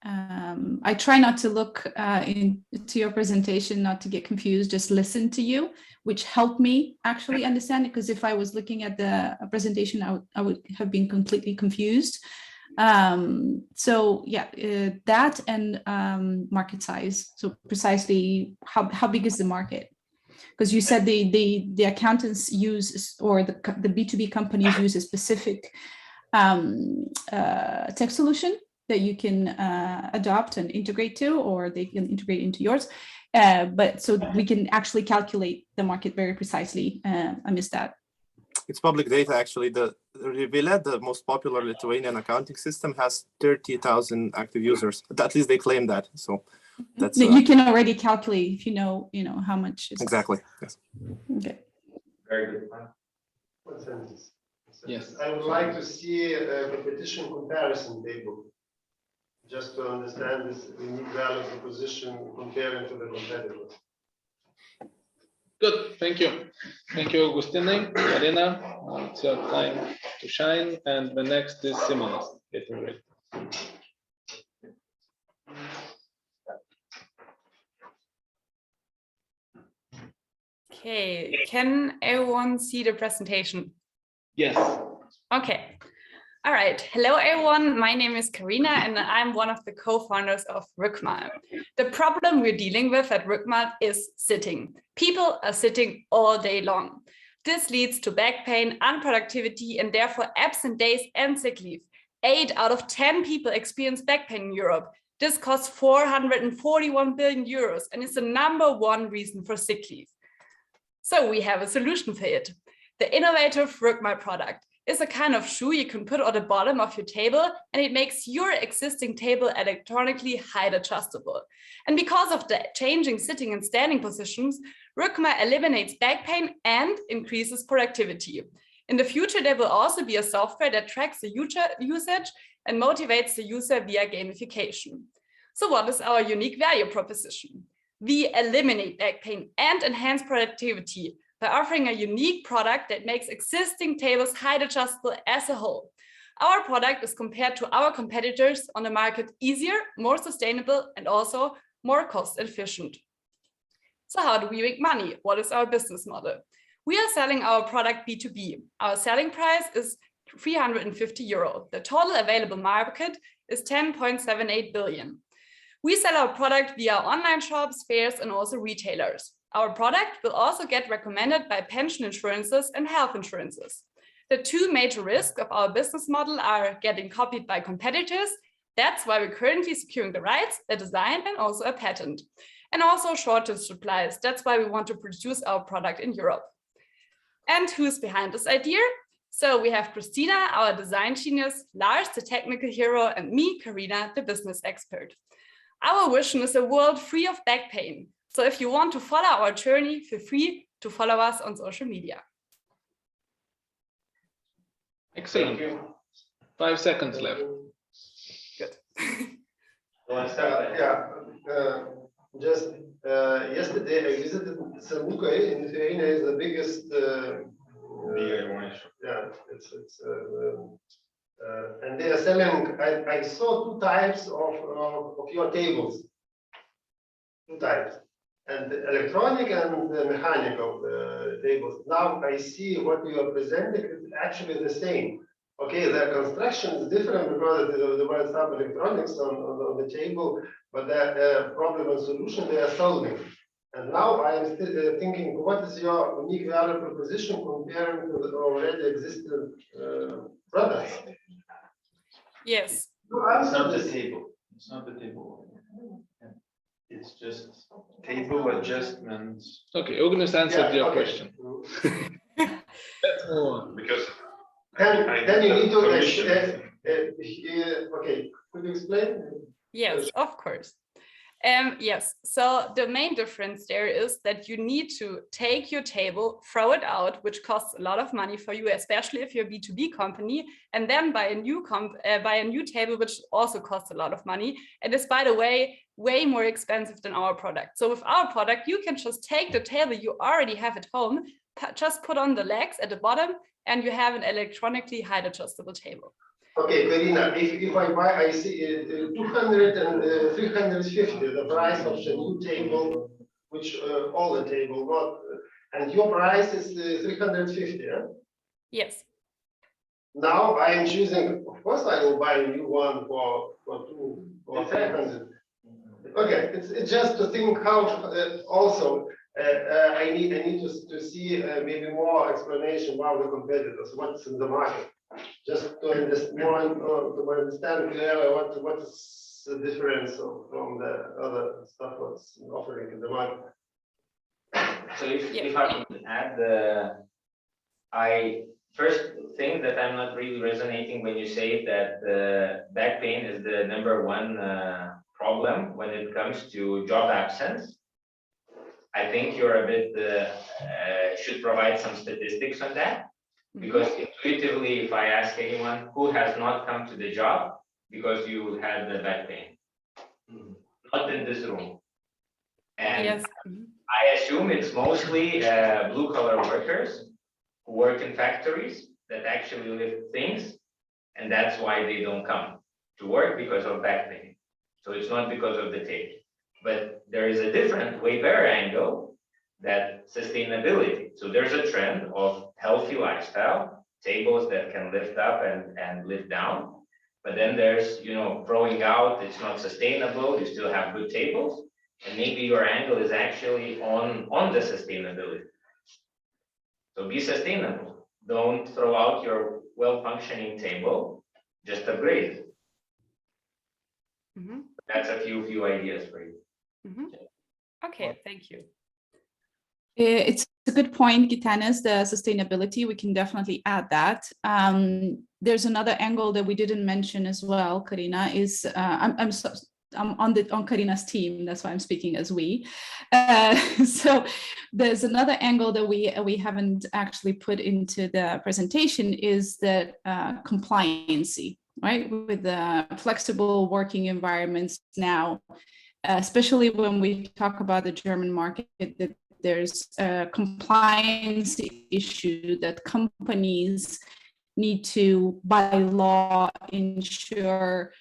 I try not to look into your presentation, not to get confused, just listen to you, which helped me actually understand it, because if I was looking at the presentation, I would have been completely confused. So yeah, that and market size. So precisely how big is the market? Because you said the accountants use, or the B2B companies use a specific tech solution that you can adopt and integrate to, or they can integrate into yours. But so we can actually calculate the market very precisely. I missed that. It's public data, actually. The Rivile, the most popular Lithuanian accounting system, has 30,000 active users. At least they claim that. So that's you can already calculate if you know how much. Exactly. Yes. Okay. Very good. One sentence. Yes. I would like to see a competition comparison table, just to understand this unique value proposition comparing to the competitors. Good, thank you. Thank you, Augustine. Marina, it's your time to shine. And the next is Simonas, getting ready. Okay, can everyone see the presentation? Yes. Okay. All right. Hello, everyone. My name is Karina, and I'm one of the co-founders of Rückmal. The problem we're dealing with at Rückmal is sitting. People are sitting all day long. This leads to back pain, unproductivity, and therefore absent days and sick leave. 8 out of 10 people experience back pain in Europe. This costs 441 billion euros and is the #1 reason for sick leave. So we have a solution for it. The innovative Rückmal product is a kind of shoe you can put on the bottom of your table, and it makes your existing table electronically height adjustable. And because of the changing sitting and standing positions, Rückmal eliminates back pain and increases productivity. In the future, there will also be a software that tracks the usage and motivates the user via gamification. So what is our unique value proposition? We eliminate back pain and enhance productivity by offering a unique product that makes existing tables height adjustable as a whole. Our product is, compared to our competitors on the market, easier, more sustainable, and also more cost efficient. So how do we make money? What is our business model? We are selling our product B2B. Our selling price is 350 euro. The total available market is 10.78 billion. We sell our product via online shops, fairs, and also retailers. Our product will also get recommended by pension insurances and health insurances. The 2 major risks of our business model are getting copied by competitors. That's why we're currently securing the rights, a design, and also a patent. And also shortage supplies. That's why we want to produce our product in Europe. And who's behind this idea? So we have Christina, our design genius, Lars, the technical hero, and me, Karina, the business expert. Our vision is a world free of back pain. So if you want to follow our journey, feel free to follow us on social media. Excellent. 5 seconds left. Good. Just yesterday I visited Samukai in Lithuania. Is the biggest. And they are selling. I saw 2 types of your tables. 2 types. And electronic and mechanical tables. Now I see what you are presenting is actually the same. Okay, the construction is different because there were some electronics on the table, but the problem and solution they are solving. And now I am still thinking, what is your unique value proposition comparing to the already existing products? Yes. It's not the table. It's not the table. It's just table adjustments. Okay, Ugnis answered your question. Let's move on. Because then you need to okay, could you explain? Yes, of course. Yes, so the main difference there is that you need to take your table, throw it out, which costs a lot of money for you, especially if you're a B2B company, and then buy a new table, which also costs a lot of money. And is, by the way more expensive than our product. So with our product, you can just take the table you already have at home, just put on the legs at the bottom, and you have an electronically height adjustable table. Okay, Karina, if I buy, I see 200 and 350, the price of the new table, which all the table, not, and your price is 350, yeah? Yes. now I am choosing, of course, I will buy a new one for 2 or 300. Okay, it's just to think how also I need to see maybe more explanation about the competitors, what's in the market, just to understand more to understand clearly what's the difference from the other stuff what's offering in the market. So if I could add, I first think that I'm not really resonating when you say that back pain is the #1 problem when it comes to job absence. I think you're a bit should provide some statistics on that, because intuitively, if I ask anyone who has not come to the job because you had the back pain, not in this room, and Yes. I assume it's mostly blue-collar workers who work in factories that actually lift things, and that's why they don't come to work, because of back pain. So it's not because of the tape. But there is a different, way better angle, that sustainability. So there's a trend of healthy lifestyle, tables that can lift up and lift down. But then there's, throwing out, it's not sustainable, you still have good tables. And maybe your angle is actually on the sustainability. So be sustainable. Don't throw out your well-functioning table, just upgrade. That's a few ideas for you. Okay, thank you. It's a good point, Gitanes, the sustainability. We can definitely add that. There's another angle that we didn't mention as well, Karina, is I'm on Karina's team, that's why I'm speaking as we. So there's another angle that we haven't actually put into the presentation, is that compliancy, right? With the flexible working environments now, especially when we talk about the German market, that there's a compliance issue that companies need to, by law, ensure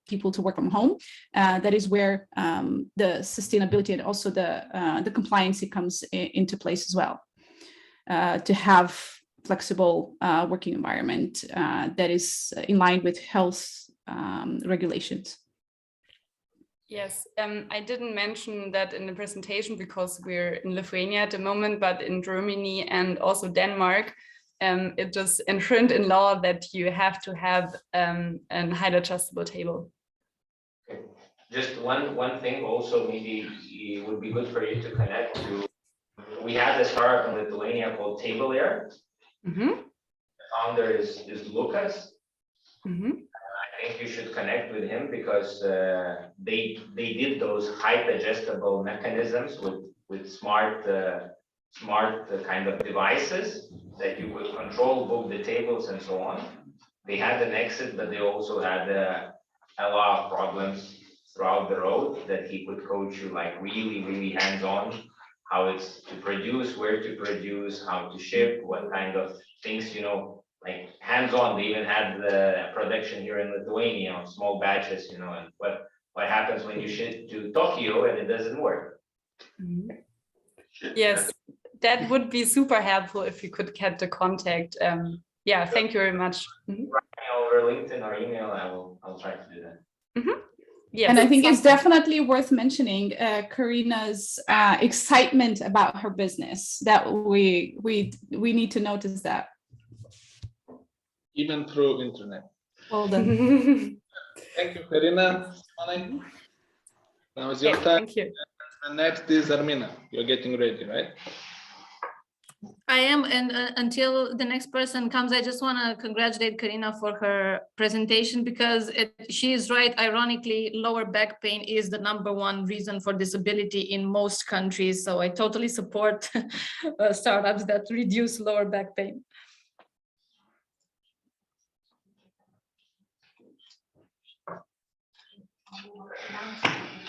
people to work from home. That is where the sustainability and also the compliance comes into place as well. To have flexible working environment that is in line with health regulations. Yes, I didn't mention that in the presentation because we're in Lithuania at the moment, but in Germany and also Denmark, it is enshrined in law that you have to have a height adjustable table. Okay. Just one thing also, maybe it would be good for you to connect to. We had a startup in Lithuania called Table Air. The founder is Lucas. I think you should connect with him because they did those height adjustable mechanisms with smart kind of devices that you could control, book the tables and so on. They had an exit, but they also had a lot of problems throughout the road that he could coach you like really hands-on, how it's to produce, where to produce, how to ship, what kind of things, like hands-on. They even had the production here in Lithuania on small batches, and what happens when you ship to Tokyo and it doesn't work. Yes, that would be super helpful if you could get the contact. Yeah, thank you very much. Write me over LinkedIn or email, I'll try to do that. Yes, and I think it's definitely worth mentioning Karina's excitement about her business. That we need to notice that. Even through internet. Well done. Thank you, Karina. Now is your time. Thank you. And next is Armina. You're getting ready, right? I am, and until the next person comes, I just want to congratulate Karina for her presentation, because she is right. Ironically, lower back pain is the #1 reason for disability in most countries. So I totally support startups that reduce lower back pain.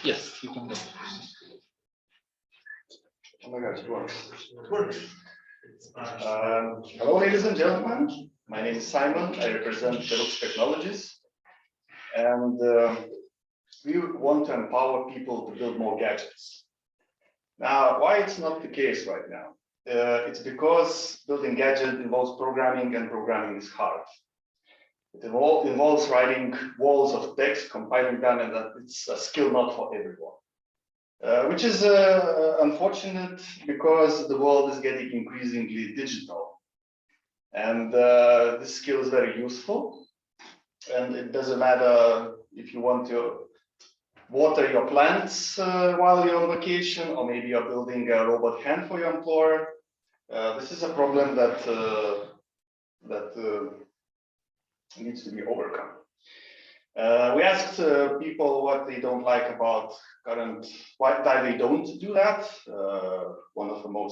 Yes, you can go. Oh my God, it works. It works. Hello, ladies and gentlemen. My name is Simon. I represent Perux Technologies. And we want to empower people to build more gadgets. Now, why it's not the case right now? It's because building gadget involves programming, and programming is hard. It involves writing walls of text, compiling them, and that it's a skill not for everyone. Which is unfortunate because the world is getting increasingly digital. And this skill is very useful. And it doesn't matter if you want to water your plants while you're on vacation, or maybe you're building a robot hand for your employer. This is a problem that needs to be overcome. We asked people what they don't like about current, why they don't do that. One of the more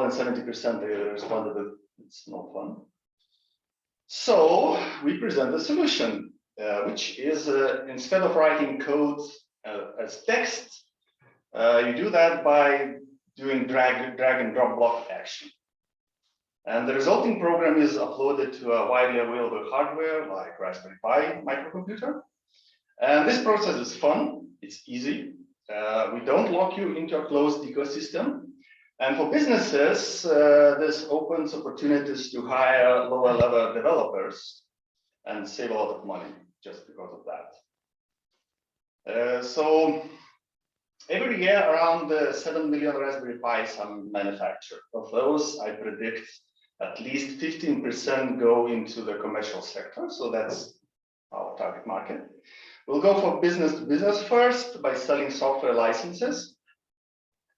than 70% they responded that it's not fun. So we present a solution, which is instead of writing code as text, you do that by doing drag and drop block action. And the resulting program is uploaded to a widely available hardware like Raspberry Pi microcomputer. And this process is fun, it's easy. We don't lock you into a closed ecosystem. And for businesses, this opens opportunities to hire lower level developers and save a lot of money just because of that. So every year around 7 million Raspberry Pis are manufactured. Of those, I predict at least 15% go into the commercial sector. So that's our target market. We'll go for business to business first by selling software licenses.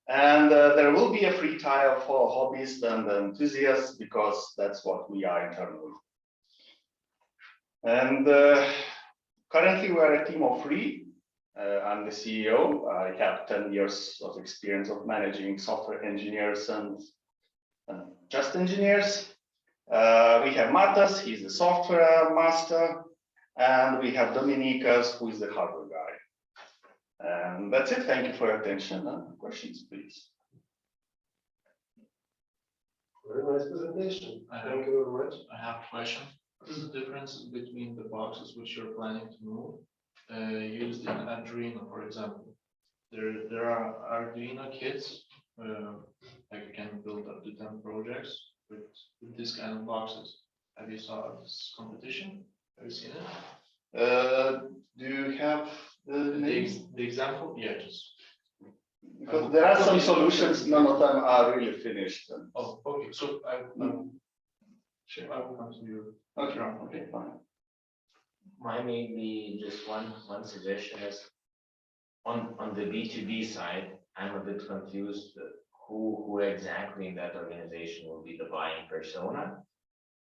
And there will be a free trial for hobbyists and enthusiasts because that's what we are internally. And currently we're a team of 3. I'm the CEO. I have 10 years of experience of managing software engineers and just engineers. We have Matas, he's the software master, and we have Dominikas, who is the hardware guy. And that's it. Thank you for your attention. Questions, please. Very nice presentation. Thank you very much. I have a question. What is the difference between the boxes which you're planning to move used in Arduino, for example? There are Arduino kits, like you can build up to 10 projects with this kind of boxes. Have you saw this competition? Have you seen it? Do you have the example? Yeah, just. Because there are some solutions, none of them are really finished. Oh, okay. So I will come to you. Okay, okay, fine. Mine may be just one suggestion is on the B2B side, I'm a bit confused who exactly in that organization will be the buying persona,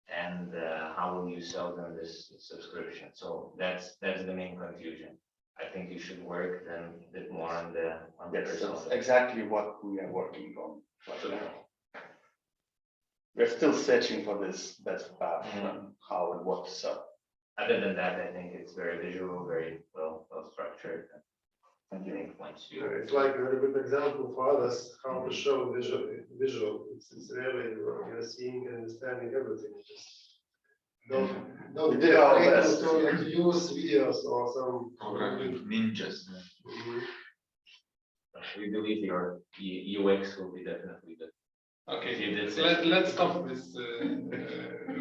and how will you sell them this subscription? So that's the main confusion. I think you should work then a bit more on the persona. That's exactly what we are working on right now. We're still searching for this best path and how and what to sell. Other than that, I think it's very visual, very well structured. It's like a very good example for others how to show visual. It's really you're seeing and understanding everything. Don't be afraid to use videos or some programming ninjas. We believe your UX will be definitely good. Okay, let's stop this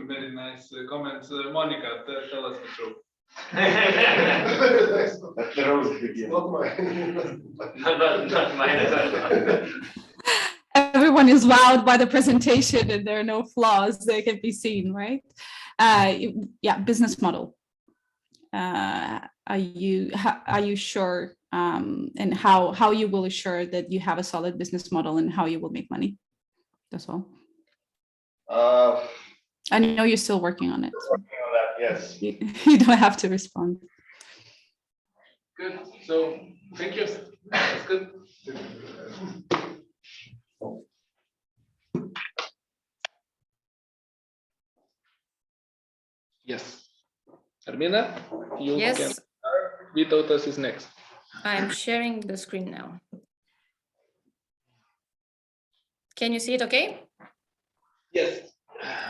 very nice comments. Monica, tell us the truth. Not mine. Everyone is wowed by the presentation and there are no flaws that can be seen, right? Yeah, business model. Are you sure, and how you will assure that you have a solid business model and how you will make money? That's all. I know you're still working on it. Working on that, yes. You don't have to respond. Good. So thank you. That's good. Yes. Armina, you Yes. can start. Vytautas is next. I'm sharing the screen now. Can you see it okay? Yes.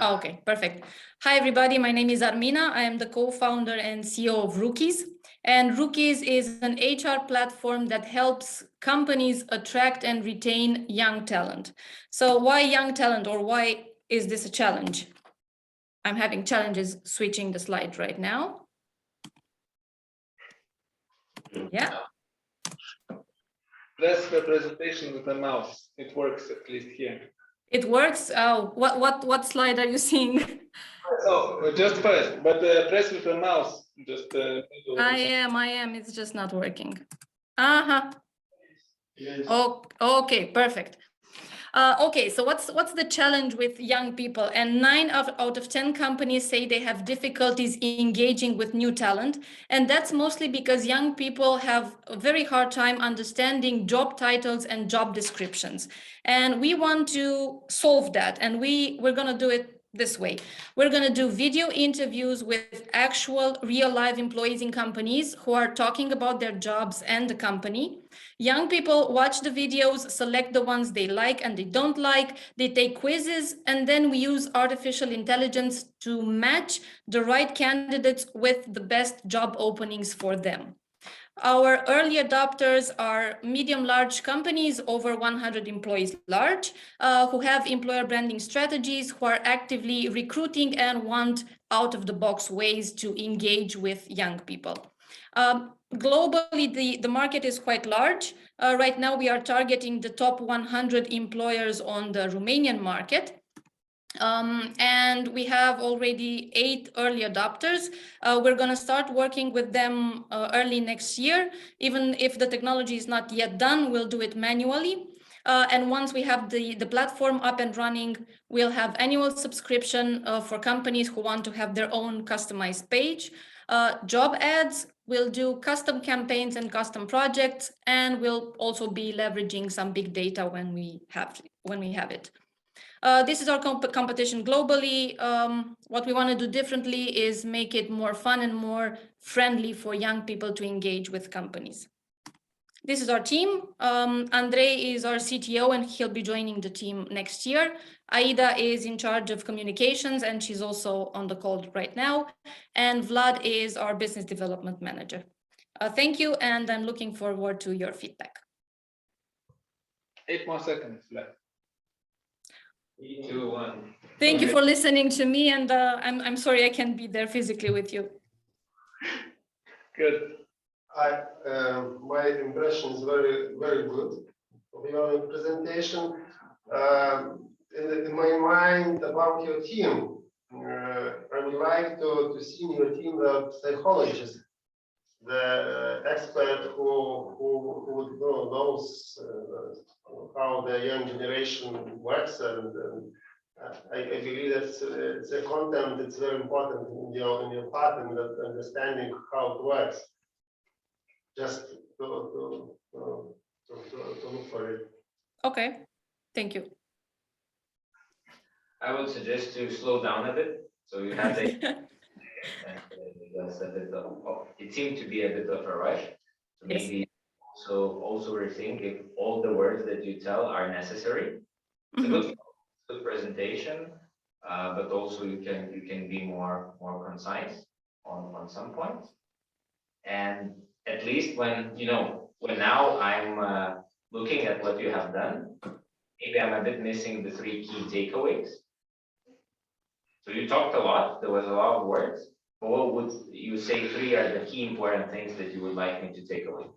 Okay, perfect. Hi, everybody. My name is Armina. I am the co-founder and CEO of Rookies. And Rookies is an HR platform that helps companies attract and retain young talent. So why young talent, or why is this a challenge? I'm having challenges switching the slide right now. Yeah. Press the presentation with the mouse. It works, at least here. It works. Oh, what slide are you seeing? Oh, just first, but press with the mouse. Just. I am. It's just not working. Yes. Oh, okay, perfect. Okay, so what's the challenge with young people? And 9 out of 10 companies say they have difficulties engaging with new talent. And that's mostly because young people have a very hard time understanding job titles and job descriptions. And we want to solve that. And we're going to do it this way. We're going to do video interviews with actual real live employees in companies who are talking about their jobs and the company. Young people watch the videos, select the ones they like and they don't like. They take quizzes, and then we use artificial intelligence to match the right candidates with the best job openings for them. Our early adopters are medium-large companies, over 100 employees large, who have employer branding strategies, who are actively recruiting and want out-of-the-box ways to engage with young people. Globally, the market is quite large. Right now, we are targeting the top 100 employers on the Romanian market. And we have already 8 early adopters. We're going to start working with them early next year. Even if the technology is not yet done, we'll do it manually. And once we have the platform up and running, we'll have annual subscription for companies who want to have their own customized page. Job ads, we'll do custom campaigns and custom projects, and we'll also be leveraging some big data when we have it. This is our competition globally. What we want to do differently is make it more fun and more friendly for young people to engage with companies. This is our team. Andrei is our CTO, and he'll be joining the team next year. Aida is in charge of communications, and she's also on the call right now. And Vlad is our business development manager. Thank you, and I'm looking forward to your feedback. 8 more seconds left. 3, 2, 1. Thank you for listening to me, and I'm sorry I can't be there physically with you. Good. My impression is very, very good of your presentation. In my mind about your team, I would like to see in your team the psychologist, the expert who knows how the young generation works, and I believe that the content is very important in your part, and understanding how it works. Just to look for it. Okay, thank you. I would suggest to slow down a bit. So you have the it seemed to be a bit of a rush. So maybe also rethink if all the words that you tell are necessary. It's a good presentation, but also you can be more concise on some points. And at least when now I'm looking at what you have done, maybe I'm a bit missing the 3 key takeaways. So you talked a lot, there was a lot of words, but what would you say 3 are the key important things that you would like me to take away?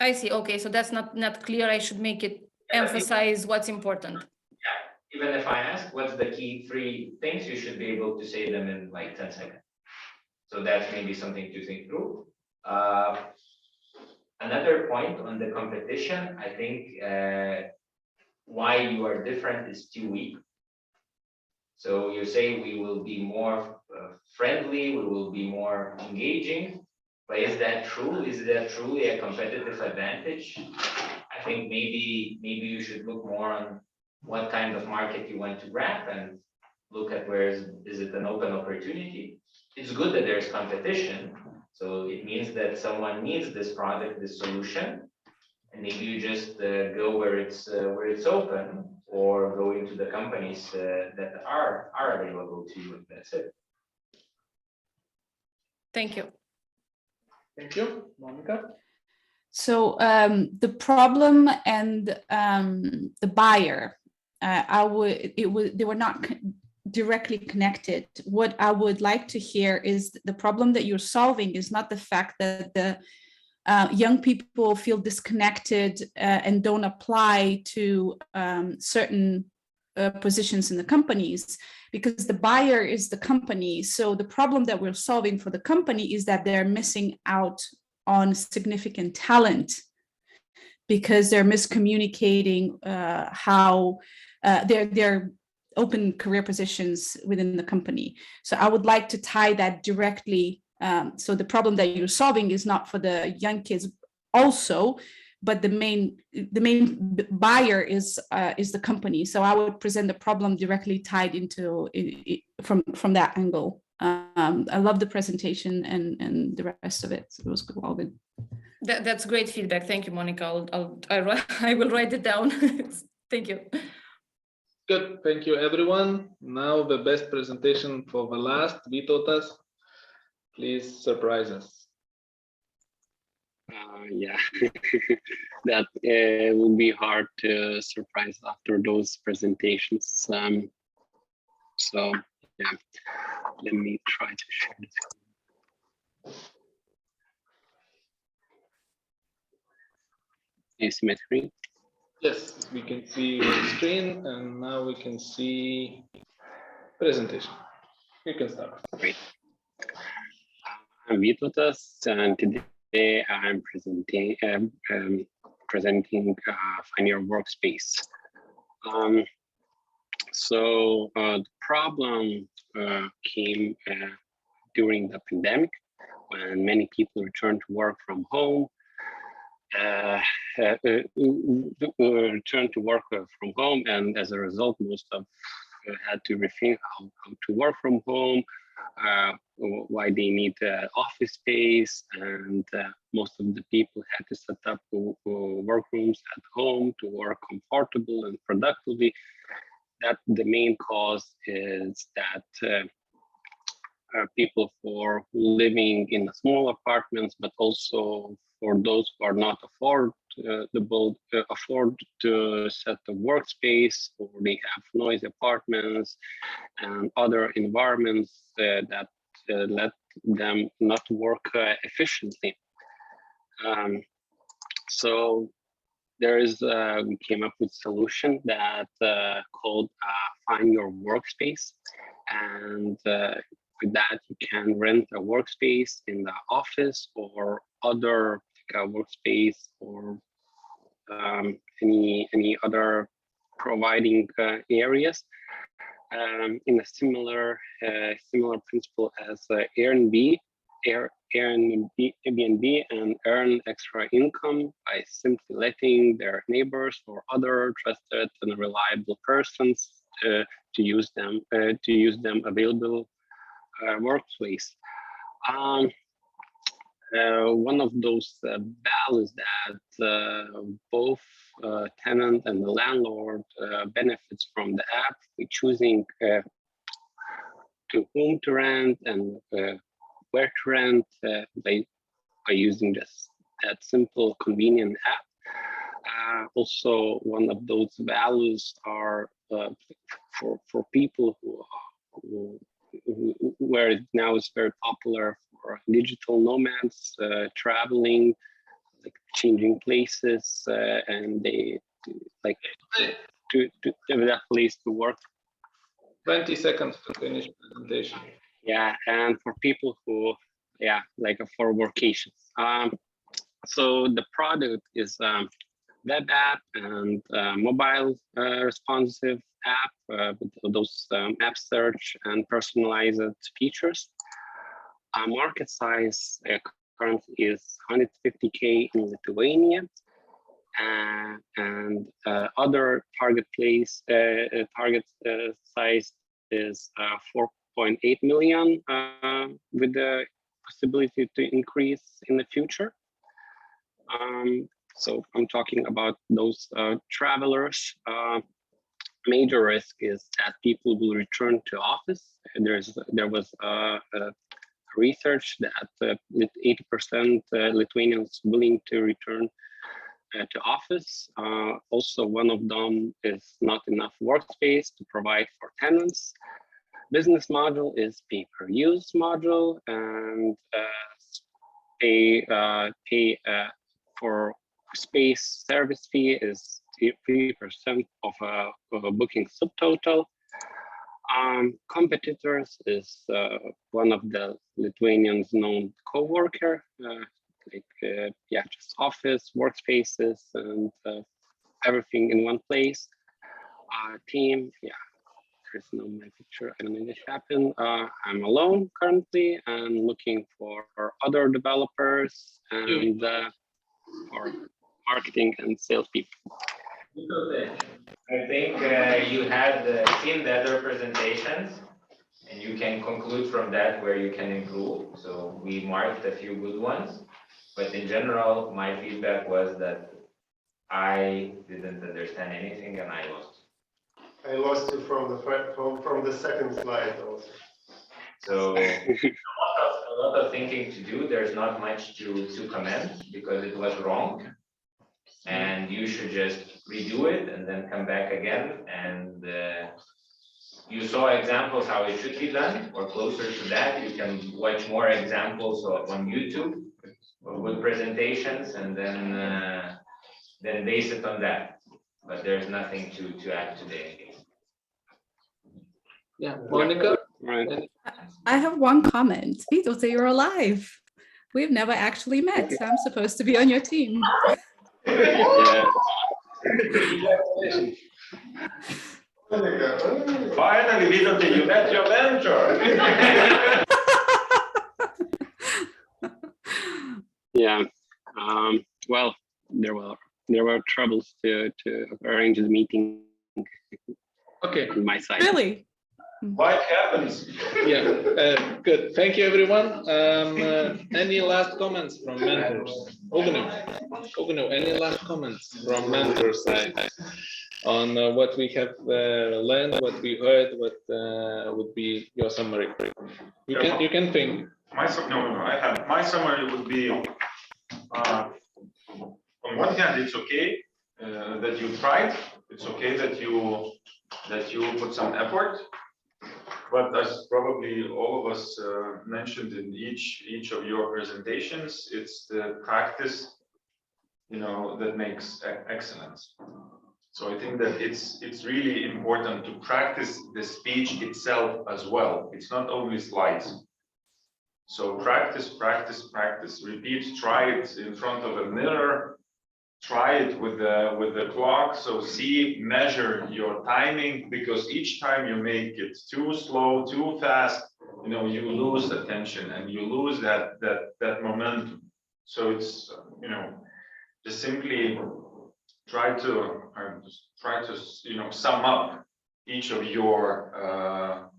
I see. Okay, so that's not clear. I should make it emphasize what's important. Yeah, even if I ask what's the key 3 things, you should be able to say them in like 10 seconds. So that's maybe something to think through. Another point on the competition, I think why you are different is too weak. So you say we will be more friendly, we will be more engaging, but is that true? Is that truly a competitive advantage? I think maybe you should look more on what kind of market you want to grab and look at where is it an open opportunity. It's good that there's competition, so it means that someone needs this product, this solution, and maybe you just go where it's open, or go into the companies that are available to you. That's it. Thank you. Thank you, Monica. So the problem and the buyer, they were not directly connected. What I would like to hear is the problem that you're solving is not the fact that the young people feel disconnected and don't apply to certain positions in the companies, because the buyer is the company. So the problem that we're solving for the company is that they're missing out on significant talent because they're miscommunicating how they're open career positions within the company. So I would like to tie that directly. So the problem that you're solving is not for the young kids also, but the main buyer is the company. So I would present the problem directly tied into from that angle. I love the presentation and the rest of it. It was all good. That's great feedback. Thank you, Monica. I will write it down. Thank you. Good. Thank you, everyone. Now the best presentation for the last. Vytautas, please surprise us. Yeah, that will be hard to surprise after those presentations. So yeah, let me try to share this. You see my screen? Yes, we can see your screen, and now we can see presentation. You can start. Great. I'm Vytautas, and today I'm presenting Find Your Workspace. So the problem came during the pandemic, when many people returned to work from home. Returned to work from home, and as a result, most of had to rethink how to work from home, why they need office space, and most of the people had to set up workrooms at home to work comfortable and productively. That the main cause is that people who living in small apartments, but also for those who are not afford to set a workspace, or they have noisy apartments and other environments that let them not work efficiently. So there is we came up with a solution that called Find Your Workspace, and with that you can rent a workspace in the office or other workspace, or any other providing areas in a similar principle as Airbnb, and earn extra income by simply letting their neighbors or other trusted and reliable persons to use them available workplace. One of those values that both tenant and the landlord benefits from the app, with choosing to whom to rent and where to rent by using that simple, convenient app. Also, one of those values are for people where it now is very popular for digital nomads traveling, like changing places, and they like to have that place to work. 20 seconds to finish presentation. Yeah, and for people who, like for workations. So the product is web app and mobile responsive app with those app search and personalized features. Market size currently is 150K in Lithuania, and other target size is 4.8 million with the possibility to increase in the future. So I'm talking about those travelers. Major risk is that people will return to office. There was research that 80% Lithuanians willing to return to office. Also, one of them is not enough workspace to provide for tenants. Business model is pay-per-use model, and pay for space service fee is 3% of a booking subtotal. Competitors is one of the Lithuanians known co-worker, just office, workspaces, and everything in one place. Team, there's no my picture. I don't know what happened. I'm alone currently and looking for other developers and for marketing and salespeople. I think you had seen the other presentations, and you can conclude from that where you can improve. So we marked a few good ones, but in general, my feedback was that I didn't understand anything and I lost. I lost you from the second slide also. So a lot of thinking to do. There's not much to comment because it was wrong. And you should just redo it and then come back again. And you saw examples how it should be done, or closer to that. You can watch more examples on YouTube of good presentations, and then base it on that. But there's nothing to add today. Yeah, Monica. I have one comment. Vytautai, you're alive. We've never actually met. I'm supposed to be on your team. Finally, Vytautai, you met your mentor. Yeah. Well, there were troubles to arrange the meeting. Okay. On my side. Really? What happens? Yeah, good. Thank you, everyone. Any last comments from mentors? Ognu, any last comments from mentors side on what we have learned, what we heard, what would be your summary? You can think. My summary would be, on one hand, it's okay that you tried. It's okay that you put some effort. But as probably all of us mentioned in each of your presentations, it's the practice, that makes excellence. So I think that it's really important to practice the speech itself as well. It's not only slides. So practice, repeat, try it in front of a mirror. Try it with the clock, so measure your timing, because each time you make it too slow, too fast, you lose attention and you lose that momentum. So it's just simply try to sum up each of your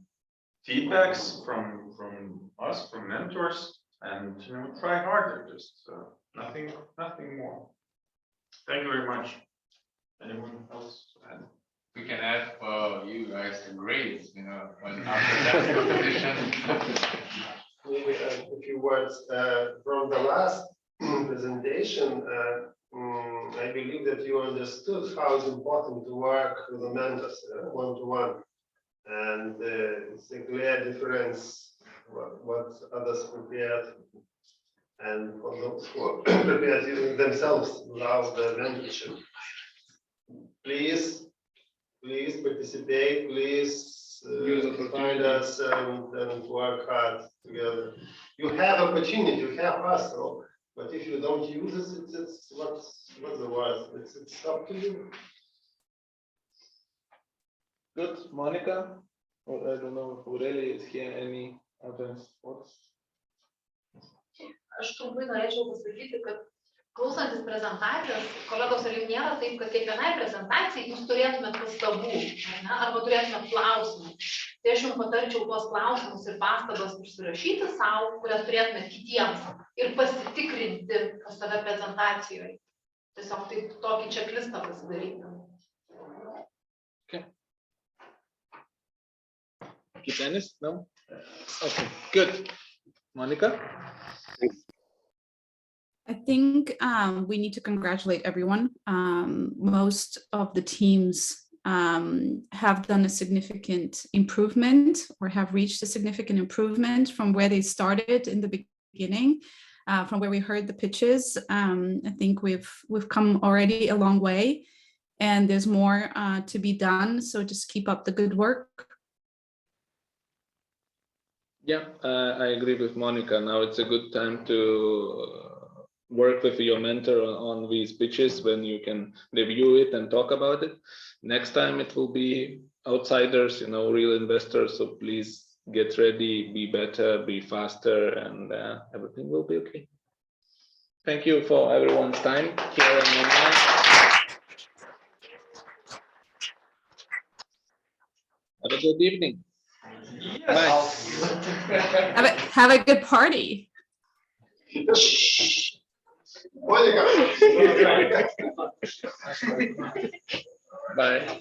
feedbacks from us, from mentors, and try harder. Just nothing more. Thank you very much. Anyone else? We can add for you guys the grades, when after that competition. Maybe a few words from the last presentation. I believe that you understood how it's important to work with the mentors one-to-one, and it's a clear difference what others prepared. And for those who are prepared themselves without the mentorship, please participate, please find us and work hard together. You have opportunity, you have us, but if you don't use it, it's what's the word? It's up to you. Good, Monica. Or I don't know if Aurelija is here. Any other thoughts? Aš trumpai norėčiau pasakyti, kad klausantis prezentacijos, kolegos, ar jau nėra taip, kad kiekvienai prezentacijai jūs turėtumėt pastabų, arba turėtumėt klausimų. Tai aš jums patarčiau tuos klausimus ir pastabas užsirašyti savo, kurias turėtumėt kitiems ir pasitikrinti pas save prezentacijoje. Tiesiog taip tokį checklistą pasidaryti. Okay. Dennis? No? Okay, good. Monica? I think we need to congratulate everyone. Most of the teams have done a significant improvement or have reached a significant improvement from where they started in the beginning, from where we heard the pitches. I think we've come already a long way, and there's more to be done. So just keep up the good work. Yeah, I agree with Monica. Now it's a good time to work with your mentor on these pitches when you can review it and talk about it. Next time it will be outsiders, real investors. So please get ready, be better, be faster, and everything will be okay. Thank you for everyone's time here and online. Have a good evening. Yes. Bye. Have a good party. Bye.